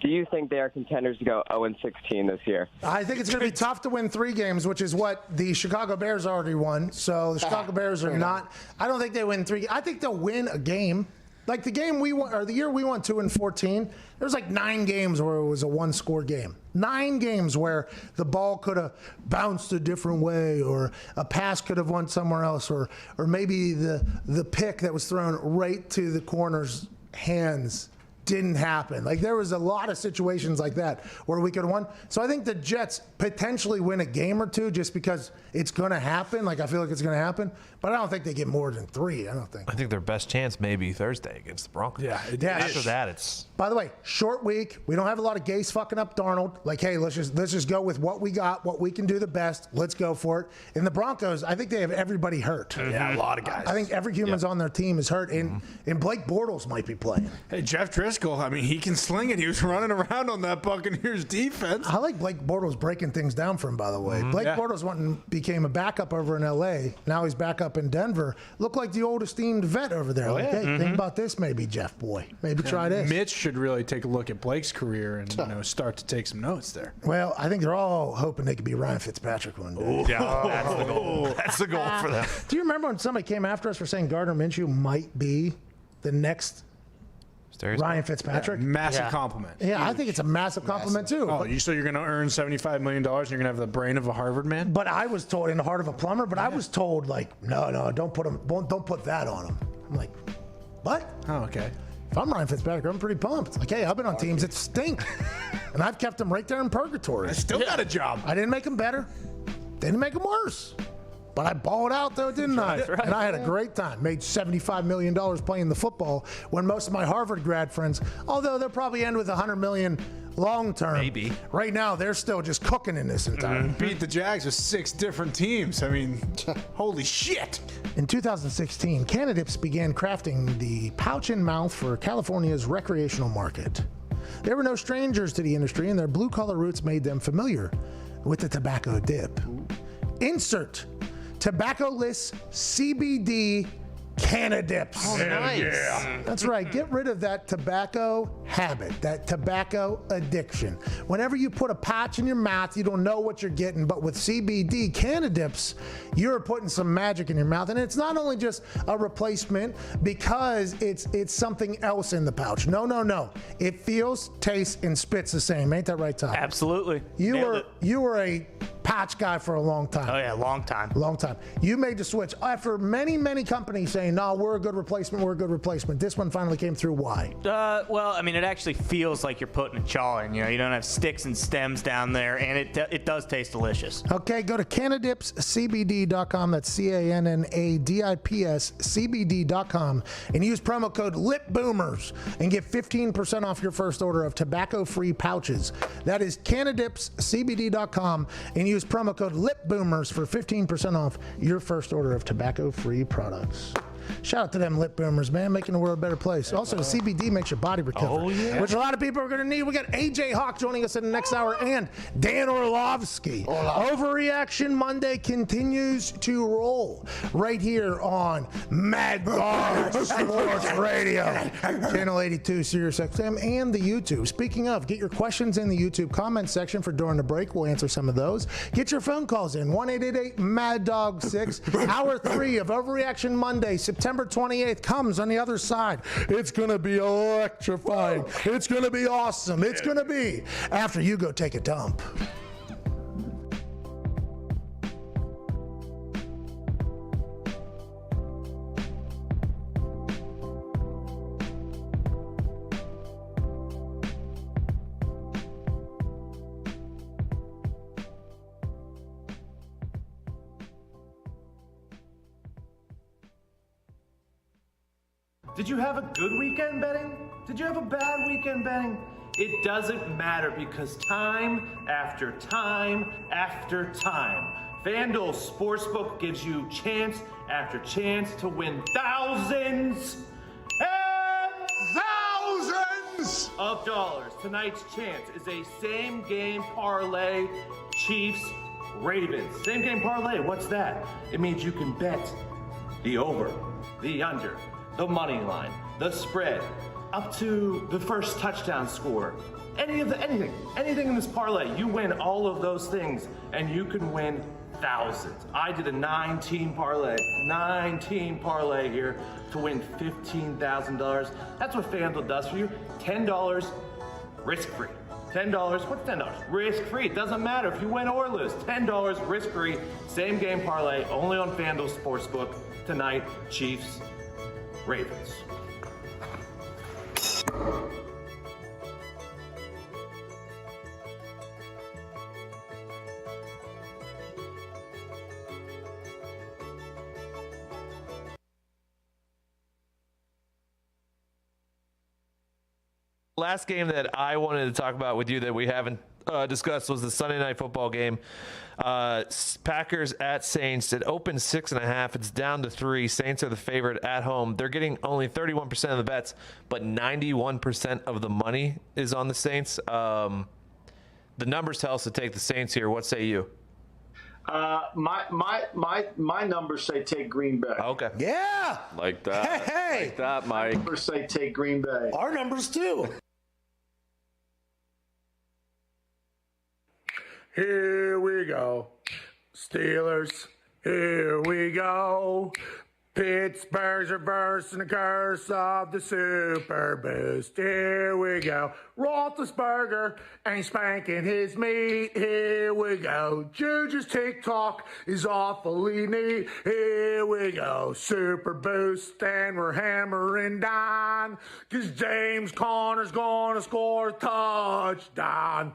Do you think they are contenders to go 0-16 this year? I think it's going to be tough to win 3 games, which is what the Chicago Bears already won. So the Chicago Bears are not. I don't think they win 3. I think they'll win a game. Like the game we won, or the year we won 2-14, there was like 9 games where it was a 1-score game. 9 games where the ball could have bounced a different way, or a pass could have went somewhere else, or maybe the pick that was thrown right to the corner's hands didn't happen. Like, there was a lot of situations like that where we could have won. So I think the Jets potentially win a game or 2 just because it's going to happen. Like, I feel like it's going to happen. But I don't think they get more than 3. I don't think. I think their best chance may be Thursday against the Broncos. Yeah. After that, it's. By the way, short week. We don't have a lot of Gase fucking up Darnold. Like, hey, let's just go with what we got, what we can do the best. Let's go for it. In the Broncos, I think they have everybody hurt. Yeah, a lot of guys. I think every human's on their team is hurt, and Blake Bortles might be playing. Hey, Jeff Driscoll, I mean, he can sling it. He was running around on that Buccaneers defense. I like Blake Bortles breaking things down for him, by the way. Blake Bortles went and became a backup over in L.A. Now he's back up in Denver. Looked like the old esteemed vet over there. Like, hey, think about this maybe, Jeff boy. Maybe try this. Mitch should really take a look at Blake's career and start to take some notes there. Well, I think they're all hoping they could be Ryan Fitzpatrick one day. Yeah, that's the goal. That's the goal for them. Do you remember when somebody came after us for saying Gardner Minshew might be the next Ryan Fitzpatrick? Yeah, massive compliment. Yeah, huge. I think it's a massive compliment too. Oh, so you're going to earn $75 million and you're going to have the brain of a Harvard man? But I was told, in the heart of a plumber, but I was told, like, no, don't put that on him. I'm like, what? Oh, okay. If I'm Ryan Fitzpatrick, I'm pretty pumped. Like, hey, I've been on teams that stink. And I've kept them right there in purgatory. I still got a job. I didn't make them better. Didn't make them worse. But I balled out, though, didn't I? That's right. And I had a great time. Made $75 million playing the football when most of my Harvard grad friends, although they'll probably end with $100 million long term. Maybe. Right now, they're still just cooking in this entire. Beat the Jags with 6 different teams. I mean, holy shit. In 2016, candidates began crafting the pouch and mouth for California's recreational market. They were no strangers to the industry, and their blue-collar roots made them familiar with the tobacco dip. Insert tobacco-less CBD Canadips. Oh, nice. Yeah. That's right. Get rid of that tobacco habit, that tobacco addiction. Whenever you put a patch in your mouth, you don't know what you're getting. But with CBD Canadips, you're putting some magic in your mouth. And it's not only just a replacement because it's something else in the pouch. No. It feels, tastes, and spits the same. Ain't that right, Todd? Absolutely. You were a patch guy for a long time. Oh, yeah, long time. Long time. You made the switch after many, many companies saying, no, we're a good replacement, we're a good replacement. This one finally came through. Why? Well, I mean, it actually feels like you're putting a chaw in. You don't have sticks and stems down there, and it does taste delicious. Okay, go to CannadipsCBD.com. That's CANNADIPSCBD.com and use promo code LIPBOOMERS and get 15% off your first order of tobacco-free pouches. That is CannadipsCBD.com and use promo code LIPBOOMERS for 15% off your first order of tobacco-free products. Shout out to them lip boomers, man, making the world a better place. Also, the CBD makes your body recover, which a lot of people are going to need. We got AJ Hawk joining us in the next hour and Dan Orlovsky. Overreaction Monday continues to roll right here on Mad Dog Sports Radio, Channel 82, Sirius XM, and the YouTube. Speaking of, get your questions in the YouTube comment section for during the break. We'll answer some of those. Get your phone calls in, 1-888-MAD-DOG-6. Hour 3 of Overreaction Monday, September 28th comes on the other side. It's going to be electrifying. It's going to be awesome. It's going to be after you go take a dump. Did you have a good weekend betting? Did you have a bad weekend betting? It doesn't matter because time after time after time, FanDuel Sportsbook gives you chance after chance to win thousands and thousands of dollars. Tonight's chance is a same game parlay, Chiefs Ravens. Same game parlay, what's that? It means you can bet the over, the under, the money line, the spread, up to the first touchdown score. Anything in this parlay, you win all of those things and you can win thousands. I did a 9-team parlay here to win $15,000. That's what FanDuel does for you. $10 risk-free. $10, what's $10? Risk-free. It doesn't matter if you win or lose. $10 risk-free. Same game parlay, only on FanDuel Sportsbook. Tonight, Chiefs, Ravens. Last game that I wanted to talk about with you that we haven't discussed was the Sunday Night Football game. Packers at Saints. It opened 6.5. It's down to 3. Saints are the favorite at home. They're getting only 31% of the bets, but 91% of the money is on the Saints. The numbers tell us to take the Saints here. What say you? My numbers say take Green Bay. Okay. Yeah. Like that. Hey. Like that, Mike. My numbers say take Green Bay. Our numbers too. Here we go. Steelers, here we go. Pittsburgh's reversing the curse of the Super Boost. Here we go. Roethlisberger ain't spanking his meat. Here we go. Juju's TikTok is awfully neat. Here we go. Super Boost, and we're hammering down, 'cause James Conner's gonna score a touchdown.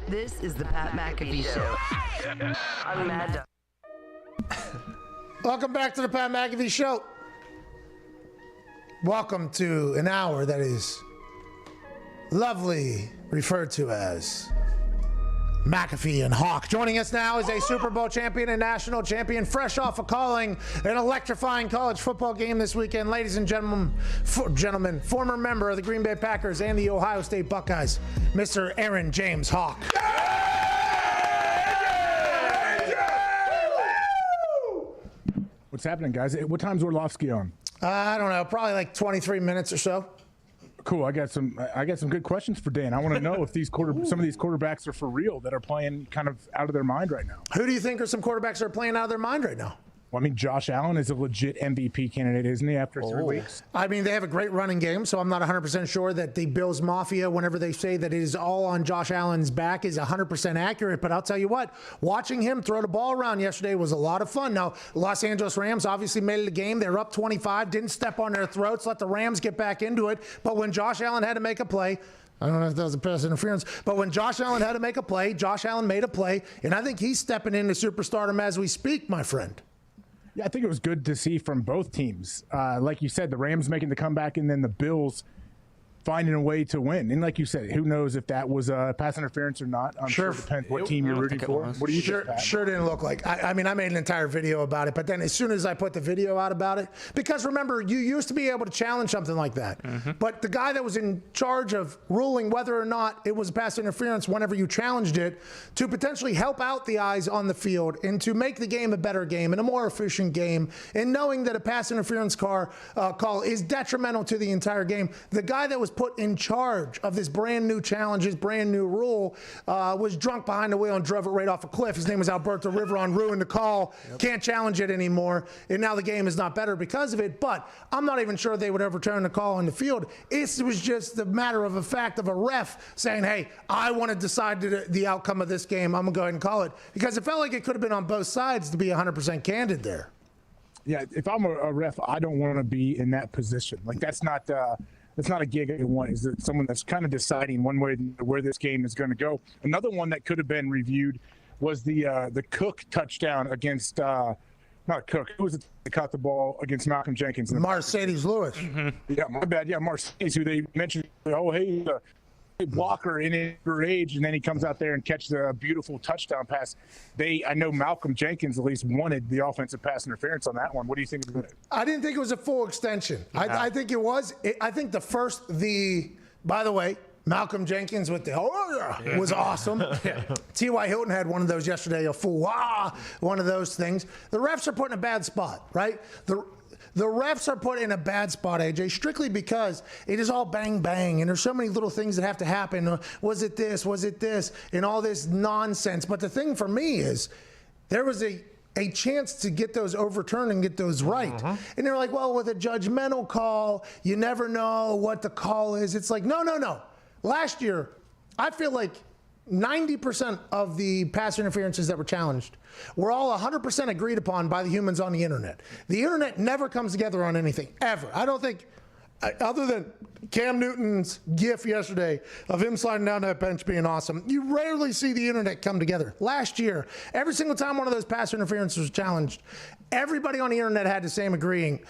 This is the Pat McAfee Show. I'm Mad Dog. Welcome back to the Pat McAfee Show. Welcome to an hour that is lovely referred to as McAfee and Hawk. Joining us now is a Super Bowl champion and national champion, fresh off of calling an electrifying college football game this weekend. Ladies and gentlemen, former member of the Green Bay Packers and the Ohio State Buckeyes, Mr. Aaron James Hawk. What's happening, guys? What time's Orlovsky on? I don't know, probably like 23 minutes or so. Cool. I got some good questions for Dan. I want to know if some of these quarterbacks are for real that are playing kind of out of their mind right now. Who do you think are some quarterbacks that are playing out of their mind right now? Well, I mean, Josh Allen is a legit MVP candidate, isn't he, after 3 weeks? I mean, they have a great running game, so I'm not 100% sure that the Bills Mafia, whenever they say that it is all on Josh Allen's back, is 100% accurate. But I'll tell you what, watching him throw the ball around yesterday was a lot of fun. Now, Los Angeles Rams obviously made it a game. They were up 25, didn't step on their throats, let the Rams get back into it. But when Josh Allen had to make a play, I don't know if that was a pass interference, but when Josh Allen had to make a play, Josh Allen made a play, and I think he's stepping into superstardom as we speak, my friend. Yeah, I think it was good to see from both teams. Like you said, the Rams making the comeback and then the Bills finding a way to win. And like you said, who knows if that was pass interference or not. I'm sure it depends what team you're rooting for. What do you think, Pat? Sure didn't look like. I mean, I made an entire video about it, but then as soon as I put the video out about it, because remember, you used to be able to challenge something like that. Mm-hmm. But the guy that was in charge of ruling whether or not it was pass interference whenever you challenged it to potentially help out the eyes on the field and to make the game a better game and a more efficient game, and knowing that a pass interference call is detrimental to the entire game, the guy that was put in charge of this brand new challenge, this brand new rule, was drunk behind the wheel and drove it right off a cliff. His name was Alberto Riveron, ruined the call, can't challenge it anymore, and now the game is not better because of it. But I'm not even sure they would overturn the call on the field. It was just a matter of a fact of a ref saying, hey, I want to decide the outcome of this game. I'm going to go ahead and call it, because it felt like it could have been on both sides, to be 100% candid there. Yeah, if I'm a ref, I don't want to be in that position. Like, that's not a gig I want. Is it someone that's kind of deciding one way where this game is going to go? Another one that could have been reviewed was the Cook touchdown against not Cook. Who was it that caught the ball against Malcolm Jenkins? Mercedes Lewis. Mm-hmm. Yeah, my bad. Yeah, Mercedes, who they mentioned. Oh, hey, blocker in her age, and then he comes out there and catches a beautiful touchdown pass. I know Malcolm Jenkins at least wanted the offensive pass interference on that one. What do you think of it? I didn't think it was a full extension. Yeah. I think it was. I think by the way, Malcolm Jenkins with was awesome. T.Y. Hilton had one of those yesterday, one of those things. The refs are put in a bad spot, right? The refs are put in a bad spot, AJ, strictly because it is all bang, bang, and there's so many little things that have to happen. Was it this, and all this nonsense. But the thing for me is there was a chance to get those overturned and get those right. Uh-huh. And they're like, well, with a judgmental call, you never know what the call is. It's like, no. Last year, I feel like 90% of the pass interferences that were challenged were all 100% agreed upon by the humans on the internet. The internet never comes together on anything, ever. I don't think, other than Cam Newton's gif yesterday of him sliding down that bench being awesome, you rarely see the internet come together. Last year, every single time one of those pass interferences was challenged, everybody on the internet had the same agreeing.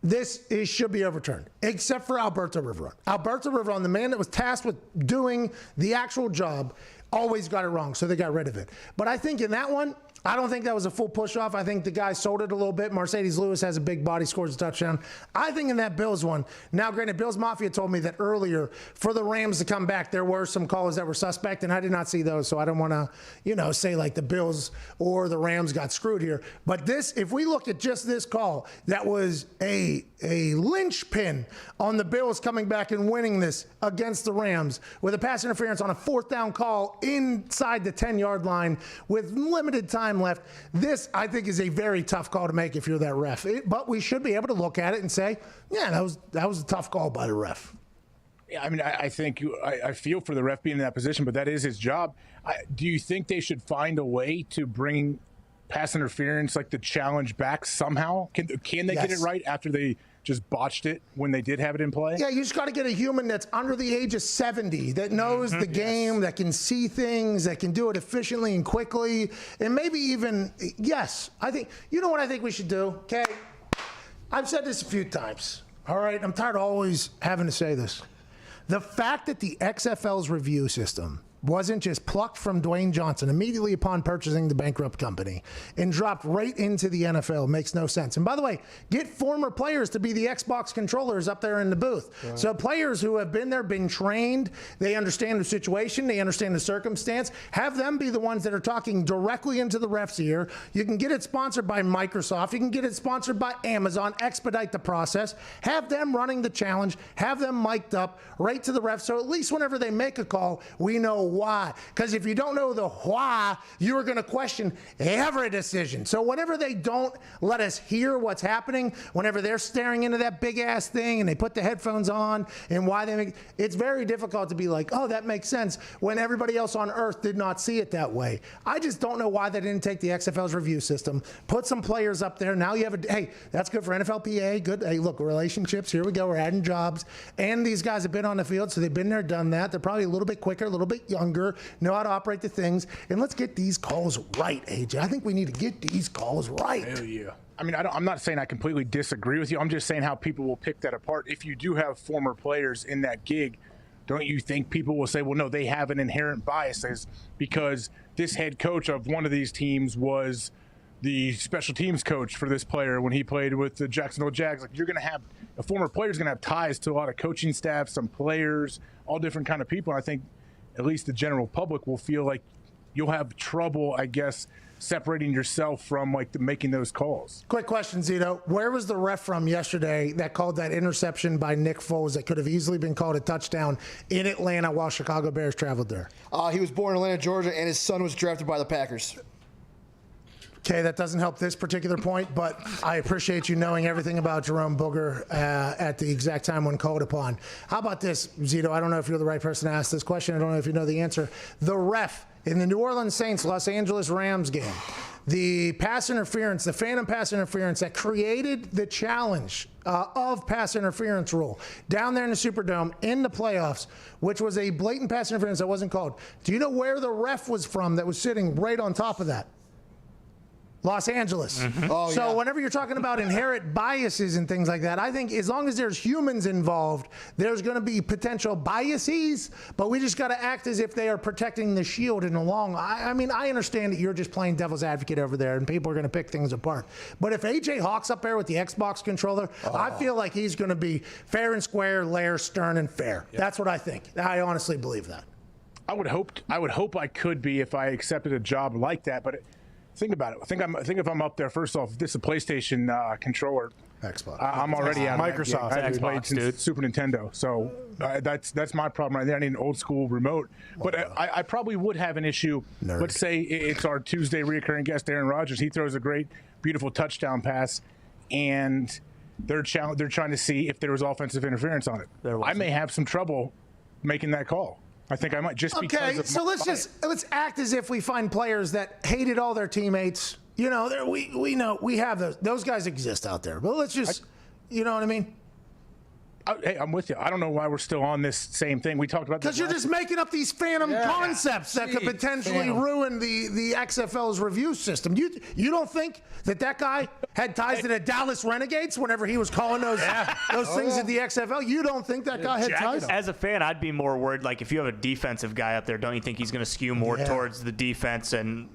This should be overturned, except for Alberto Riveron. Alberto Riveron, the man that was tasked with doing the actual job, always got it wrong, so they got rid of it. But I think in that one, I don't think that was a full push-off. I think the guy sold it a little bit. Mercedes Lewis has a big body, scores a touchdown. I think in that Bills one, now granted, Bills Mafia told me that earlier for the Rams to come back, there were some calls that were suspect, and I did not see those, so I don't want to, say like the Bills or the Rams got screwed here. But this, if we look at just this call, that was a linchpin on the Bills coming back and winning this against the Rams with a pass interference on a 4th down call inside the 10-yard line with limited time left. This, I think, is a very tough call to make if you're that ref. But we should be able to look at it and say, yeah, that was a tough call by the ref. Yeah, I mean, I think I feel for the ref being in that position, but that is his job. Do you think they should find a way to bring pass interference, like the challenge, back somehow? Can they get it right after they just botched it when they did have it in play. Yeah, you just got to get a human that's under the age of 70 that knows the game, that can see things, that can do it efficiently and quickly, and maybe even, yes, I think, you know what I think we should do, okay? I've said this a few times, all right? I'm tired of always having to say this. The fact that the XFL's review system wasn't just plucked from Dwayne Johnson immediately upon purchasing the bankrupt company and dropped right into the NFL makes no sense. And by the way, get former players to be the Xbox controllers up there in the booth. Right. So players who have been there, been trained, they understand the situation, they understand the circumstance, have them be the ones that are talking directly into the ref's ear. You can get it sponsored by Microsoft. You can get it sponsored by Amazon. Expedite the process. Have them running the challenge. Have them mic'd up right to the ref. So at least whenever they make a call, we know why. Because if you don't know the why, you are going to question every decision. So whenever they don't let us hear what's happening, whenever they're staring into that big ass thing and they put the headphones on and why they make, it's very difficult to be like, oh, that makes sense, when everybody else on earth did not see it that way. I just don't know why they didn't take the XFL's review system, put some players up there. Now you have hey, that's good for NFLPA. Good. Hey, look, relationships. Here we go. We're adding jobs. And these guys have been on the field, so they've been there, done that. They're probably a little bit quicker, a little bit younger, know how to operate the things, and let's get these calls right, AJ. I think we need to get these calls right. Hell yeah. I mean, I'm not saying I completely disagree with you. I'm just saying how people will pick that apart. If you do have former players in that gig, don't you think people will say, well, no, they have an inherent biases because this head coach of one of these teams was the special teams coach for this player when he played with the Jacksonville Jags. Like, you're going to have a former player is going to have ties to a lot of coaching staff, some players, all different kind of people. And I think at least the general public will feel like you'll have trouble, I guess, separating yourself from like making those calls. Quick question, Zito. Where was the ref from yesterday that called that interception by Nick Foles that could have easily been called a touchdown in Atlanta while Chicago Bears traveled there? He was born in Atlanta, Georgia, and his son was drafted by the Packers. Okay, that doesn't help this particular point, but I appreciate you knowing everything about Jerome Booger at the exact time when called upon. How about this, Zito? I don't know if you're the right person to ask this question. I don't know if you know the answer. The ref in the New Orleans Saints Los Angeles Rams game, the pass interference, the phantom pass interference that created the challenge of pass interference rule down there in the Superdome in the playoffs, which was a blatant pass interference that wasn't called. Do you know where the ref was from that was sitting right on top of that? Los Angeles. Mm-hmm. Oh, so yeah. Whenever you're talking about inherent biases and things like that, I think as long as there's humans involved, there's going to be potential biases, but we just got to act as if they are protecting the shield in the long. I mean, I understand that you're just playing devil's advocate over there and people are going to pick things apart. But if AJ Hawk's up there with the Xbox controller, I feel like he's going to be fair and square, lair, stern, and fair. Yep. That's what I think. I honestly believe that. I would hope I could be if I accepted a job like that, but think about it. I think if I'm up there, first off, this is a PlayStation controller. Xbox. I'm already out of Microsoft. I haven't played Xbox, since dude. Super Nintendo. So that's my problem right there. I need an old school remote. But I probably would have an issue. Nerd. Let's say it's our Tuesday reoccurring guest, Aaron Rodgers. He throws a great, beautiful touchdown pass, and they're trying to see if there was offensive interference on it. I may have some trouble making that call. I think I might just because Okay, of so let's act as if we find players that hated all their teammates. You know, we know we have those guys exist out there. But let's just, you know what I mean? Hey, I'm with you. I don't know why we're still on this same thing. We talked about Because you're just making up these phantom concepts that could potentially ruin the XFL's review system. You don't think that guy had ties to the Dallas Renegades whenever he was calling those things at the XFL? You don't think that guy had ties? As a fan, I'd be more worried. Like, if you have a defensive guy up there, don't you think he's going to skew more towards the defense? And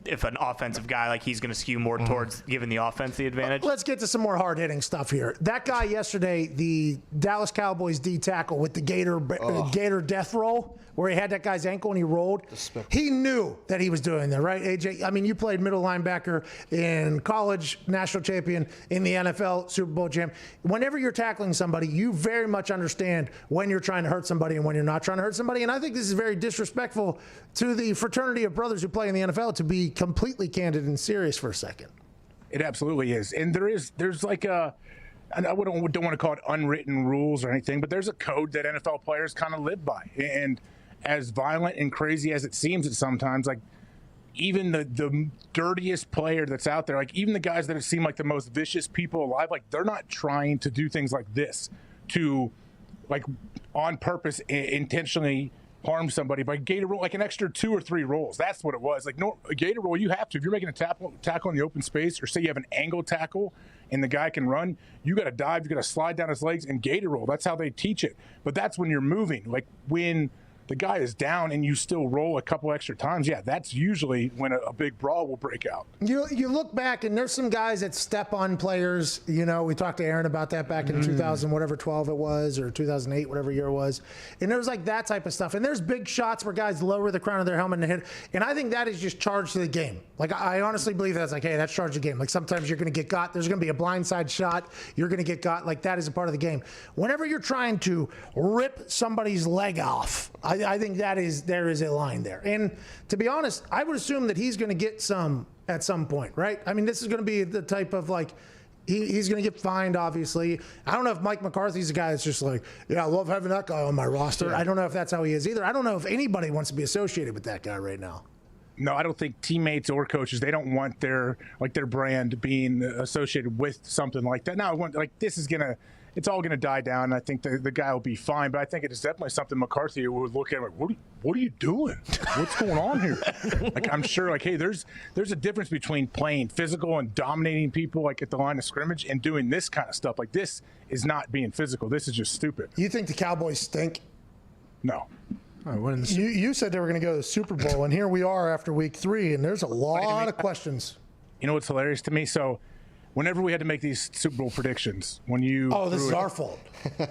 if an offensive guy, like, he's going to skew more towards giving the offense the advantage? Let's get to some more hard-hitting stuff here. That guy yesterday, the Dallas Cowboys D tackle with the Gator death roll, where he had that guy's ankle and he rolled. He knew that he was doing that, right, AJ? I mean, you played middle linebacker in college, national champion, in the NFL, Super Bowl champ. Whenever you're tackling somebody, you very much understand when you're trying to hurt somebody and when you're not trying to hurt somebody. And I think this is very disrespectful to the fraternity of brothers who play in the NFL, to be completely candid and serious for a second. It absolutely is. And there's like a, and I don't want to call it unwritten rules or anything, but there's a code that NFL players kind of live by. And as violent and crazy as it seems at sometimes, like, even the dirtiest player that's out there, like even the guys that seem like the most vicious people alive, like they're not trying to do things like this to, like, on purpose, intentionally harm somebody by gator roll, like an extra 2 or 3 rolls. That's what it was. Like, no, a gator roll, you have to. If you're making a tackle in the open space, or say you have an angle tackle and the guy can run, you got to dive, you got to slide down his legs and gator roll. That's how they teach it. But that's when you're moving. Like, when the guy is down and you still roll a couple extra times, yeah, that's usually when a big brawl will break out. You look back, and there's some guys that step on players. You know, we talked to Aaron about that back in 2000, whatever 12 it was, or 2008, whatever year it was. And there was like that type of stuff. And there's big shots where guys lower the crown of their helmet and hit. And I think that is just charged to the game. Like, I honestly believe that's like, hey, that's charged to the game. Like, sometimes you're going to get got. There's going to be a blindside shot. You're going to get got. Like, that is a part of the game. Whenever you're trying to rip somebody's leg off, I think there is a line there. And to be honest, I would assume that he's going to get some at some point, right? I mean, this is going to be the type of, like, he's going to get fined, obviously. I don't know if Mike McCarthy's a guy that's just like, yeah, I love having that guy on my roster. Yeah. I don't know if that's how he is either. I don't know if anybody wants to be associated with that guy right now. No, I don't think teammates or coaches, they don't want their brand being associated with something like that. Now, it's all going to die down. I think the guy will be fine, but I think it is definitely something McCarthy would look at. Like, what are you doing? What's going on here? Like, I'm sure, like, hey, there's a difference between playing physical and dominating people, like, at the line of scrimmage, and doing this kind of stuff. Like, this is not being physical. This is just stupid. You think the Cowboys stink? No. You said they were going to go to the Super Bowl, and here we are after week 3, and there's a lot of questions. You know what's hilarious to me? So, whenever we had to make these Super Bowl predictions, this is our fault.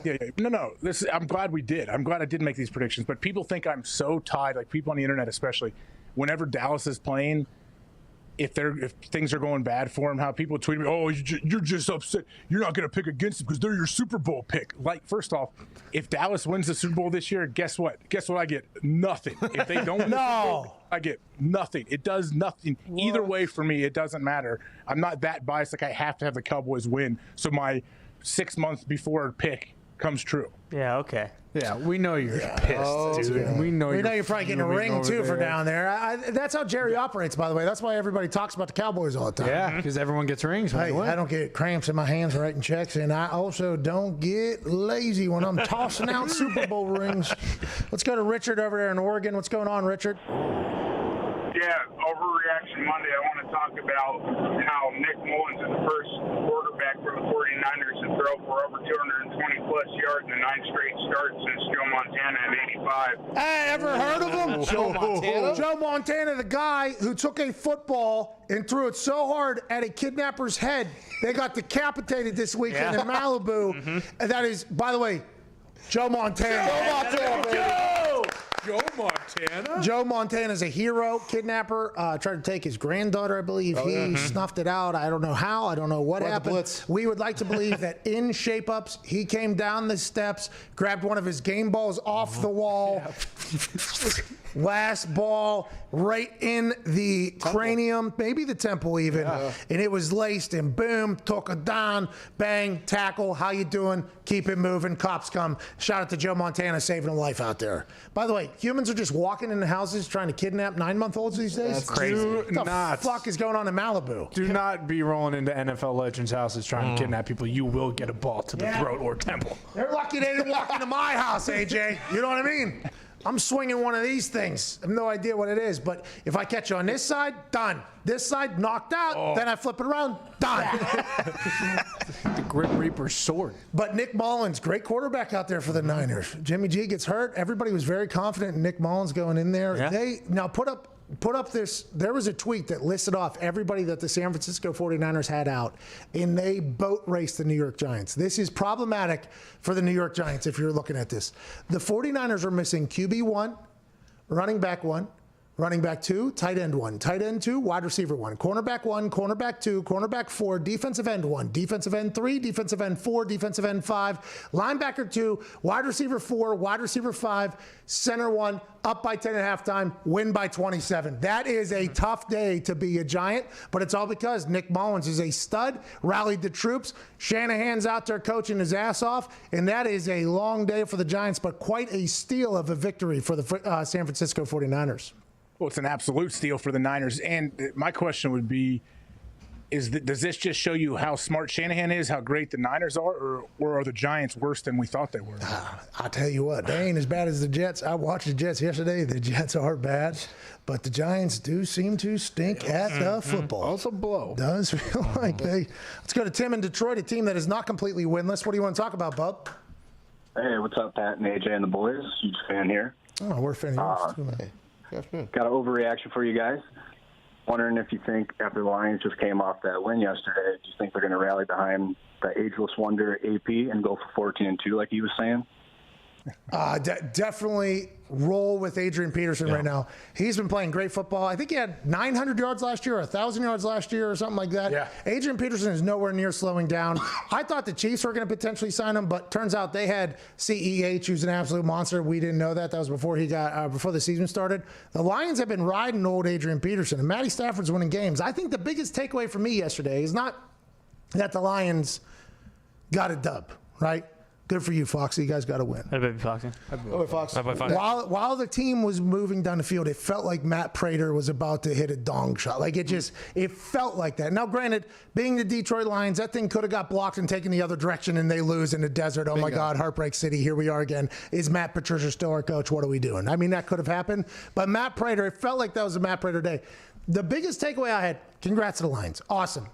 Yeah. No. I'm glad we did. I'm glad I did make these predictions. But people think I'm so tied, like people on the internet especially, whenever Dallas is playing, if things are going bad for them, how people tweet me, oh, you're just upset. You're not going to pick against them because they're your Super Bowl pick. Like, first off, if Dallas wins the Super Bowl this year, guess what? Guess what I get? Nothing. If they don't win the Super Bowl, I get nothing. It does nothing. What? Either way for me, it doesn't matter. I'm not that biased. Like, I have to have the Cowboys win so my 6 months before pick comes true. Yeah, okay. Yeah, we know you're pissed, dude. Yeah. We know you're probably getting a ring, too, for down there. That's how Jerry operates, by the way. That's why everybody talks about the Cowboys all the time. Yeah, because everyone gets rings. Hey, I don't get cramps in my hands writing checks, and I also don't get lazy when I'm tossing out Super Bowl rings. Let's go to Richard over there in Oregon. What's going on, Richard? Yeah, Overreaction Monday. I want to talk about how Nick Mullins is the first quarterback for the 49ers to throw for over 220-plus yards in 9 straight starts since Joe Montana in '85. Hey, ever heard of him? Joe Montana? Joe Montana, the guy who took a football and threw it so hard at a kidnapper's head, they got decapitated this weekend in Malibu. And that is, by the way, Joe Montana. Joe Montana, baby. Joe Montana? Joe Montana's a hero, kidnapper. Tried to take his granddaughter, I believe. He snuffed it out. I don't know how. I don't know what happened. We would like to believe that in shape-ups, he came down the steps, grabbed one of his game balls off the wall. Last ball right in the cranium, maybe the temple even. And it was laced, and boom, took it down, bang, tackle. How you doing? Keep it moving. Cops come. Shout out to Joe Montana saving a life out there. By the way, humans are just walking into houses trying to kidnap 9-month-olds these days. That's crazy. What the fuck is going on in Malibu? Do not be rolling into NFL legends' houses trying to kidnap people. You will get a ball to the throat or temple. They're lucky they didn't walk into my house, AJ. You know what I mean? I'm swinging one of these things. I have no idea what it is, but if I catch you on this side, done. This side, knocked out. Then I flip it around, done. The Grim Reaper's sword. But Nick Mullins, great quarterback out there for the Niners. Jimmy G gets hurt. Everybody was very confident in Nick Mullins going in there. Yeah. They now put up this. There was a tweet that listed off everybody that the San Francisco 49ers had out, and they boat raced the New York Giants. This is problematic for the New York Giants if you're looking at this. The 49ers are missing QB 1, running back 1, running back 2, tight end 1, tight end 2, wide receiver 1, cornerback 1, cornerback 2, cornerback 4, defensive end 1, defensive end 3, defensive end 4, defensive end 5, linebacker 2, wide receiver 4, wide receiver 5, center 1, up by 10 at halftime, win by 27. That is a tough day to be a Giant, but it's all because Nick Mullins is a stud, rallied the troops. Shanahan's out there coaching his ass off, and that is a long day for the Giants, but quite a steal of a victory for the San Francisco 49ers. Well, it's an absolute steal for the Niners. And my question would be, does this just show you how smart Shanahan is, how great the Niners are, or are the Giants worse than we thought they were? I'll tell you what, they ain't as bad as the Jets. I watched the Jets yesterday. The Jets are bad, but the Giants do seem to stink at the football. Also blow. Does feel like they. Let's go to Tim in Detroit, a team that is not completely winless. What do you want to talk about, bub? Hey, what's up, Pat and AJ and the boys? Huge fan here. Oh, we're a fan of yours. Got an overreaction for you guys. Wondering if you think after the Lions just came off that win yesterday, do you think they're going to rally behind the ageless wonder AP and go for 14-2 like he was saying? Definitely roll with Adrian Peterson right now. He's been playing great football. I think he had 900 yards last year or 1,000 yards last year or something like that. Yeah. Adrian Peterson is nowhere near slowing down. I thought the Chiefs were going to potentially sign him, but turns out they had CEH, who's an absolute monster. We didn't know that. That was before before the season started. The Lions have been riding old Adrian Peterson, and Matty Stafford's winning games. I think the biggest takeaway for me yesterday is not that the Lions got a dub, right? Good for you, Foxy. You guys got to win. Hey, baby Foxy. While the team was moving down the field, it felt like Matt Prater was about to hit a dong shot. Like it felt like that. Now, granted, being the Detroit Lions, that thing could have got blocked and taken the other direction, and they lose in the desert. Oh my God, Heartbreak City. Here we are again. Is Matt Patricia still our coach? What are we doing? I mean, that could have happened. But Matt Prater, it felt like that was a Matt Prater day. The biggest takeaway I had: congrats to the Lions. Awesome.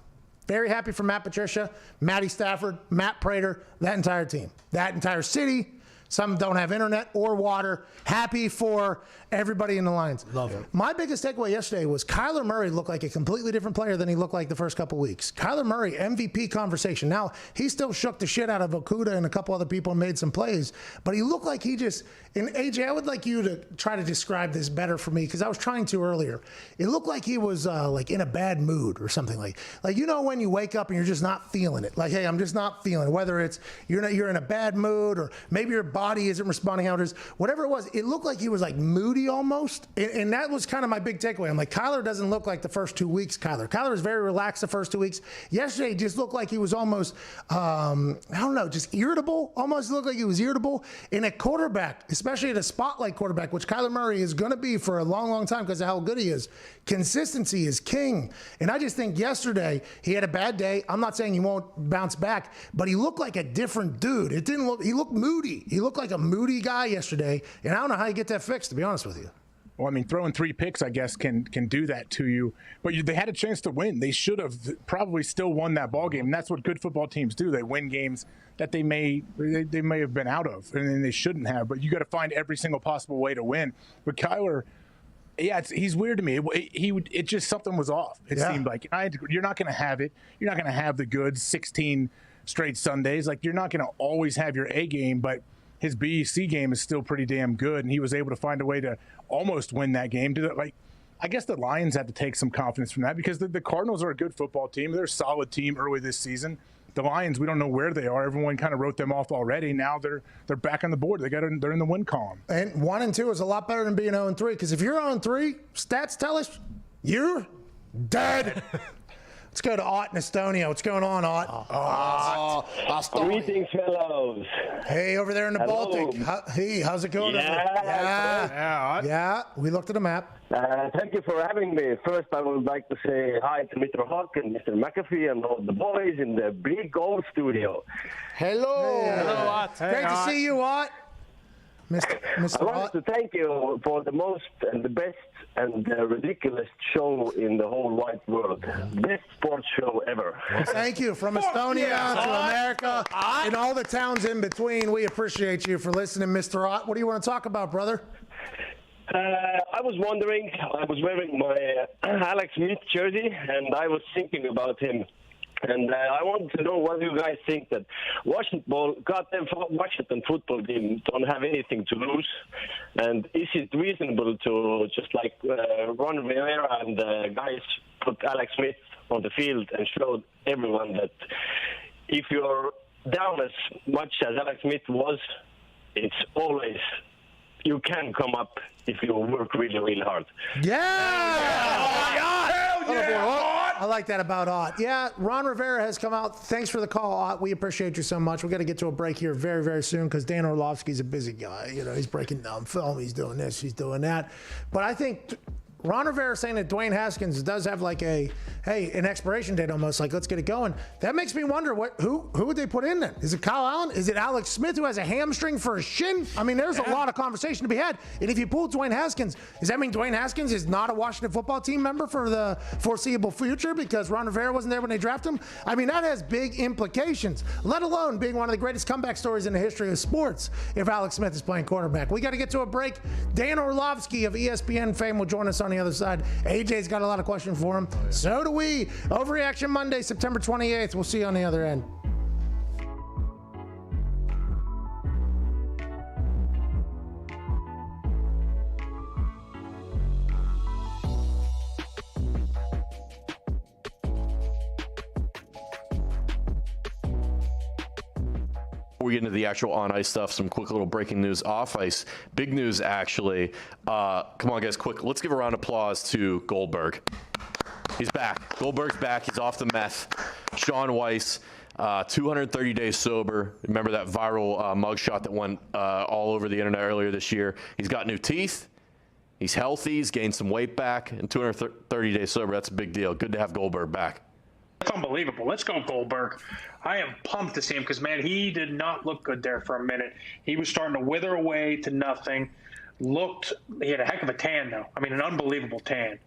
Very happy for Matt Patricia, Matty Stafford, Matt Prater, that entire team, that entire city. Some don't have internet or water. Happy for everybody in the Lions. Love it. My biggest takeaway yesterday was Kyler Murray looked like a completely different player than he looked like the first couple weeks. Kyler Murray, MVP conversation. Now, he still shook the shit out of Okudah and a couple other people and made some plays, but he looked like he just, and AJ, I would like you to try to describe this better for me because I was trying to earlier. It looked like he was like in a bad mood or something like you know when you wake up and you're just not feeling it. Like, hey, I'm just not feeling it. Whether it's you're in a bad mood or maybe your body isn't responding how it is, whatever it was, it looked like he was like moody almost. And that was kind of my big takeaway. I'm like, Kyler doesn't look like the first 2 weeks, Kyler is very relaxed the first 2 weeks. Yesterday, it just looked like he was almost, I don't know, just irritable. Almost looked like he was irritable. And a quarterback, especially at a spotlight quarterback, which Kyler Murray is going to be for a long, long time because of how good he is, consistency is king. And I just think yesterday, he had a bad day. I'm not saying he won't bounce back, but he looked like a different dude. He looked moody. He looked like a moody guy yesterday. And I don't know how you get that fixed, to be honest with you. Well, I mean, throwing 3 picks, I guess, can do that to you. But they had a chance to win. They should have probably still won that ball game. And that's what good football teams do. They win games that they may have been out of, and they shouldn't have. But you got to find every single possible way to win. But Kyler, yeah, he's weird to me. It just something was off. It seemed like you're not going to have it. You're not going to have the good 16 straight Sundays. Like, you're not going to always have your A game, but his B/C game is still pretty damn good, and he was able to find a way to almost win that game. I guess the Lions have to take some confidence from that because the Cardinals are a good football team. They're a solid team early this season. The Lions, we don't know where they are. Everyone kind of wrote them off already. Now they're back on the board. They're in the win column. And 1 and 2 is a lot better than being 0 and 3 because if you're 0 and 3, stats tell us you're dead. Let's go to Ott in Estonia. What's going on, Ott? Greetings, fellows. Hey, over there in the Baltic. How's it going? Yeah. We looked at a map. Thank you for having me. First, I would like to say hi to Mr. Hawk and Mr. McAfee and all the boys in the big old studio. Hello. Hello, Ott. Great to see you, Ott. Mr. I wanted to thank you for the most and the best and the ridiculous show in the whole wide world. Best sports show ever. Thank you. From Estonia to America and all the towns in between, we appreciate you for listening, Mr. Ott. What do you want to talk about, brother? I was wondering, I was wearing my Alex Smith jersey, and I was thinking about him. And I wanted to know what you guys think that Washington football team don't have anything to lose. And is it reasonable to just like Ron Rivera and the guys put Alex Smith on the field and show everyone that if you're down as much as Alex Smith was, it's always you can come up if you work really, really hard. I like that about Ott. Yeah, Ron Rivera has come out. Thanks for the call, Ott. We appreciate you so much. We've got to get to a break here very, very soon because Dan Orlovsky's a busy guy. You know, he's breaking down film. He's doing this. He's doing that. But I think Ron Rivera saying that Dwayne Haskins does have like an expiration date almost, like let's get it going. That makes me wonder who would they put in then? Is it Kyle Allen? Is it Alex Smith who has a hamstring for a shin? I mean, there's a lot of conversation to be had. And if you pull Dwayne Haskins, does that mean Dwayne Haskins is not a Washington football team member for the foreseeable future because Ron Rivera wasn't there when they drafted him? I mean, that has big implications, let alone being one of the greatest comeback stories in the history of sports if Alex Smith is playing quarterback. We got to get to a break. Dan Orlovsky of ESPN fame will join us on the other side. AJ's got a lot of questions for him. So do we. Overreaction Monday, September 28th. We'll see you on the other end. Before we get into the actual on-ice stuff, some quick little breaking news off-ice. Big news, actually. Come on, guys, quick. Let's give a round of applause to Goldberg. He's back. Goldberg's back. He's off the meth. Sean Weiss, 230 days sober. Remember that viral mugshot that went all over the internet earlier this year? He's got new teeth. He's healthy. He's gained some weight back. And 230 days sober, that's a big deal. Good to have Goldberg back. That's unbelievable. Let's go, Goldberg. I am pumped to see him because, man, he did not look good there for a minute. He was starting to wither away to nothing. He had a heck of a tan, though. I mean, an unbelievable tan.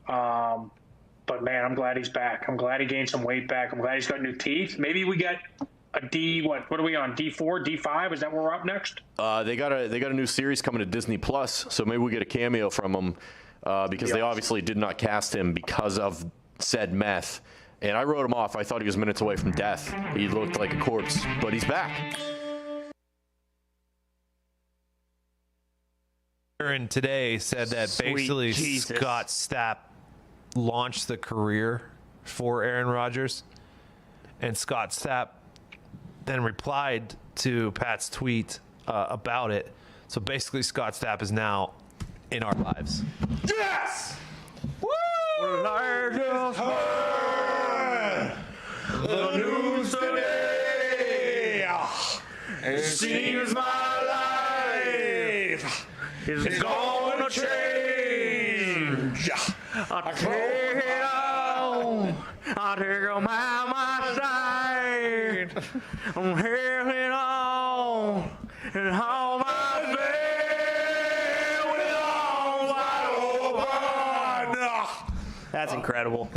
But, man, I'm glad he's back. I'm glad he gained some weight back. I'm glad he's got new teeth. Maybe we get a D, what are we on, D4, D5? Is that where we're up next? They got a new series coming to Disney Plus, so maybe we get a cameo from him because they obviously did not cast him because of said meth. And I wrote him off. I thought he was minutes away from death. He looked like a corpse, but he's back. Aaron today said that basically Scott Stapp launched the career for Aaron Rodgers, and Scott Stapp then replied to Pat's tweet about it. So basically, Scott Stapp is now in our lives. Yes! Woo! The news today, it seems my life is going to change. I take it on, I take it by my side. I'm hearing on and all my faith with arms wide open. That's incredible.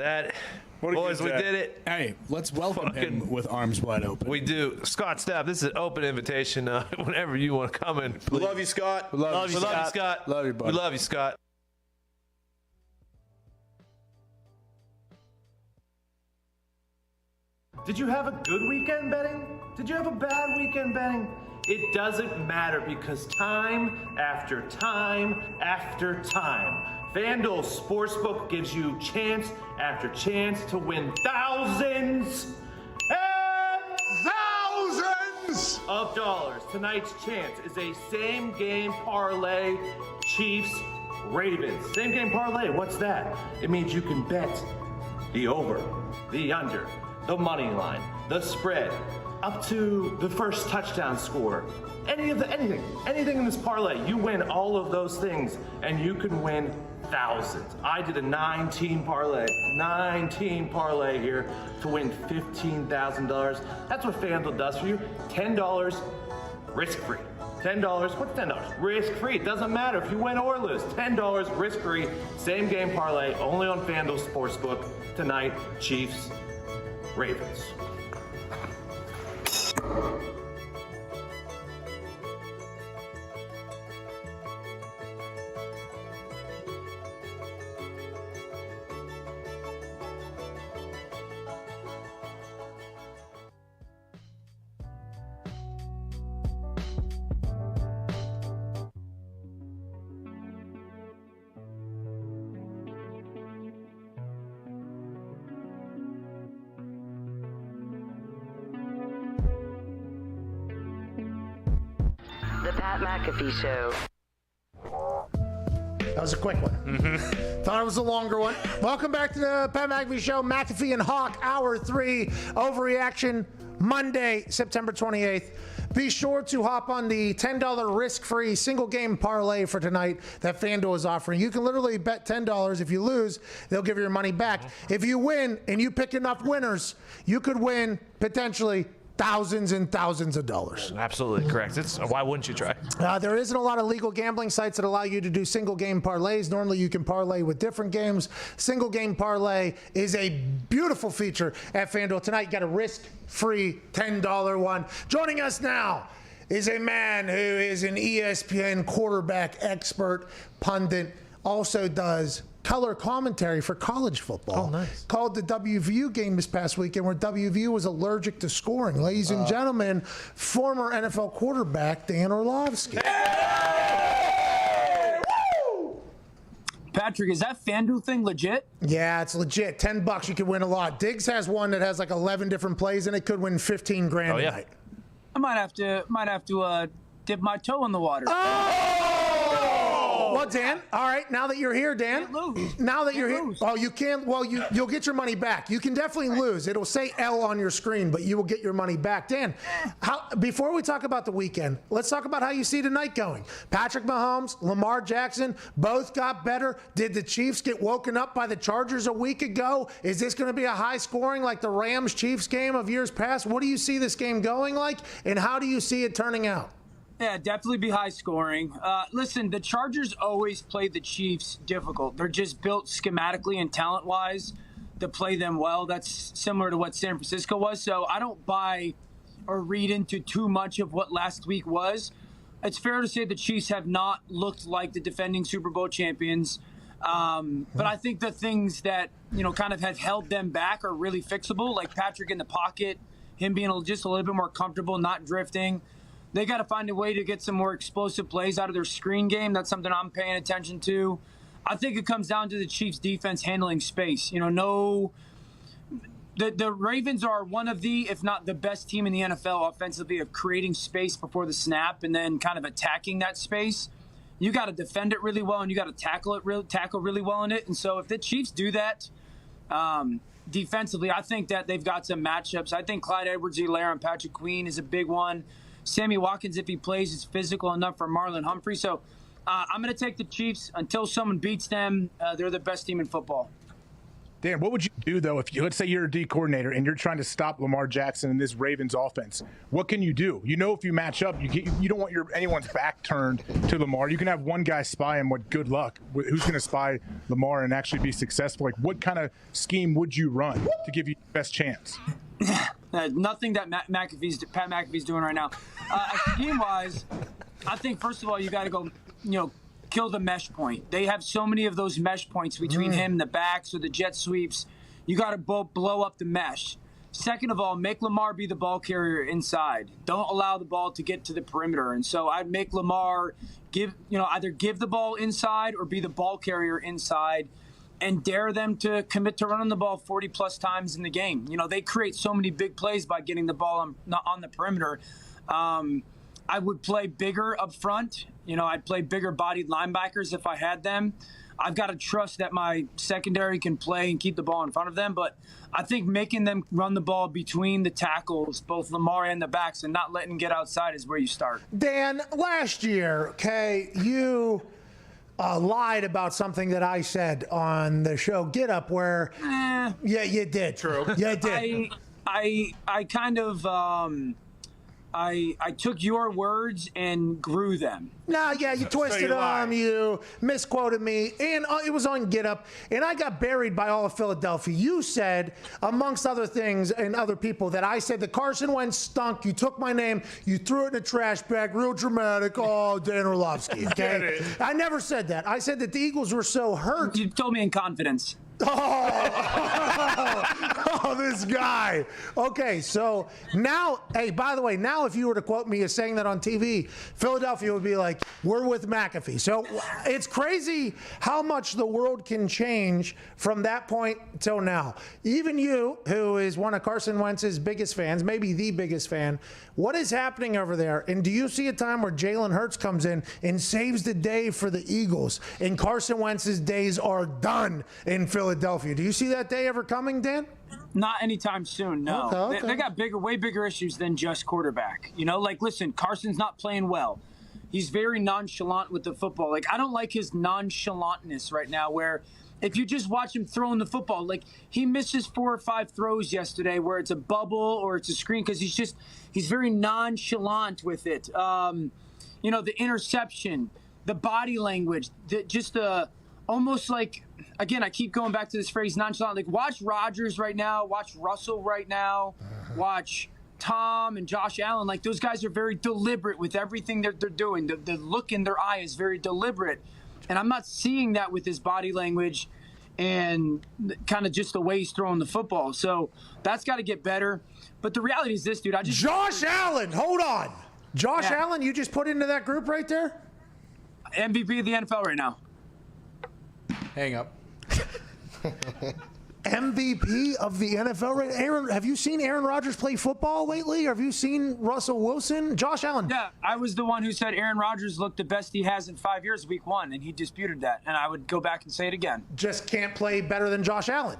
Boys, we did it. Hey, let's welcome him with arms wide open. We do. Scott Stapp, this is an open invitation. Whenever you want to come in, please. We love you, Scott. We love you, Scott. Love you, buddy. We love you, Scott. Did you have a good weekend betting? Did you have a bad weekend betting? It doesn't matter because time after time after time, FanDuel Sportsbook gives you chance after chance to win thousands and thousands of dollars. Tonight's chance is a same-game parlay, Chiefs-Ravens. Same-game parlay, what's that? It means you can bet the over, the under, the money line, the spread, up to the first touchdown score. Anything in this parlay, you win all of those things, and you can win thousands. I did a 9-team parlay here to win $15,000. That's what FanDuel does for you. $10 risk-free. $10, what's $10? Risk-free. It doesn't matter if you win or lose. $10 risk-free, same game parlay, only on FanDuel Sportsbook. Tonight, Chiefs, Ravens. The Pat McAfee Show. That was a quick one. Thought it was a longer one. Welcome back to the Pat McAfee Show. McAfee and Hawk, Hour 3, Overreaction. Monday, September 28th. Be sure to hop on the $10 risk-free single-game parlay for tonight that FanDuel is offering. You can literally bet $10. If you lose, they'll give you your money back. If you win and you pick enough winners, you could win potentially thousands and thousands of dollars. Absolutely correct. Why wouldn't you try? There isn't a lot of legal gambling sites that allow you to do single game parlays. Normally you can parlay with different games. Single game parlay is a beautiful feature at FanDuel. Tonight you got a risk-free $10 one. Joining us now is a man who is an ESPN quarterback expert, pundit, also does color commentary for college football. Oh, nice. Called the WVU game this past weekend where WVU was allergic to scoring. Ladies and gentlemen, former NFL quarterback Dan Orlovsky. Patrick, is that FanDuel thing legit? Yeah, it's legit. $10, you could win a lot. Diggs has one that has like 11 different plays and it could win 15 grand tonight. I might have to dip my toe in the water. Well, Dan, all right, now that you're here, Dan, now that you're here, oh, you can't, well, you'll get your money back. You can definitely lose. It'll say L on your screen, but you will get your money back. Dan, before we talk about the weekend, let's talk about how you see tonight going. Patrick Mahomes, Lamar Jackson, both got better. Did the Chiefs get woken up by the Chargers a week ago? Is this going to be a high scoring like the Rams-Chiefs game of years past? What do you see this game going like, and how do you see it turning out? Yeah, definitely be high scoring. Listen, the Chargers always play the Chiefs difficult. They're just built schematically and talent-wise to play them well. That's similar to what San Francisco was. So I don't buy or read into too much of what last week was. It's fair to say the Chiefs have not looked like the defending Super Bowl champions. But I think the things that, kind of have held them back are really fixable, like Patrick in the pocket, him being just a little bit more comfortable, not drifting. They got to find a way to get some more explosive plays out of their screen game. That's something I'm paying attention to. I think it comes down to the Chiefs' defense handling space. The Ravens are one of the, if not the best team in the NFL offensively of creating space before the snap and then kind of attacking that space. You got to defend it really well and you got to tackle really well in it. And so if the Chiefs do that defensively, I think that they've got some matchups. I think Clyde Edwards-Helaire and Patrick Queen is a big one. Sammy Watkins, if he plays, is physical enough for Marlon Humphrey. So I'm going to take the Chiefs until someone beats them. They're the best team in football. Dan, what would you do, though, if let's say you're a D coordinator and you're trying to stop Lamar Jackson in this Ravens offense? What can you do? If you match up, you don't want anyone's back turned to Lamar. You can have one guy spy him. Good luck. Who's going to spy Lamar and actually be successful? Like, what kind of scheme would you run to give you the best chance? Nothing that Pat McAfee's doing right now. Scheme-wise, I think, first of all, you got to go, kill the mesh point. They have so many of those mesh points between him and the backs or the jet sweeps. You got to blow up the mesh. Second of all, make Lamar be the ball carrier inside. Don't allow the ball to get to the perimeter. And so I'd make Lamar either give the ball inside or be the ball carrier inside and dare them to commit to running the ball 40-plus times in the game. They create so many big plays by getting the ball on the perimeter. I would play bigger up front. I'd play bigger-bodied linebackers if I had them. I've got to trust that my secondary can play and keep the ball in front of them. But I think making them run the ball between the tackles, both Lamar and the backs, and not letting them get outside is where you start. Dan, last year, you lied about something that I said on the show Get Up where yeah, you did. True. Yeah, you did. I kind of I took your words and grew them. No, yeah, you twisted them, you misquoted me, and it was on Get Up, and I got buried by all of Philadelphia. You said, amongst other things and other people, that I said that Carson Wentz stunk. You took my name, you threw it in a trash bag, real dramatic. Oh, Dan Orlovsky, okay? I never said that. I said that the Eagles were so hurt. You told me in confidence. Oh, this guy. Okay, so now, hey, by the way, now if you were to quote me as saying that on TV, Philadelphia would be like, we're with McAfee. So it's crazy how much the world can change from that point till now. Even you, who is one of Carson Wentz's biggest fans, maybe the biggest fan, what is happening over there? And do you see a time where Jalen Hurts comes in and saves the day for the Eagles and Carson Wentz's days are done in Philadelphia? Do you see that day ever coming, Dan? Not anytime soon, no. Okay. They got way bigger issues than just quarterback. Listen, Carson's not playing well. He's very nonchalant with the football. Like, I don't like his nonchalantness right now where if you just watch him throwing the football, like he misses 4 or 5 throws yesterday where it's a bubble or it's a screen because he's very nonchalant with it. The interception, the body language, almost like, again, I keep going back to this phrase, nonchalant. Like, watch Rodgers right now, watch Russell right now, watch Tom and Josh Allen. Like, those guys are very deliberate with everything that they're doing. The look in their eye is very deliberate. And I'm not seeing that with his body language and kind of just the way he's throwing the football. So that's got to get better. But the reality is this, dude. Josh Allen, hold on. Josh Allen, you just put into that group right there? MVP of the NFL right now. Hang up. MVP of the NFL. Right? Aaron, have you seen Aaron Rodgers play football lately? Or have you seen Russell Wilson? Josh Allen. Yeah, I was the one who said Aaron Rodgers looked the best he has in 5 years week 1, and he disputed that. And I would go back and say it again. Just can't play better than Josh Allen.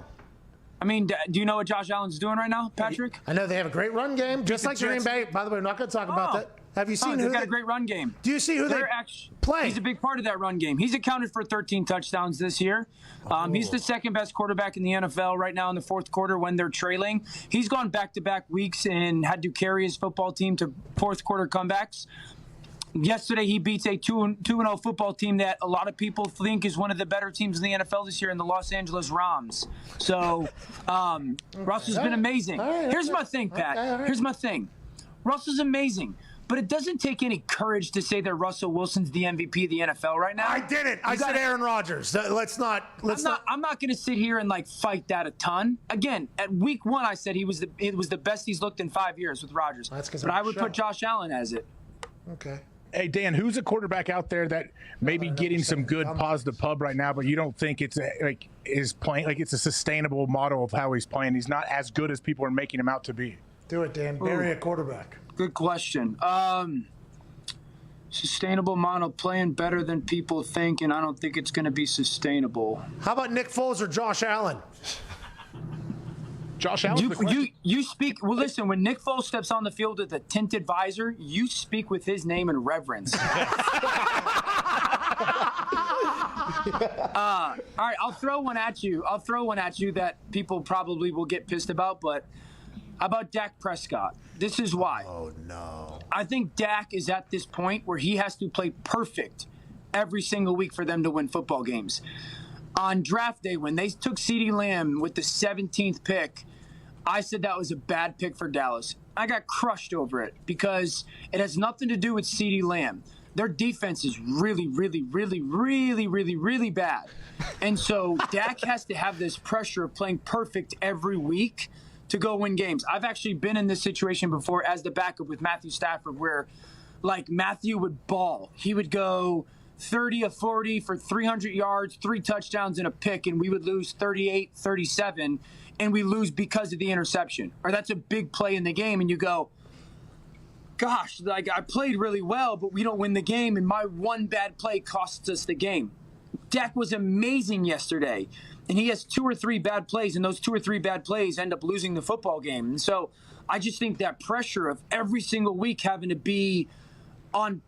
I mean, do you know what Josh Allen's doing right now, Patrick? I know they have a great run game, just like Green Bay. By the way, we're not going to talk about that. Have you seen who they've got a great run game? Do you see who they play? He's a big part of that run game. He's accounted for 13 touchdowns this year. He's the second best quarterback in the NFL right now in the fourth quarter when they're trailing. He's gone back-to-back weeks and had to carry his football team to fourth quarter comebacks. Yesterday, he beats a 2-0 football team that a lot of people think is one of the better teams in the NFL this year in the Los Angeles Rams. So, Russell's been amazing. Here's my thing, Pat. Here's my thing. Russell's amazing. But it doesn't take any courage to say that Russell Wilson's the MVP of the NFL right now. I didn't. I said Aaron Rodgers. I'm not going to sit here and fight that a ton. Again, at week 1, I said it was the best he's looked in 5 years with Rodgers. But I would put Josh Allen as it. Okay. Hey, Dan, who's a quarterback out there that may be getting some good positive pub right now, but you don't think it's it's a sustainable model of how he's playing? He's not as good as people are making him out to be. Do it, Dan. Bury a quarterback. Good question. Sustainable model, playing better than people think, and I don't think it's going to be sustainable. How about Nick Foles or Josh Allen? Josh Allen. You speak. Well, listen. When Nick Foles steps on the field with a tinted visor, you speak with his name in reverence. All right, I'll throw one at you. That people probably will get pissed about, but how about Dak Prescott? This is why. Oh, no. I think Dak is at this point where he has to play perfect every single week for them to win football games. On draft day, when they took CeeDee Lamb with the 17th pick, I said that was a bad pick for Dallas. I got crushed over it because it has nothing to do with CeeDee Lamb. Their defense is really, really, really, really, really, really bad. And so Dak has to have this pressure of playing perfect every week to go win games. I've actually been in this situation before as the backup with Matthew Stafford where, Matthew would ball. He would go 30 of 40 for 300 yards, 3 touchdowns, and a pick, and we would lose 38-37, and we lose because of the interception. Or that's a big play in the game, and you go, gosh, I played really well, but we don't win the game, and my one bad play costs us the game. Dak was amazing yesterday, and he has 2 or 3 bad plays, and those 2 or 3 bad plays end up losing the football game. And so I just think that pressure of every single week having to be on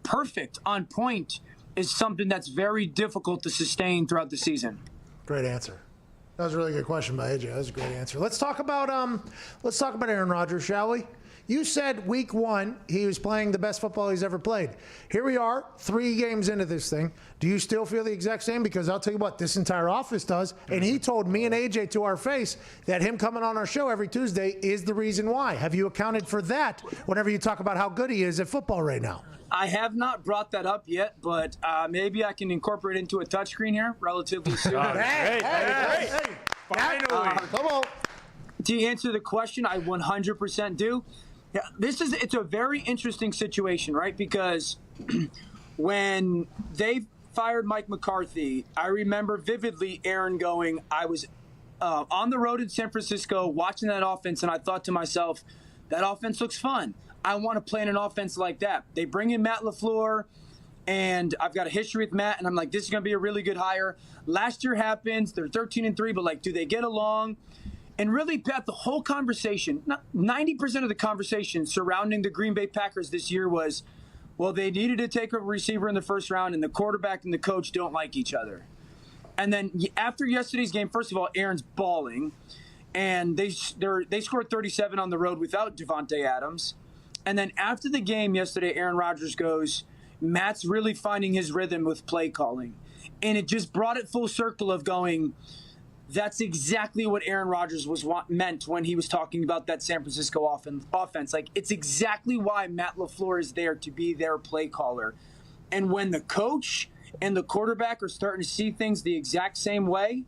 perfect, on point, is something that's very difficult to sustain throughout the season. Great answer. That was a really good question by AJ. That was a great answer. Let's talk about Aaron Rodgers, shall we? You said week 1 he was playing the best football he's ever played. Here we are, 3 games into this thing. Do you still feel the exact same? Because I'll tell you what, this entire office does. And he told me and AJ to our face that him coming on our show every Tuesday is the reason why. Have you accounted for that whenever you talk about how good he is at football right now? I have not brought that up yet, but maybe I can incorporate it into a touchscreen here relatively soon. Hey, finally. Come on. To answer the question, I 100% do. Yeah, it's a very interesting situation, right? Because when they fired Mike McCarthy, I remember vividly Aaron going, I was on the road in San Francisco watching that offense, and I thought to myself, that offense looks fun. I want to play in an offense like that. They bring in Matt LaFleur, and I've got a history with Matt, and I'm like, this is going to be a really good hire. Last year happens. They're 13-3, but, do they get along? And really, Pat, the whole conversation, 90% of the conversation surrounding the Green Bay Packers this year was, well, they needed to take a receiver in the first round, and the quarterback and the coach don't like each other. And then after yesterday's game, first of all, Aaron's balling, and they scored 37 on the road without Devontae Adams. And then after the game yesterday, Aaron Rodgers goes, Matt's really finding his rhythm with play calling. And it just brought it full circle of going, that's exactly what Aaron Rodgers meant when he was talking about that San Francisco offense. Like, it's exactly why Matt LaFleur is there, to be their play caller. And when the coach and the quarterback are starting to see things the exact same way,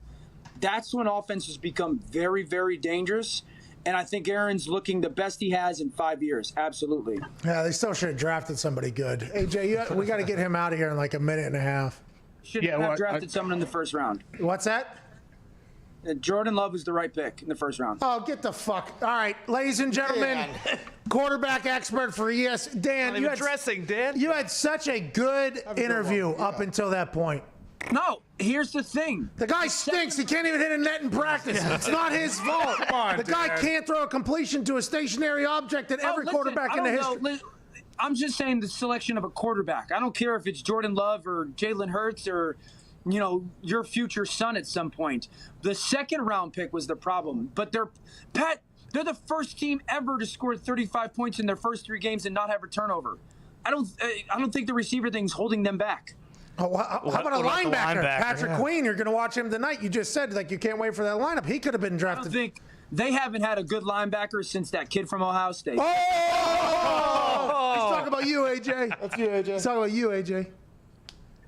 that's when offenses become very, very dangerous. And I think Aaron's looking the best he has in 5 years. Absolutely. Yeah, they still should have drafted somebody good. AJ, we got to get him out of here in like a minute and a half. Should have drafted someone in the first round. What's that? Jordan Love was the right pick in the first round. Oh, get the fuck. All right, ladies and gentlemen, quarterback expert for ES. Dan, you had such a good interview up until that point. No, here's the thing. The guy stinks. He can't even hit a net in practice. It's not his fault. Come on, the guy can't throw a completion to a stationary object that every quarterback in the history. I'm just saying the selection of a quarterback. I don't care if it's Jordan Love or Jalen Hurts or, you know, your future son at some point. The second round pick was the problem. But they're the first team ever to score 35 points in their first 3 games and not have a turnover. I don't think the receiver thing's holding them back. Oh, how about a linebacker? Patrick Queen, you're going to watch him tonight. You just said, like, you can't wait for that lineup. He could have been drafted. I don't think they haven't had a good linebacker since that kid from Ohio State. Oh! Let's talk about you, AJ. That's you, AJ. Let's talk about you, AJ.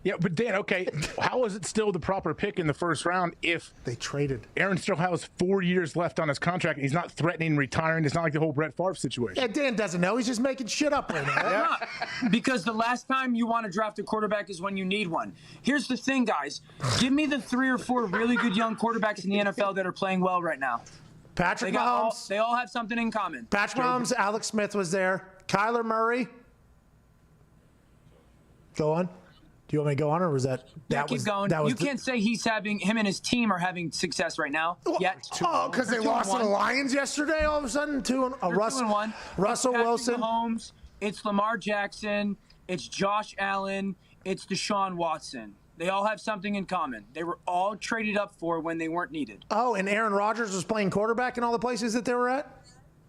Yeah, but Dan, okay, how is it still the proper pick in the first round if they traded? Aaron still has 4 years left on his contract, and he's not threatening retiring. It's not like the whole Brett Favre situation. Yeah, Dan doesn't know. He's just making shit up right now. Because the last time you want to draft a quarterback is when you need one. Here's the thing, guys. Give me the 3 or 4 really good young quarterbacks in the NFL that are playing well right now. Patrick Mahomes. They all have something in common. Patrick Mahomes, Alex Smith was there. Kyler Murray. Go on. Do you want me to go on, or was that? Keep going. You can't say him and his team are having success right now yet. Oh, because they lost to the Lions yesterday. All of a sudden, 2-1. Russell Wilson. Mahomes. It's Lamar Jackson. It's Josh Allen. It's Deshaun Watson. They all have something in common. They were all traded up for when they weren't needed. Oh, and Aaron Rodgers was playing quarterback in all the places that they were at?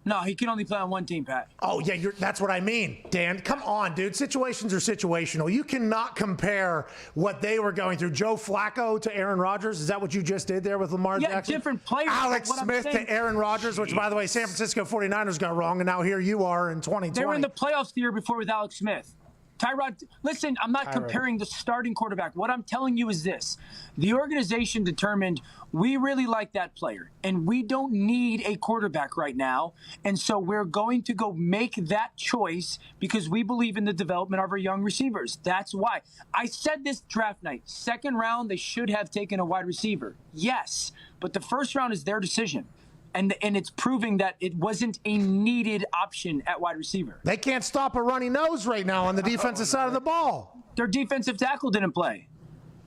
No, he can only play on one team, Pat. Oh, yeah, that's what I mean, Dan. Come on, dude. Situations are situational. You cannot compare what they were going through. Joe Flacco to Aaron Rodgers. Is that what you just did there with Lamar Jackson? Yeah, different players. Alex Smith to Aaron Rodgers, which, by the way, San Francisco 49ers got wrong, and now here you are in 2020. They were in the playoffs the year before with Alex Smith. Tyrod, listen, I'm not comparing the starting quarterback. What I'm telling you is this. The organization determined we really like that player, and we don't need a quarterback right now, and so we're going to go make that choice because we believe in the development of our young receivers. That's why. I said this draft night, second round, they should have taken a wide receiver. Yes, but the first round is their decision. And it's proving that it wasn't a needed option at wide receiver. They can't stop a runny nose right now on the defensive side of the ball. Their defensive tackle didn't play.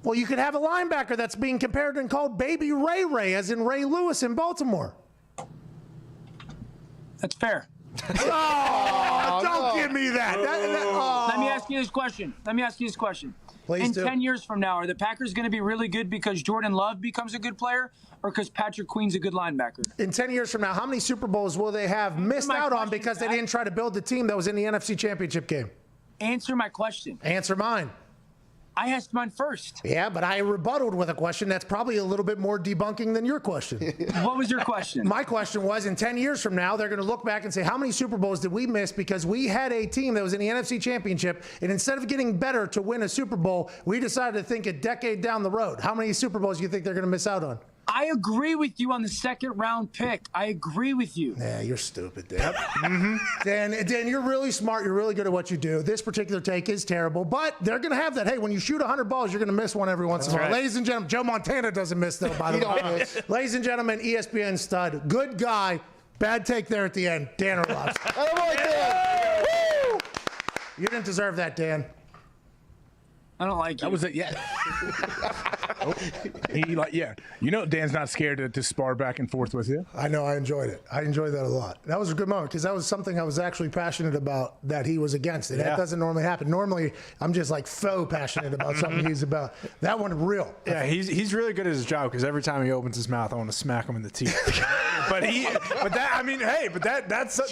Well, you could have a linebacker that's being compared and called Baby Ray, as in Ray Lewis in Baltimore. That's fair. Don't give me that. Let me ask you this question. Please do. 10 years from now, are the Packers going to be really good because Jordan Love becomes a good player or because Patrick Queen's a good linebacker? In 10 years from now, how many Super Bowls will they have missed out on because they didn't try to build the team that was in the NFC Championship game? Answer my question. Answer mine. I asked mine first. Yeah, but I rebutted with a question that's probably a little bit more debunking than your question. What was your question? My question was, in 10 years from now, they're going to look back and say, how many Super Bowls did we miss because we had a team that was in the NFC Championship, and instead of getting better to win a Super Bowl, we decided to think a decade down the road. How many Super Bowls do you think they're going to miss out on? I agree with you on the second round pick. I agree with you. Yeah, you're stupid, Dan. Dan, you're really smart. You're really good at what you do. This particular take is terrible, but they're going to have that. Hey, when you shoot 100 balls, you're going to miss one every once in a while. Ladies and gentlemen, Joe Montana doesn't miss, though, by the way. Ladies and gentlemen, ESPN stud. Good guy. Bad take there at the end. Dan Orlovsky. You didn't deserve that, Dan. I don't like you. That was it, yeah. Dan's not scared to spar back and forth with you. I know. I enjoyed it. I enjoyed that a lot. That was a good moment because that was something I was actually passionate about that he was against it. That doesn't normally happen. Normally, I'm just like faux passionate about something he's about. That one, real. Yeah, he's really good at his job because every time he opens his mouth, I want to smack him in the teeth.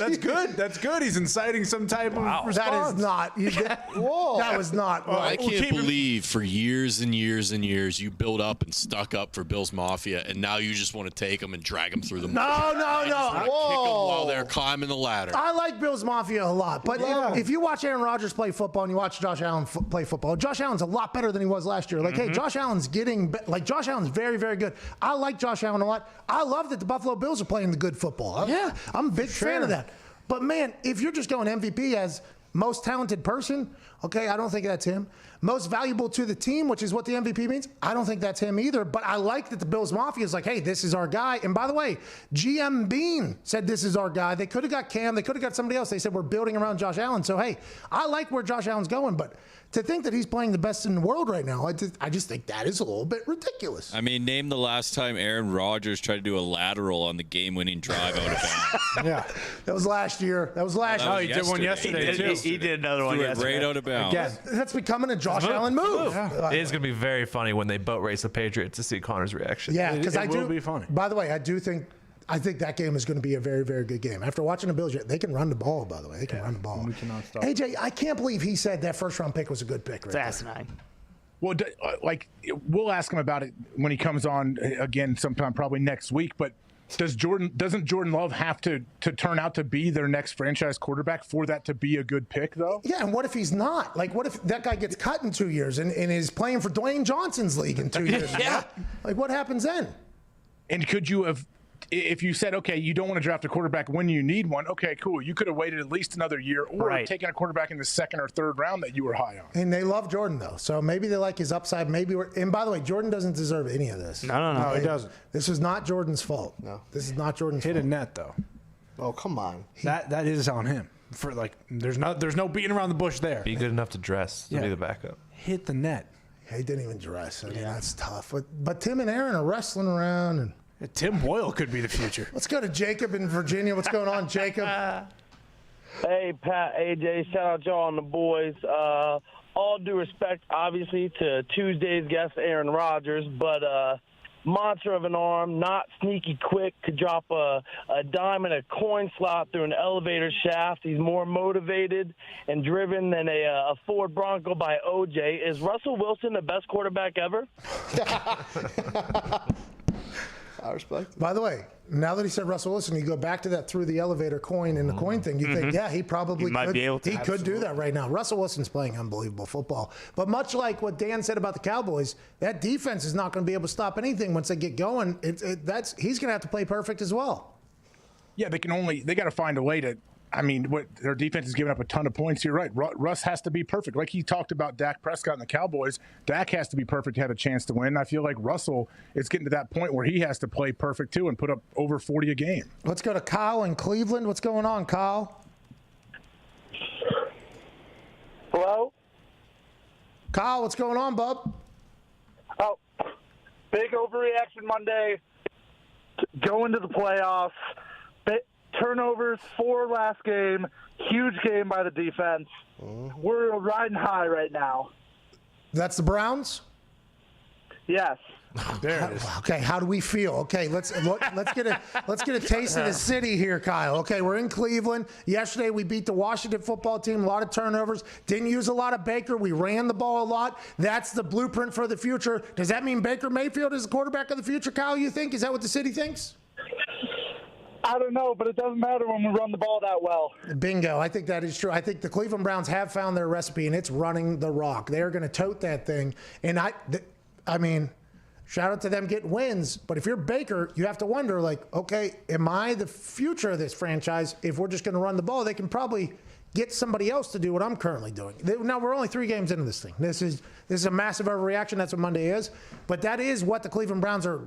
That's good. That's good. He's inciting some type of response. That is not. That was not. I can't believe for years and years and years you built up and stuck up for Bills Mafia, and now you just want to take them and drag them through the mud. No. Kick them while they're climbing the ladder. I like Bills Mafia a lot, but if you watch Aaron Rodgers play football and you watch Josh Allen play football, Josh Allen's a lot better than he was last year. Like, hey, Josh Allen's Josh Allen's very, very good. I like Josh Allen a lot. I love that the Buffalo Bills are playing the good football. I'm a big fan of that. But man, if you're just going MVP as most talented person, okay, I don't think that's him. Most valuable to the team, which is what the MVP means, I don't think that's him either. But I like that the Bills Mafia is like, hey, this is our guy. And by the way, GM Bean said this is our guy. They could have got Cam. They could have got somebody else. They said we're building around Josh Allen. So, hey, I like where Josh Allen's going. But to think that he's playing the best in the world right now, I just think that is a little bit ridiculous. I mean, name the last time Aaron Rodgers tried to do a lateral on the game-winning drive out of bounds. Yeah, that was last year. Oh, he did one yesterday, too. He did another one yesterday. Right out of bounds. Again, that's becoming a Josh Allen move. It is going to be very funny when they boat race the Patriots to see Connor's reaction. Yeah, because it will be funny. By the way, I think that game is going to be a very, very good game. After watching the Bills, they can run the ball, by the way. They can run the ball. We cannot stop. AJ, I can't believe he said that first-round pick was a good pick. It's asinine. Well, we'll ask him about it when he comes on again sometime probably next week, but doesn't Jordan Love have to turn out to be their next franchise quarterback for that to be a good pick, though? Yeah, and what if he's not? Like, what if that guy gets cut in 2 years and is playing for Dwayne Johnson's league in 2 years? Yeah. Like, what happens then? And could you have, if you said, okay, you don't want to draft a quarterback when you need one, okay, cool. You could have waited at least another year or taken a quarterback in the second or third round that you were high on. And they love Jordan, though. So maybe they like his upside. And by the way, Jordan doesn't deserve any of this. No, he doesn't. This is not Jordan's fault. No. This is not Jordan's fault. Hit a net, though. Oh, come on. That is on him. For there's no beating around the bush there. Be good enough to dress to be the backup. Hit the net. Yeah, he didn't even dress. I mean, that's tough. But Tim and Aaron are wrestling around. And Tim Boyle could be the future. Let's go to Jacob in Virginia. What's going on, Jacob? Hey, Pat, AJ, shout out y'all and the boys. All due respect, obviously, to Tuesday's guest, Aaron Rodgers, but monster of an arm, not sneaky quick to drop a dime in a coin slot through an elevator shaft. He's more motivated and driven than a Ford Bronco by OJ. Is Russell Wilson the best quarterback ever? I respect it. By the way, now that he said Russell Wilson, you go back to that through the elevator coin and the coin thing. You think, yeah, he probably might be able to. He could do that right now. Russell Wilson's playing unbelievable football. But much like what Dan said about the Cowboys, that defense is not going to be able to stop anything once they get going. He's going to have to play perfect as well. Yeah, they got to find a way to. I mean, their defense is giving up a ton of points. You're right. Russ has to be perfect. Like he talked about Dak Prescott and the Cowboys, Dak has to be perfect to have a chance to win. I feel like Russell is getting to that point where he has to play perfect too and put up over 40 a game. Let's go to Kyle in Cleveland. What's going on, Kyle? Hello? Kyle, what's going on, bub? Oh, big overreaction Monday. Going to the playoffs. Turnovers for last game. Huge game by the defense. We're riding high right now. That's the Browns? Yes. There it is. Okay, how do we feel? Okay, let's get a taste of the city here, Kyle. Okay, we're in Cleveland. Yesterday we beat the Washington football team. A lot of turnovers. Didn't use a lot of Baker. We ran the ball a lot. That's the blueprint for the future. Does that mean Baker Mayfield is the quarterback of the future, Kyle, you think? Is that what the city thinks? I don't know, but it doesn't matter when we run the ball that well. Bingo. I think that is true. I think the Cleveland Browns have found their recipe, and it's running the rock. They're going to tote that thing. And I mean, shout out to them getting wins. But if you're Baker, you have to wonder, like, okay, am I the future of this franchise? If we're just going to run the ball, they can probably get somebody else to do what I'm currently doing. Now, we're only 3 games into this thing. This is a massive overreaction. That's what Monday is. But that is what the Cleveland Browns are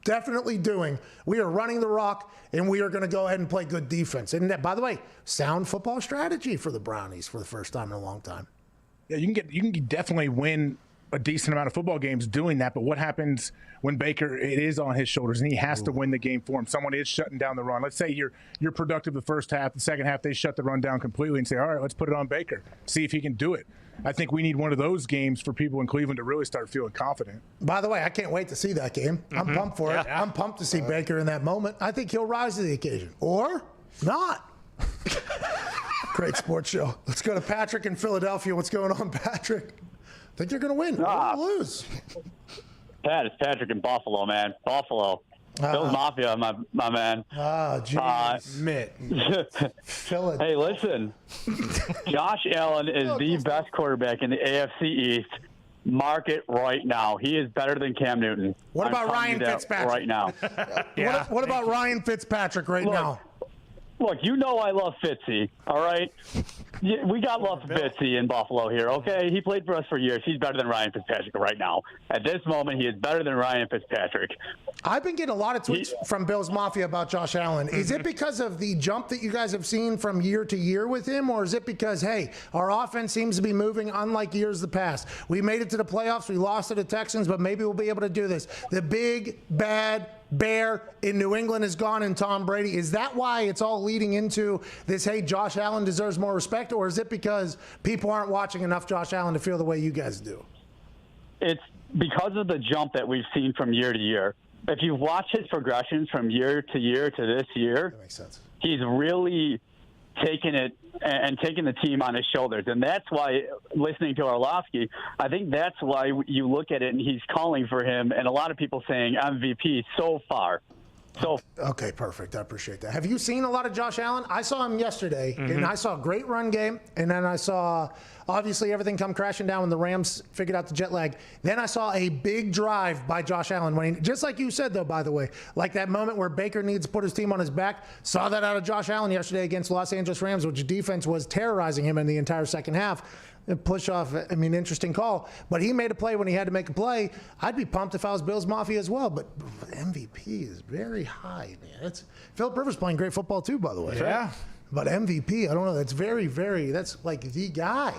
definitely doing. We are running the rock, and we are going to go ahead and play good defense. And that, by the way, sound football strategy for the Brownies for the first time in a long time. Yeah, you can definitely win a decent amount of football games doing that, but what happens when Baker, it is on his shoulders, and he has to win the game for him? Someone is shutting down the run. Let's say you're productive the first half. The second half, they shut the run down completely and say, all right, let's put it on Baker. See if he can do it. I think we need one of those games for people in Cleveland to really start feeling confident. By the way, I can't wait to see that game. I'm pumped for it. I'm pumped to see Baker in that moment. I think he'll rise to the occasion. Or not. Great sports show. Let's go to Patrick in Philadelphia. What's going on, Patrick? Think they're going to win. They're going to lose. Pat, it's Patrick in Buffalo, man. Buffalo. Bills Mafia, my man. Jeez. Hey, listen. Josh Allen is the best quarterback in the AFC East. Mark it right now. He is better than Cam Newton. What about Ryan Fitzpatrick? Right now. What about Ryan Fitzpatrick now? Look, you know I love Fitzy, all right? We got love for Fitzy in Buffalo here, okay? He played for us for years. He's better than Ryan Fitzpatrick right now. At this moment, he is better than Ryan Fitzpatrick. I've been getting a lot of tweets from Bills Mafia about Josh Allen. Is it because of the jump that you guys have seen from year to year with him, or is it because, hey, our offense seems to be moving unlike years of the past? We made it to the playoffs. We lost to the Texans, but maybe we'll be able to do this. The big, bad bear in New England is gone in Tom Brady. Is that why it's all leading into this, hey, Josh Allen deserves more respect, or is it because people aren't watching enough Josh Allen to feel the way you guys do? It's because of the jump that we've seen from year to year. If you watch his progressions from year to this year, that makes sense. He's really taking it and taking the team on his shoulders. And that's why, listening to Orlovsky, I think that's why you look at it and he's calling for him, and a lot of people saying MVP so far. Okay, perfect. I appreciate that. Have you seen a lot of Josh Allen? I saw him yesterday, and I saw a great run game, and then I saw, obviously, everything come crashing down when the Rams figured out the jet lag. Then I saw a big drive by Josh Allen, when he, just like you said, though, by the way, like that moment where Baker needs to put his team on his back. Saw that out of Josh Allen yesterday against Los Angeles Rams, which defense was terrorizing him in the entire second half. Push off, I mean, interesting call. But he made a play when he had to make a play. I'd be pumped if I was Bills Mafia as well. But MVP is very high, man. Philip Rivers playing great football too, by the way. Yeah. But MVP, I don't know. That's very, that's like the guy.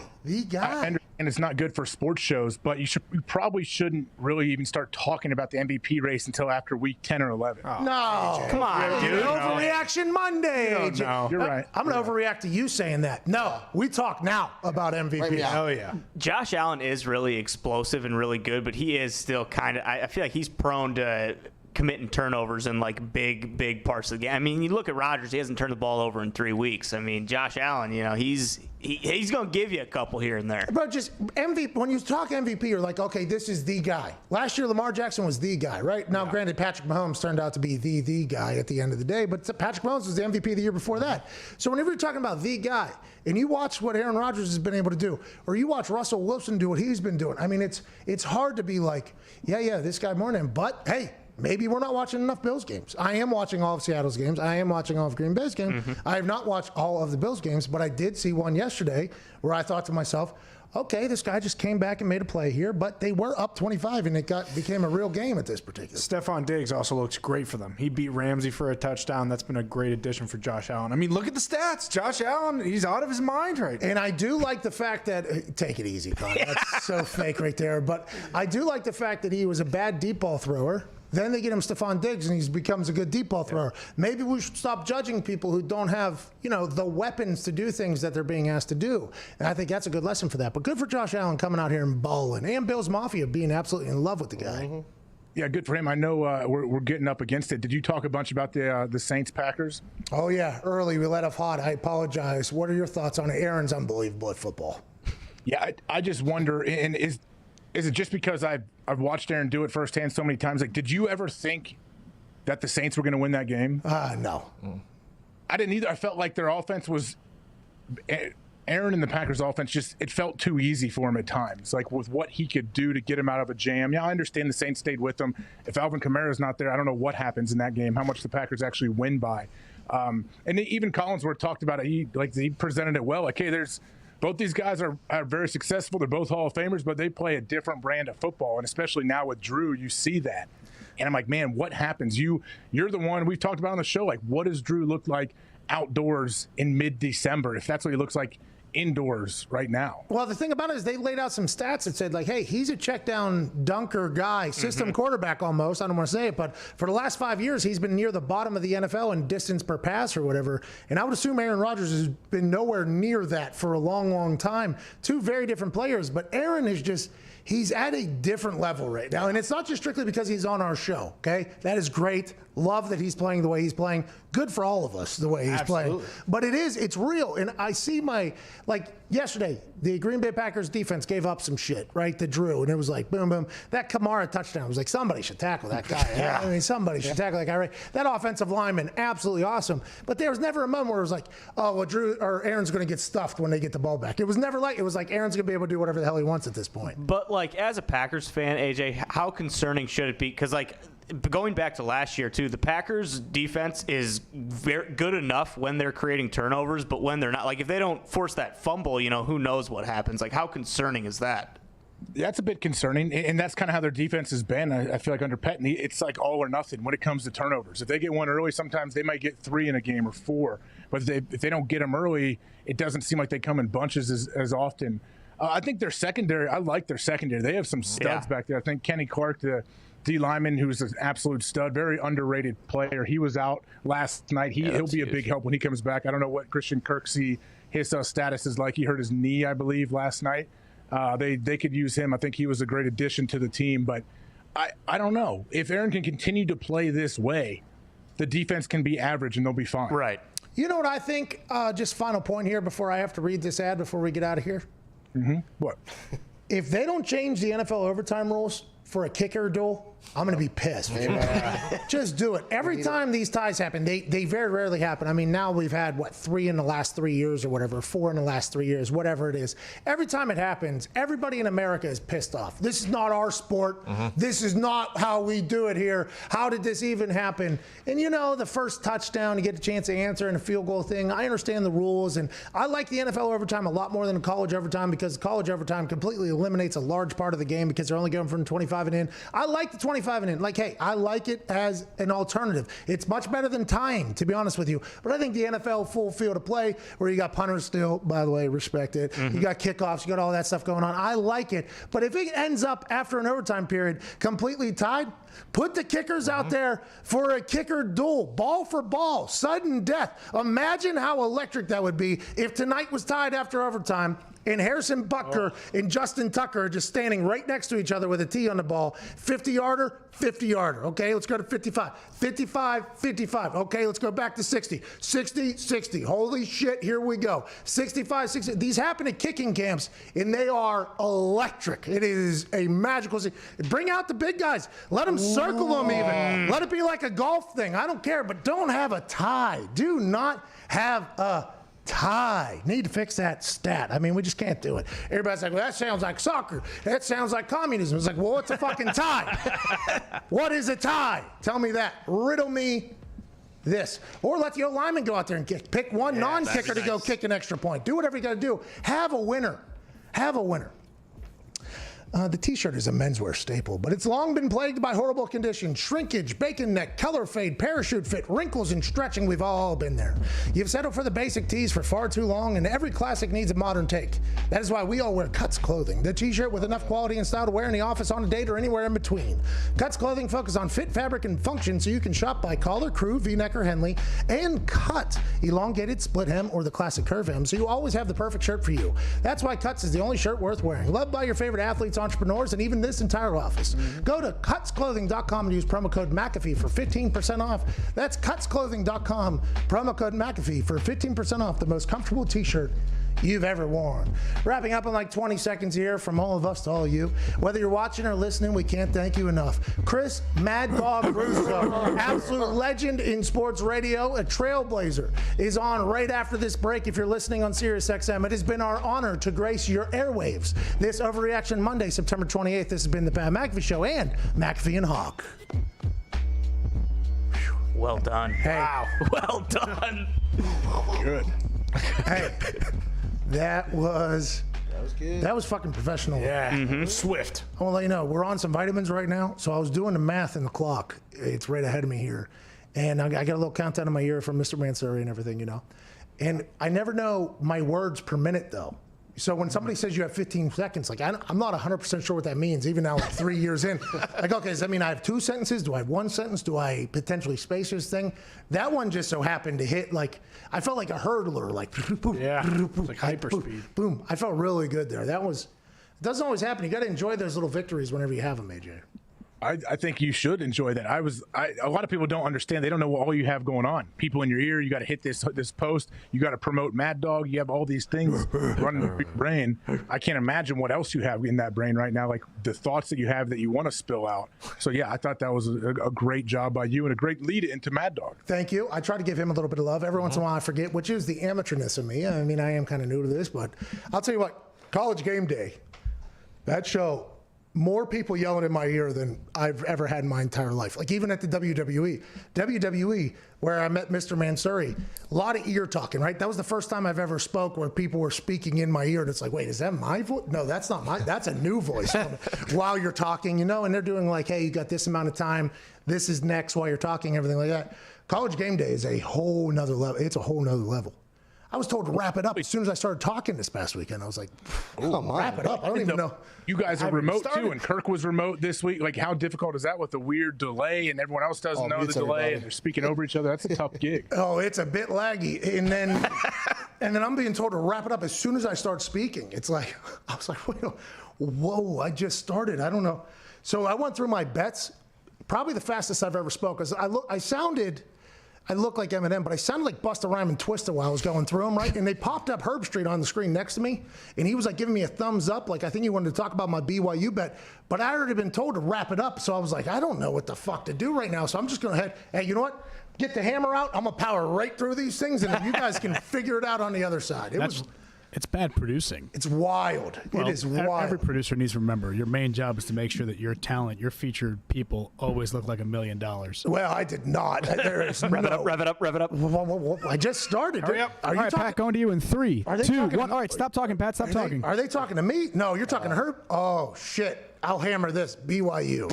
And it's not good for sports shows, but you probably shouldn't really even start talking about the MVP race until after week 10 or 11. Oh, no, come on, dude. Overreaction Monday. No, you're right. I'm going to overreact to you saying that. No, we talk now about MVP. Oh, yeah. Josh Allen is really explosive and really good, but he is still kind of, I feel like he's prone to committing turnovers in like big parts of the game. I mean, you look at Rodgers, he hasn't turned the ball over in 3 weeks. I mean, Josh Allen, you know, he's going to give you a couple here and there. But just MVP, when you talk MVP, you're like, okay, this is the guy. Last year, Lamar Jackson was the guy, right? Now, granted, Patrick Mahomes turned out to be the guy at the end of the day, but Patrick Mahomes was the MVP the year before that. So whenever you're talking about the guy, and you watch what Aaron Rodgers has been able to do, or you watch Russell Wilson do what he's been doing, I mean, it's hard to be like, yeah, this guy more than him. But, hey, maybe we're not watching enough Bills games. I am watching all of Seattle's games. I am watching all of Green Bay's games. I have not watched all of the Bills games, but I did see one yesterday where I thought to myself, okay, this guy just came back and made a play here, but they were up 25, and it became a real game at this particular. Stephon Diggs also looks great for them. He beat Ramsey for a touchdown. That's been a great addition for Josh Allen. I mean, look at the stats. Josh Allen, he's out of his mind right now. And I do like the fact that, take it easy, Connor. That's so fake right there. But I do like the fact that he was a bad deep ball thrower. Then they get him Stephon Diggs, and he becomes a good deep ball thrower. Maybe we should stop judging people who don't have, the weapons to do things that they're being asked to do. And I think that's a good lesson for that. But good for Josh Allen coming out here and balling, and Bills Mafia being absolutely in love with the guy. Yeah, good for him. I know we're getting up against it. Did you talk a bunch about the Saints-Packers? Oh, yeah. Early, we let off hot. I apologize. What are your thoughts on it? Aaron's unbelievable at football. Yeah, I just wonder, and is it just because I've watched Aaron do it firsthand so many times? Like, did you ever think that the Saints were going to win that game? No. I didn't either. I felt like their offense was Aaron and the Packers' offense it felt too easy for him at times. Like with what he could do to get him out of a jam. Yeah, I understand the Saints stayed with him. If Alvin Kamara's not there, I don't know what happens in that game. How much the Packers actually win by. And even Collinsworth talked about it. He presented it well. Like, hey, both these guys are very successful. They're both Hall of Famers, but they play a different brand of football. And especially now with Drew, you see that. And I'm like, man, what happens? You're the one we've talked about on the show. Like, what does Drew look like outdoors in mid-December? If that's what he looks like indoors right now. Well, the thing about it is they laid out some stats that said, like, hey, he's a check down dunker guy, system quarterback almost. I don't want to say it, but for the last 5 years, he's been near the bottom of the NFL in distance per pass or whatever. And I would assume Aaron Rodgers has been nowhere near that for a long, long time. Two very different players, but Aaron is just, he's at a different level right now. And it's not just strictly because he's on our show, okay? That is great. Love that he's playing the way he's playing. Good for all of us, the way he's playing. But it's real. And I see like yesterday, the Green Bay Packers defense gave up some shit, right? The Drew. And it was like, boom, boom. That Kamara touchdown was like, somebody should tackle that guy. I mean, somebody should tackle that guy, right? That offensive lineman, absolutely awesome. But there was never a moment where it was like, oh, well, Drew or Aaron's going to get stuffed when they get the ball back. It was never like, it was like Aaron's going to be able to do whatever the hell he wants at this point. But, like, as a Packers fan, AJ, how concerning should it be? Because, like, going back to last year, too, the Packers' defense is very good enough when they're creating turnovers, but when they're not, like, if they don't force that fumble, who knows what happens? Like, how concerning is that? That's a bit concerning, and that's kind of how their defense has been. I feel like under Petney, it's like all or nothing when it comes to turnovers. If they get one early, sometimes they might get 3 in a game or 4. But if they don't get them early, it doesn't seem like they come in bunches as often. I think their secondary, I like their secondary. They have some studs back there. I think Kenny Clark, the D lineman, who's an absolute stud, very underrated player. He was out last night. He'll be a big help when he comes back. I don't know what Christian Kirksey, his status is like. He hurt his knee, I believe, last night. They could use him. I think he was a great addition to the team. But I don't know. If Aaron can continue to play this way, the defense can be average and they'll be fine. Right. You know what I think? Just final point here before I have to read this ad before we get out of here. What? If they don't change the NFL overtime rules for a kicker duel, I'm going to be pissed. Just do it. Every time these ties happen, they very rarely happen. I mean, now we've had, 3 in the last 3 years or whatever, 4 in the last 3 years, whatever it is. Every time it happens, everybody in America is pissed off. This is not our sport. This is not how we do it here. How did this even happen? And, the first touchdown, you get a chance to answer in a field goal thing. I understand the rules, and I like the NFL overtime a lot more than college overtime because college overtime completely eliminates a large part of the game because they're only going from 25 and in. I like the 25 and in. Like, hey, I like it as an alternative. It's much better than tying, to be honest with you. But I think the NFL full field of play, where you got punters still, by the way, respect it. You got kickoffs, you got all that stuff going on. I like it. But if it ends up after an overtime period completely tied, put the kickers out there for a kicker duel, ball for ball, sudden death. Imagine how electric that would be if tonight was tied after overtime and Harrison Butker and Justin Tucker are just standing right next to each other with a tee on the ball. 50-yarder, 50-yarder. Okay, let's go to 55. 55, 55. Okay, let's go back to 60. 60, 60. Holy shit, here we go. 65, 60. These happen at kicking camps, and they are electric. It is a magical scene. Bring out the big guys. Let them circle them even. Let it be like a golf thing. I don't care, but don't have a tie. Do not have a tie. Need to fix that stat. I mean, we just can't do it. Everybody's like, well, that sounds like soccer. That sounds like communism. It's like, well, what's a fucking tie? What is a tie? Tell me that. Riddle me this. Or let the lineman go out there and kick. Pick one non-kicker to go kick an extra point. Do whatever you got to do. Have a winner. Have a winner. The t-shirt is a menswear staple, but it's long been plagued by horrible conditions, shrinkage, bacon neck, color fade, parachute fit, wrinkles, and stretching. We've all been there. You've settled for the basic tees for far too long, and every classic needs a modern take. That is why we all wear Cuts clothing, the t-shirt with enough quality and style to wear in the office, on a date, or anywhere in between. Cuts clothing focuses on fit, fabric, and function, so you can shop by collar, crew, V-neck, or Henley, and cut, elongated, split hem, or the classic curve hem, so you always have the perfect shirt for you. That's why Cuts is the only shirt worth wearing. Loved by your favorite athletes, entrepreneurs, and even this entire office. Go to cutsclothing.com and use promo code McAfee for 15% off. That's cutsclothing.com, promo code McAfee for 15% off the most comfortable t-shirt you've ever worn. Wrapping up in like 20 seconds here from all of us to all of you. Whether you're watching or listening, we can't thank you enough. Chris Mad Dog Russo, absolute legend in sports radio, a trailblazer, is on right after this break if you're listening on SiriusXM. It has been our honor to grace your airwaves this Overreaction Monday, September 28th. This has been the Pat McAfee Show and McAfee and Hawk. Well done. Hey. Wow. Well done. Good. Hey. That was good. That was fucking professional. Yeah. Swift. I want to let you know, we're on some vitamins right now. So I was doing the math in the clock. It's right ahead of me here. And I got a little countdown in my ear from Mr. Mansouri and everything, And I never know my words per minute, though. So when somebody says you have 15 seconds, like I'm not 100% sure what that means, even now, like 3 years in. Like, okay, does that mean I have 2 sentences? Do I have 1 sentence? Do I potentially space this thing? That one just so happened to hit, like, I felt like a hurdler, like, boom, yeah, boom, like hyperspeed. Boom. I felt really good there. That was, it doesn't always happen. You got to enjoy those little victories whenever you have them, AJ. I think you should enjoy that. A lot of people don't understand. They don't know what all you have going on. People in your ear. You got to hit this post. You got to promote Mad Dog. You have all these things running through your brain. I can't imagine what else you have in that brain right now. Like the thoughts that you have that you want to spill out. So yeah, I thought that was a great job by you and a great lead into Mad Dog. Thank you. I try to give him a little bit of love. Every once in a while I forget, which is the amateurness of me. I mean, I am kind of new to this, but I'll tell you what. College Game Day. That show. More people yelling in my ear than I've ever had in my entire life. Like even at the WWE, where I met Mr. Mansouri, a lot of ear talking, right? That was the first time I've ever spoke where people were speaking in my ear. And it's like, wait, is that my voice? No, that's not my, that's a new voice. While you're talking, you know, and they're doing like, hey, you got this amount of time. This is next while you're talking, everything like that. College Game Day is a whole nother level. It's a whole nother level. I was told to wrap it up as soon as I started talking this past weekend. I was like, wrap it up. I don't even know. You guys are remote too, and Kirk was remote this week. Like, how difficult is that with the weird delay and everyone else doesn't know the delay and they're speaking over each other? That's a tough gig. Oh, it's a bit laggy. And then I'm being told to wrap it up as soon as I start speaking. It's like, I was like, wait, whoa, I just started. I don't know. So I went through my bets, probably the fastest I've ever spoken. I look like Eminem, but I sounded like Busta Rhymes and Twista while I was going through them, right? And they popped up Herb Street on the screen next to me, and he was like giving me a thumbs up, like I think he wanted to talk about my BYU bet, but I already been told to wrap it up, so I was like, I don't know what the fuck to do right now, so I'm just going to head, hey, you know what? Get the hammer out. I'm going to power right through these things, and you guys can figure it out on the other side. It's bad producing. It's wild. Well, it is wild. Every producer needs to remember your main job is to make sure that your talent, your featured people always look like $1 million. Well, I did not. There is rev it up. I just started. Hurry up. All right, Pat, going to you in 3, 2, 1. All right, stop talking, Pat. Stop talking. Are they talking to me? No, you're talking to her. Oh, shit. I'll hammer this. BYU.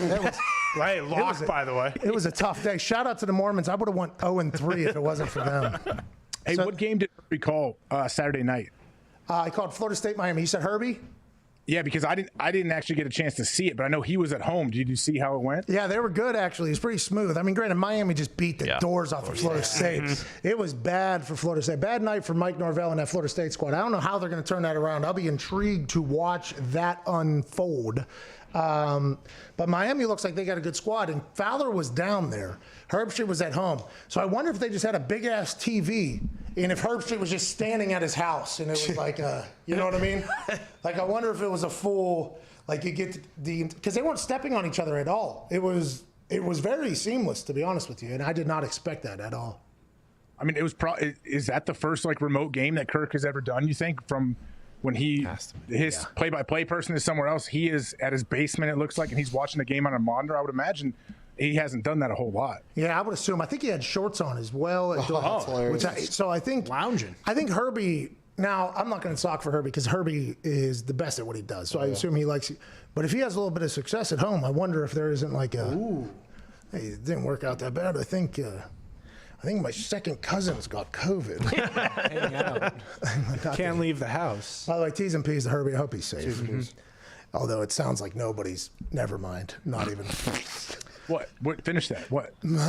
Right, locked, by the way. It was a tough day. Shout out to the Mormons. I would have went 0-3 if it wasn't for them. Hey, what game did we call Saturday night? I called Florida State, Miami. You said Herbie? Yeah, because I didn't actually get a chance to see it, but I know he was at home. Did you see how it went? Yeah, they were good, actually. It was pretty smooth. I mean, granted, Miami just beat the doors off of Florida State. It was bad for Florida State. Bad night for Mike Norvell and that Florida State squad. I don't know how they're going to turn that around. I'll be intrigued to watch that unfold. But Miami looks like they got a good squad, and Fowler was down there. Herbstreit was at home. So I wonder if they just had a big-ass TV, and if Herbstreit was just standing at his house, and it was like, you know what I mean? Like, I wonder if it was a full, like, you get because they weren't stepping on each other at all. It was very seamless, to be honest with you, and I did not expect that at all. I mean, it was is that the first, like, remote game that Kirk has ever done, you think, from when his play-by-play person is somewhere else? He is at his basement, it looks like, and he's watching the game on a monitor. I would imagine he hasn't done that a whole lot. Yeah, I would assume. I think he had shorts on as well. So I think lounging. I think Herbie. Now I'm not going to talk for Herbie because Herbie is the best at what he does. So I assume he likes it. But if he has a little bit of success at home, I wonder if there isn't like a. Ooh. Hey, it didn't work out that bad. I think my second cousin's got COVID. Hang out. Can't leave the house. By the way, T's and P's to Herbie. I hope he's safe. Although it sounds like nobody's. Never mind. Not even. What? Finish that. What? No.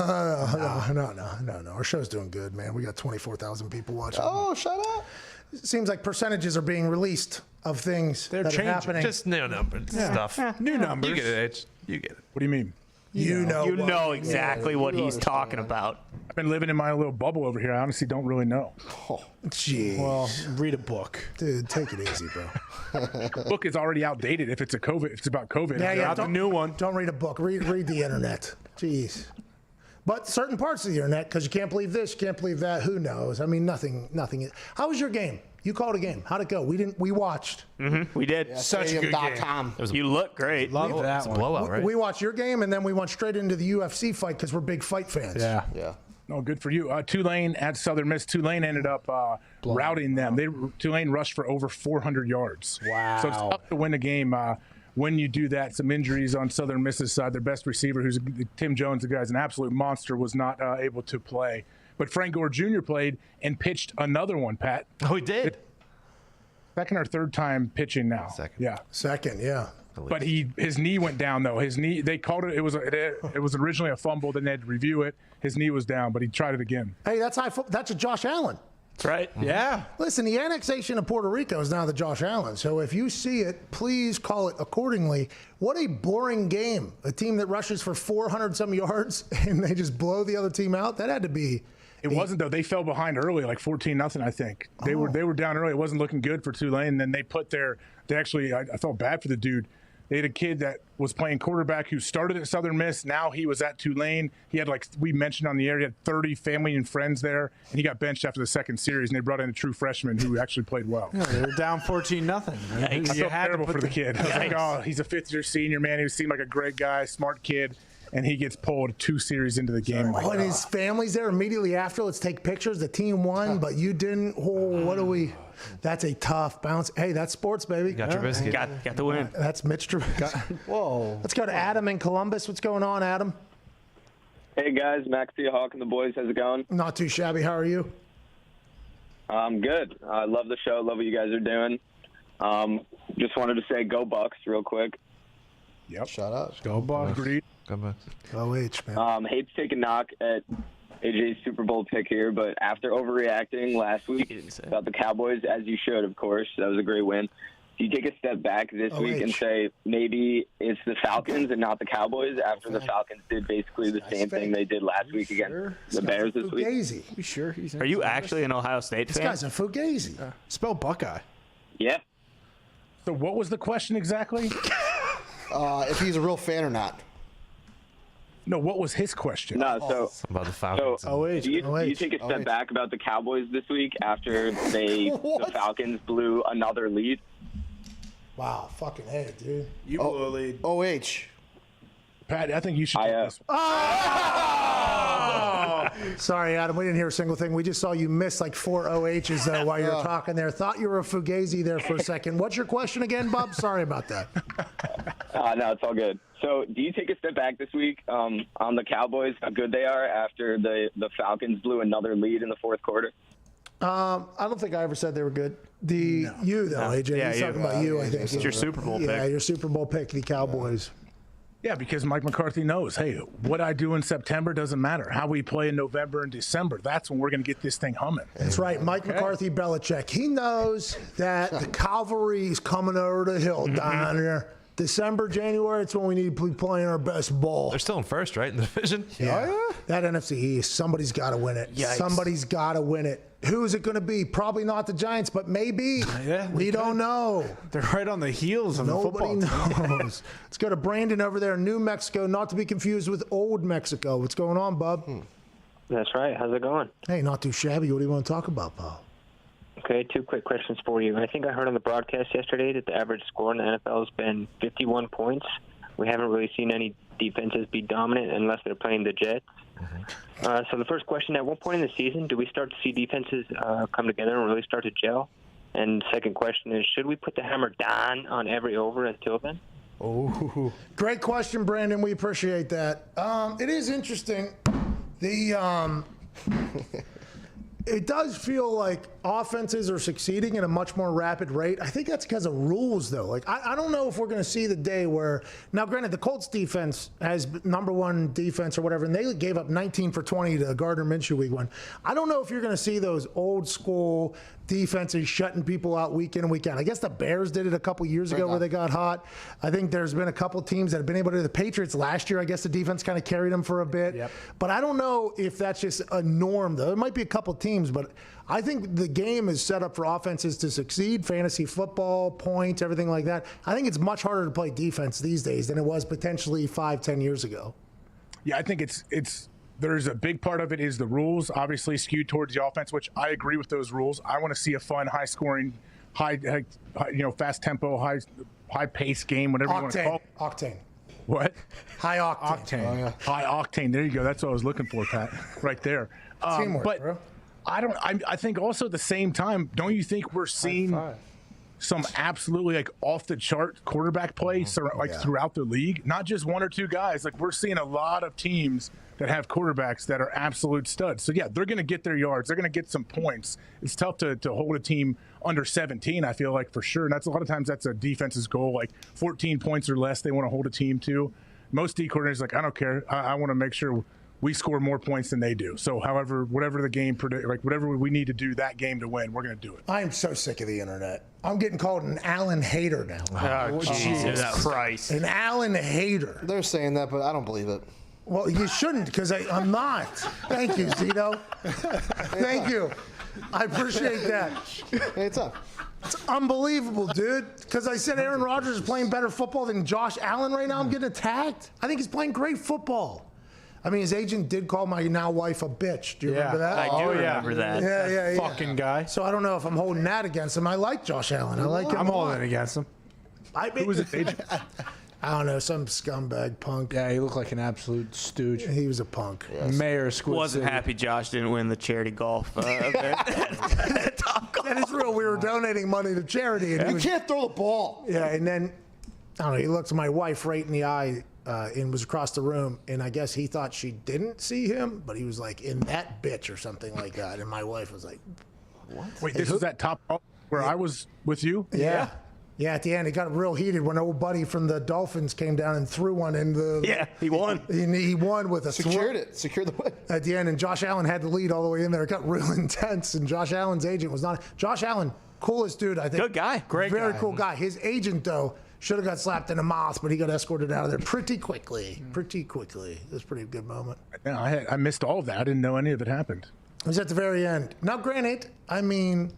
Our show's doing good, man. We got 24,000 people watching. Oh, shut up. It seems like percentages are being released of things that are happening. Just new numbers stuff. New numbers. You get it, H. You get it. What do you mean? You know exactly what he's talking about. I've been living in my little bubble over here. I honestly don't really know. Oh, jeez. Well, read a book. Dude, take it easy, bro. The book is already outdated if it's about COVID. Yeah, not the new one. Don't read a book. Read the internet. Jeez. But certain parts of the internet, because you can't believe this, you can't believe that. Who knows? I mean, nothing. How was your game? You called a game. How'd it go? We watched. We did. Yeah, Such a good game. You look great. Love that It's a one. blowout, right? We watched your game, and then we went straight into the UFC fight because we're big fight fans. Yeah. No, good for you. Tulane at Southern Miss. Tulane ended up routing them. Tulane rushed for over 400 yards. Wow. So it's tough to win a game when you do that. Some injuries on Southern Miss's side. Their best receiver, who's Tim Jones, the guy's an absolute monster, was not able to play. But Frank Gore Jr. played and pitched another one, Pat. Oh, he did? Second or third time pitching now. Second. Yeah. Second, yeah. But his knee went down, though. His knee, they called it, it was originally a fumble, then they had to review it. His knee was down, but he tried it again. Hey, that's a Josh Allen. That's right. Yeah. Listen, the annexation of Puerto Rico is now the Josh Allen. So if you see it, please call it accordingly. What a boring game. A team that rushes for 400-some yards and they just blow the other team out. That had to be. It wasn't, though. They fell behind early, like 14-0, I think. They were down early. It wasn't looking good for Tulane. And then I felt bad for the dude. They had a kid that was playing quarterback who started at Southern Miss. Now he was at Tulane. He had, like we mentioned on the air, he had 30 family and friends there, and he got benched after the second series, and they brought in a true freshman who actually played well. Yeah, they were down 14-0. I felt terrible for the kid. I was like, oh, he's a fifth-year senior, man. He seemed like a great guy, smart kid, and he gets pulled 2 series into the game. Oh, and his family's there immediately after. Let's take pictures. The team won, but you didn't. Oh, what do we? That's a tough bounce. Hey, that's sports, baby. Got Trubisky. Got the win. That's Mitch Trubisky. Whoa. Let's go to Adam in Columbus. What's going on, Adam? Hey, guys. McAfee, Hawk, and the boys. How's it going? Not too shabby. How are you? I'm good. I love the show. Love what you guys are doing. Just wanted to say go Bucks real quick. Yep. Shut up. Go Bucks. Go Bucks. OH, man. Hate to take a knock at AJ's Super Bowl pick here, but after overreacting last week about the Cowboys, as you should, of course, that was a great win. Do you take a step back this week and say maybe it's the Falcons and not the Cowboys after the Falcons did basically the same thing they did last week against the Bears this week? Fugazi. You sure? Are you actually an Ohio State This fan? guy's a Fugazi. Spell Buckeye. Yeah. So what was the question exactly? If he's a real fan or not. No, what was his question? No, so about the Falcons. do you take a step back about the Cowboys this week after the Falcons blew another lead? Wow, fucking hey, dude. You blew a lead. OH. Pat, I think you should take this one. Sorry, Adam. We didn't hear a single thing. We just saw you miss like 4 OHs while you were talking there. Thought you were a Fugazi there for a second. What's your question again, Bob? Sorry about that. No, it's all good. So do you take a step back this week on the Cowboys, how good they are after the Falcons blew another lead in the fourth quarter? I don't think I ever said they were good. You, though, AJ. Yeah, He's you. talking about you, I think. It's your Super Bowl pick. Yeah, your Super Bowl pick, the Cowboys. Yeah, because Mike McCarthy knows, hey, what I do in September doesn't matter. How we play in November and December, that's when we're going to get this thing humming. That's right. Mike McCarthy, Belichick. He knows that the cavalry is coming over the hill down here. December, January, it's when we need to be playing our best ball. They're still in first, right, in the division? Yeah. That NFC East, somebody's got to win it. Yikes. Somebody's got to win it. Who is it going to be? Probably not the Giants, but maybe. We don't know. They're right on the heels of the football team. Nobody knows. Let's go to Brandon over there in New Mexico, not to be confused with Old Mexico. What's going on, Bub? That's right. How's it going? Hey, not too shabby. What do you want to talk about, Bob? Okay, 2 quick questions for you. I think I heard on the broadcast yesterday that the average score in the NFL has been 51 points. We haven't really seen any defenses be dominant unless they're playing the Jets. So the first question, at what point in the season do we start to see defenses come together and really start to gel? And second question is, should we put the hammer down on every over until then? Oh, great question, Brandon. We appreciate that. It is interesting. It does feel like offenses are succeeding at a much more rapid rate. I think that's because of rules, though. Like, I don't know if we're going to see the day where – now, granted, the Colts defense has #1 defense or whatever, and they gave up 19 for 20 to Gardner Minshew week 1. I don't know if you're going to see those old-school defenses shutting people out week in and week out. I guess the Bears did it a couple years ago where they got hot. I think there's been a couple teams that have been able to do the Patriots last year. I guess the defense kind of carried them for a bit. Yep. But I don't know if that's just a norm, though. There might be a couple teams, but I think the game is set up for offenses to succeed, fantasy football, points, everything like that. I think it's much harder to play defense these days than it was potentially 5-10 years ago. Yeah, I think there's a big part of it is the rules, obviously skewed towards the offense, which I agree with those rules. I want to see a fun, high-scoring, fast tempo, high pace game, whatever you want to call it. Octane. What? High octane. Octane. Oh, yeah. High octane. There you go. That's what I was looking for, Pat. Right there. Teamwork, but bro. I think also at the same time, don't you think we're seeing some absolutely like off the chart quarterback play throughout the league, not just one or two guys. Like we're seeing a lot of teams that have quarterbacks that are absolute studs. So yeah, they're going to get their yards. They're going to get some points. It's tough to hold a team under 17, I feel like, for sure. And that's a lot of times that's a defense's goal, like 14 points or less they want to hold a team to. Most D coordinators like, I don't care. I want to make sure we score more points than they do. So however, whatever the game, whatever we need to do that game to win, we're going to do it. I am so sick of the internet. I'm getting called an Allen hater now. Oh, Jesus Christ. An Allen hater. They're saying that, but I don't believe it. Well, you shouldn't, because I'm not. Thank you, Zito. Thank you. I appreciate that. Hey, it's up. It's unbelievable, dude. Because I said Aaron Rodgers is playing better football than Josh Allen right now. I'm getting attacked. I think he's playing great football. I mean, his agent did call my now wife a bitch. Do you remember that? I do remember that. Yeah. Fucking guy. So I don't know if I'm holding that against him. I like Josh Allen. I like him. I'm holding it against him. Who was his agent? I don't know, some scumbag punk. Yeah, he looked like an absolute stooge. He was a punk. Yes. Mayor of Squid Wasn't City. happy Josh didn't win the charity golf event. That is real. We were donating money to charity. And You can't throw the ball. Yeah, and then, I don't know, he looked my wife right in the eye and was across the room, and I guess he thought she didn't see him, but he was like, in that bitch or something like that. And my wife was like, what? Wait, this was that top where I was with you? Yeah. Yeah, at the end, it got real heated when old buddy from the Dolphins came down and threw one in the... Yeah, he won. He won with a... Secured the win. At the end, and Josh Allen had the lead all the way in there. It got real intense, and Josh Allen's agent was not... Josh Allen, coolest dude, I think. Good guy. Great Very guy. cool guy. His agent, though, should have got slapped in the mouth, but he got escorted out of there pretty quickly. Pretty quickly. It was a pretty good moment. Yeah, I missed all of that. I didn't know any of it happened. It was at the very end. Now, granted, I mean...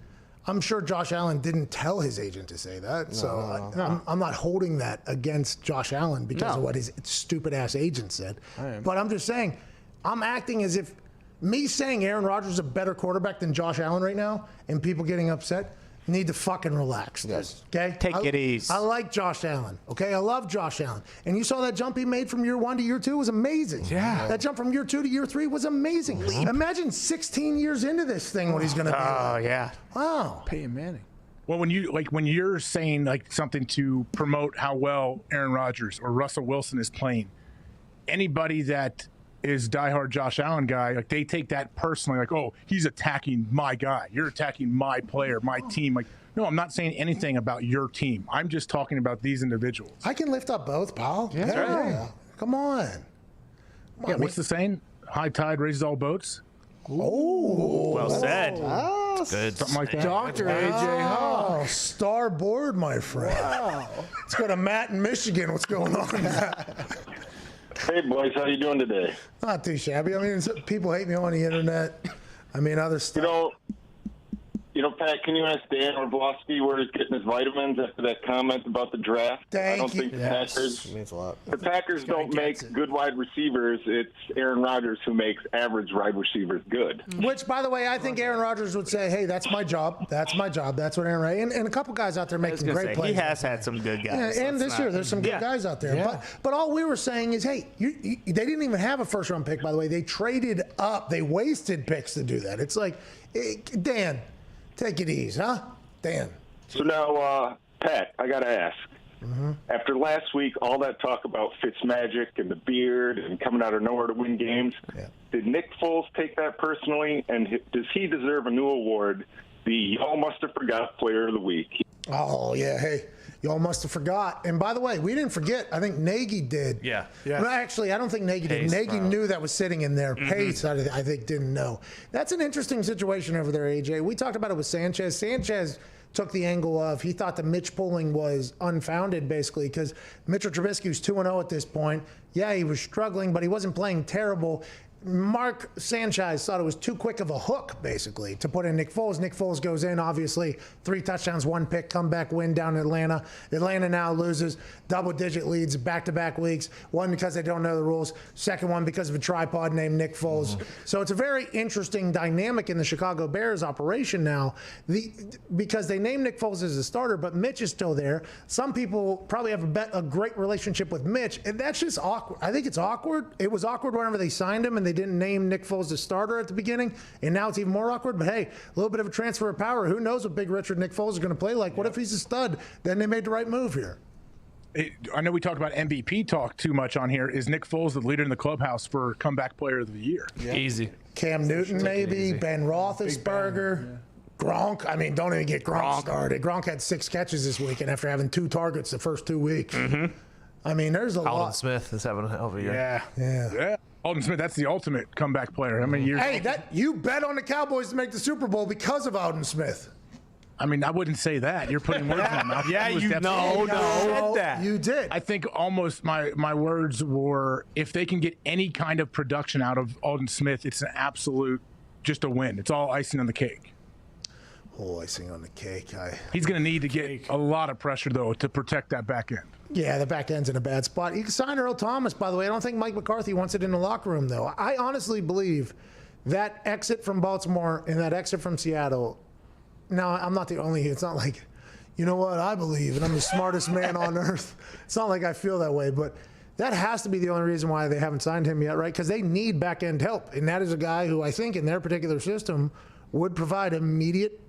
I'm sure Josh Allen didn't tell his agent to say that, so I'm not holding that against Josh Allen because of what his stupid-ass agent said. But I'm just saying, I'm acting as if me saying Aaron Rodgers is a better quarterback than Josh Allen right now and people getting upset need to fucking relax. Yes. Okay? Take it easy. I like Josh Allen. Okay? I love Josh Allen. And you saw that jump he made from year 1 to year 2 was amazing. Yeah. That jump from year 2 to year 3 was amazing. Imagine 16 years into this thing what he's going to be. Oh, yeah. Wow. Peyton Manning. Well, when you're saying like something to promote how well Aaron Rodgers or Russell Wilson is playing, anybody that is diehard Josh Allen guy, like they take that personally, like, oh, he's attacking my guy. You're attacking my player, my team. Like, no, I'm not saying anything about your team. I'm just talking about these individuals. I can lift up both, pal. Yeah, Yeah. Come on. Yeah, what's the saying? High tide raises all boats. Oh, well said. Good. Something like that. Dr. AJ Hall. Starboard, my friend. Wow. Let's go to Matt in Michigan. What's going on, Matt? Hey, boys. How you doing today? Not too shabby. I mean, people hate me on the internet. I mean, other stuff. You know, Pat, can you ask Dan Orlovsky where he's getting his vitamins after that comment about the draft? I don't think the Packers. Means a lot. The Packers don't make good wide receivers. It's Aaron Rodgers who makes average wide receivers good. Which, by the way, I think Aaron Rodgers would say, hey, that's my job. That's my job. That's what Aaron Rodgers. And a couple guys out there making great plays. He has had some good guys. Yeah, and this year, there's some good guys out there. Yeah. But all we were saying is, hey, they didn't even have a first-round pick, by the way. They traded up. They wasted picks to do that. It's like, Dan, take it easy, huh? Dan. So now, Pat, I got to ask. After last week, all that talk about Fitzmagic and the beard and coming out of nowhere to win games, did Nick Foles take that personally? And does he deserve a new award, the Y'all Must Have Forgot Player of the Week? Oh, yeah. Hey, y'all must have forgot. And by the way, we didn't forget. I think Nagy did. Yeah. Well, actually, I don't think Nagy did. Nagy knew that was sitting in there. Pace, I think, didn't know. That's an interesting situation over there, AJ. We talked about it with Sanchez. Sanchez took the angle of he thought the Mitch pulling was unfounded, basically, because Mitchell Trubisky's 2-0 at this point. Yeah, he was struggling, but he wasn't playing terrible. Mark Sanchez thought it was too quick of a hook, basically, to put in Nick Foles. Nick Foles goes in, obviously, 3 touchdowns, 1 pick, comeback win down in Atlanta. Atlanta now loses double-digit leads back-to-back weeks. One because they don't know the rules. Second one because of a tripod named Nick Foles. So it's a very interesting dynamic in the Chicago Bears operation now because they named Nick Foles as a starter, but Mitch is still there. Some people probably have a great relationship with Mitch, and that's just awkward. I think it's awkward. It was awkward whenever they signed him and they didn't name Nick Foles the starter at the beginning, and now it's even more awkward. But hey, a little bit of a transfer of power. Who knows what Big Richard Nick Foles is going to play like? What if he's a stud? Then they made the right move here. I know we talked about MVP talk too much on here. Is Nick Foles the leader in the clubhouse for comeback player of the year? Yeah. Easy. Cam Newton, maybe. Ben Roethlisberger. Gronk. I mean, don't even get Gronk started. Gronk had 6 catches this weekend after having 2 targets the first 2 weeks. I mean, there's a lot. Alden Smith is having a hell of a year. Yeah. Alden Smith, that's the ultimate comeback player. How many years? Hey, you bet on the Cowboys to make the Super Bowl because of Alden Smith. I mean, I wouldn't say that. You're putting words in my mouth. Yeah, you said that. You did. I think almost my words were, if they can get any kind of production out of Alden Smith, it's an absolute, just a win. It's all icing on the cake. Oh, icing on the cake. He's going to need to get a lot of pressure, though, to protect that back end. Yeah, the back end's in a bad spot. You can sign Earl Thomas, by the way. I don't think Mike McCarthy wants it in the locker room, though. I honestly believe that exit from Baltimore and that exit from Seattle. Now, I'm not the only. It's not like, you know what, I believe, and I'm the smartest man on earth. It's not like I feel that way, but that has to be the only reason why they haven't signed him yet, right? Because they need back-end help, and that is a guy who I think in their particular system would provide immediate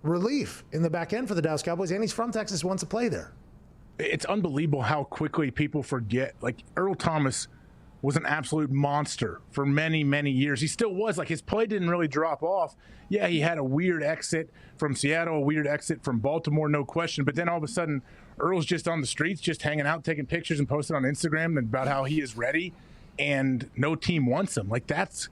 relief in the back end for the Dallas Cowboys, and he's from Texas, wants to play there. It's unbelievable how quickly people forget. Like, Earl Thomas was an absolute monster for many, many years. He still was. Like, his play didn't really drop off. Yeah, he had a weird exit from Seattle, a weird exit from Baltimore, no question. But then all of a sudden, Earl's just on the streets, just hanging out, taking pictures and posting on Instagram about how he is ready, and no team wants him. Like, that's,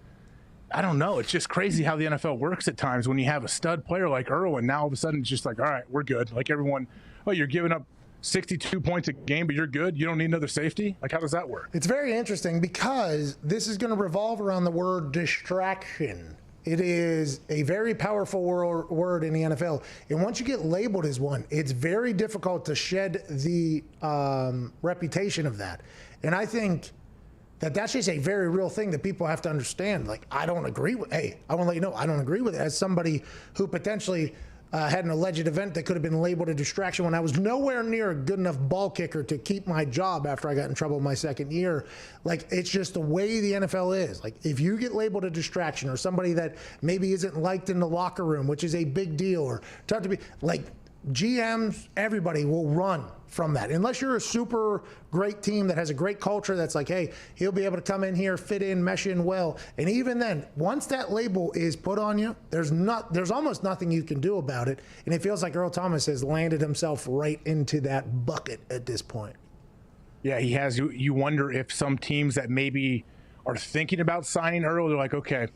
I don't know. It's just crazy how the NFL works at times when you have a stud player like Earl, and now all of a sudden it's just like, all right, we're good. Like, everyone, oh, you're giving up 62 points a game, but you're good. You don't need another safety. Like, how does that work? It's very interesting because this is going to revolve around the word distraction. It is a very powerful word in the NFL. And once you get labeled as one, it's very difficult to shed the reputation of that. And I think that that's just a very real thing that people have to understand. Like, I don't agree with, I want to let you know, I don't agree with it as somebody who potentially had an alleged event that could have been labeled a distraction when I was nowhere near a good enough ball kicker to keep my job after I got in trouble my second year. Like, it's just the way the NFL is. Like, if you get labeled a distraction or somebody that maybe isn't liked in the locker room, which is a big deal, or tough to be, like, GMs, everybody will run from that. Unless you're a super great team that has a great culture that's like, hey, he'll be able to come in here, fit in, mesh in well. And even then, once that label is put on you, there's almost nothing you can do about it. And it feels like Earl Thomas has landed himself right into that bucket at this point. Yeah, he has. You wonder if some teams that maybe are thinking about signing Earl, they're like, okay,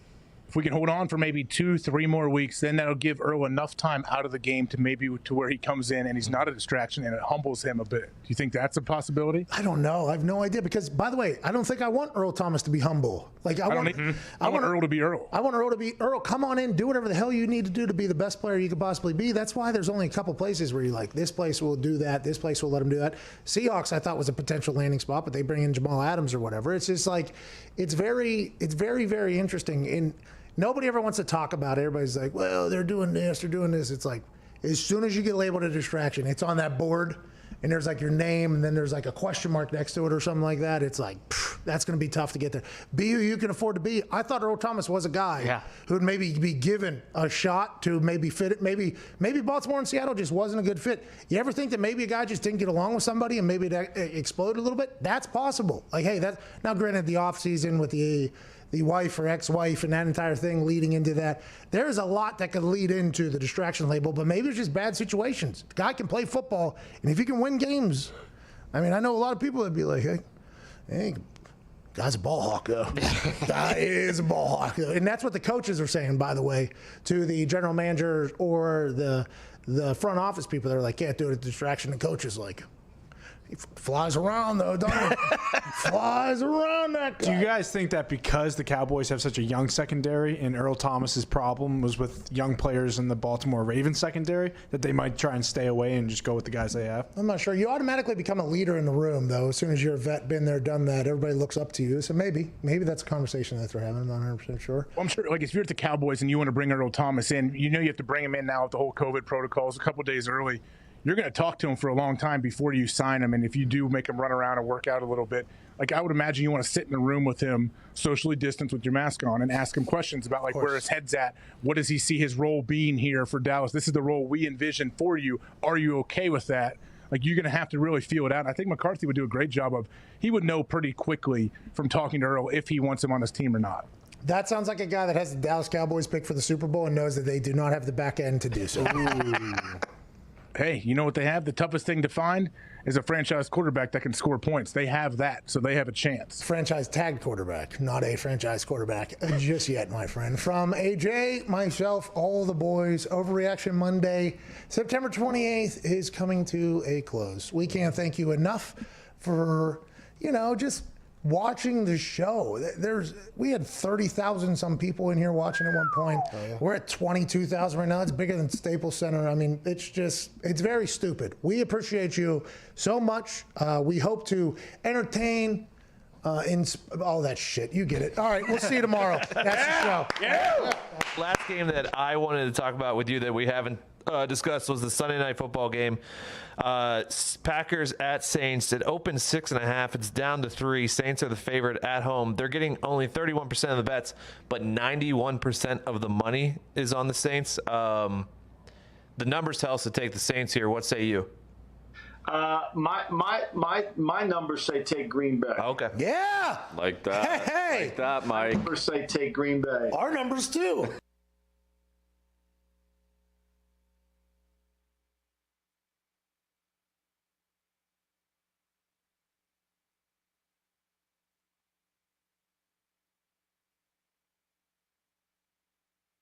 if we can hold on for maybe 2-3 more weeks, then that'll give Earl enough time out of the game to maybe to where he comes in and he's not a distraction and it humbles him a bit. Do you think that's a possibility? I don't know. I have no idea because, by the way, I don't think I want Earl Thomas to be humble. Like, I want Earl to be Earl. I want Earl to be Earl. Come on in, do whatever the hell you need to do to be the best player you could possibly be. That's why there's only a couple places where you're like, this place will do that, this place will let him do that. Seahawks, I thought was a potential landing spot, but they bring in Jamal Adams or whatever. It's just like, it's very, very interesting. And nobody ever wants to talk about it. Everybody's like, well, they're doing this, they're doing this. It's like, as soon as you get labeled a distraction, it's on that board, and there's like your name, and then there's like a question mark next to it or something like that. It's like, that's going to be tough to get there. Be who you can afford to be. I thought Earl Thomas was a guy who would maybe be given a shot to maybe fit it. Maybe Baltimore and Seattle just wasn't a good fit. You ever think that maybe a guy just didn't get along with somebody and maybe it exploded a little bit? That's possible. Like, hey, that now granted the offseason with the wife or ex-wife and that entire thing leading into that. There's a lot that could lead into the distraction label, but maybe it's just bad situations. The guy can play football, and if he can win games, I mean, I know a lot of people would be like, hey, guy's a ball hawk, though. Guy is a ball hawk, though. And that's what the coaches are saying, by the way, to the general managers or the front office people. They're like, can't do it at distraction. The coach is like, he flies around, though, doesn't he? Flies around that guy. Do you guys think that because the Cowboys have such a young secondary and Earl Thomas's problem was with young players in the Baltimore Ravens secondary, that they might try and stay away and just go with the guys they have? I'm not sure. You automatically become a leader in the room, though. As soon as you're a vet, been there, done that, everybody looks up to you. So maybe that's a conversation that they're having. I'm not 100% sure. Well, I'm sure, like, if you're at the Cowboys and you want to bring Earl Thomas in, you know you have to bring him in now with the whole COVID protocols a couple days early. You're going to talk to him for a long time before you sign him, and if you do make him run around and work out a little bit, like I would imagine you want to sit in a room with him, socially distanced with your mask on, and ask him questions about like where his head's at. What does he see his role being here for Dallas? This is the role we envision for you. Are you okay with that? Like, you're going to have to really feel it out. And I think McCarthy would do a great job of, he would know pretty quickly from talking to Earl if he wants him on his team or not. That sounds like a guy that has the Dallas Cowboys pick for the Super Bowl and knows that they do not have the back end to do so. Hey, you know what they have? The toughest thing to find is a franchise quarterback that can score points. They have that, so they have a chance. Franchise tagged quarterback, not a franchise quarterback just yet, my friend. From AJ, myself, all the boys, Overreaction Monday, September 28th is coming to a close. We can't thank you enough for, just watching the show. We had 30,000 some people in here watching at one point. Oh, yeah. We're at 22,000 right now. It's bigger than Staples Center. I mean, it's very stupid. We appreciate you so much. We hope to entertain in all that shit. You get it. All right, we'll see you tomorrow. That's the show. Yeah. Last game that I wanted to talk about with you that we haven't discussed was the Sunday Night Football game. Packers at Saints. It opened 6.5. It's down to 3. Saints are the favorite at home. They're getting only 31% of the bets, but 91% of the money is on the Saints. The numbers tell us to take the Saints here. What say you? My numbers say take Green Bay. Okay. Yeah. Like that. Hey. Like that, Mike. My numbers say take Green Bay. Our numbers too.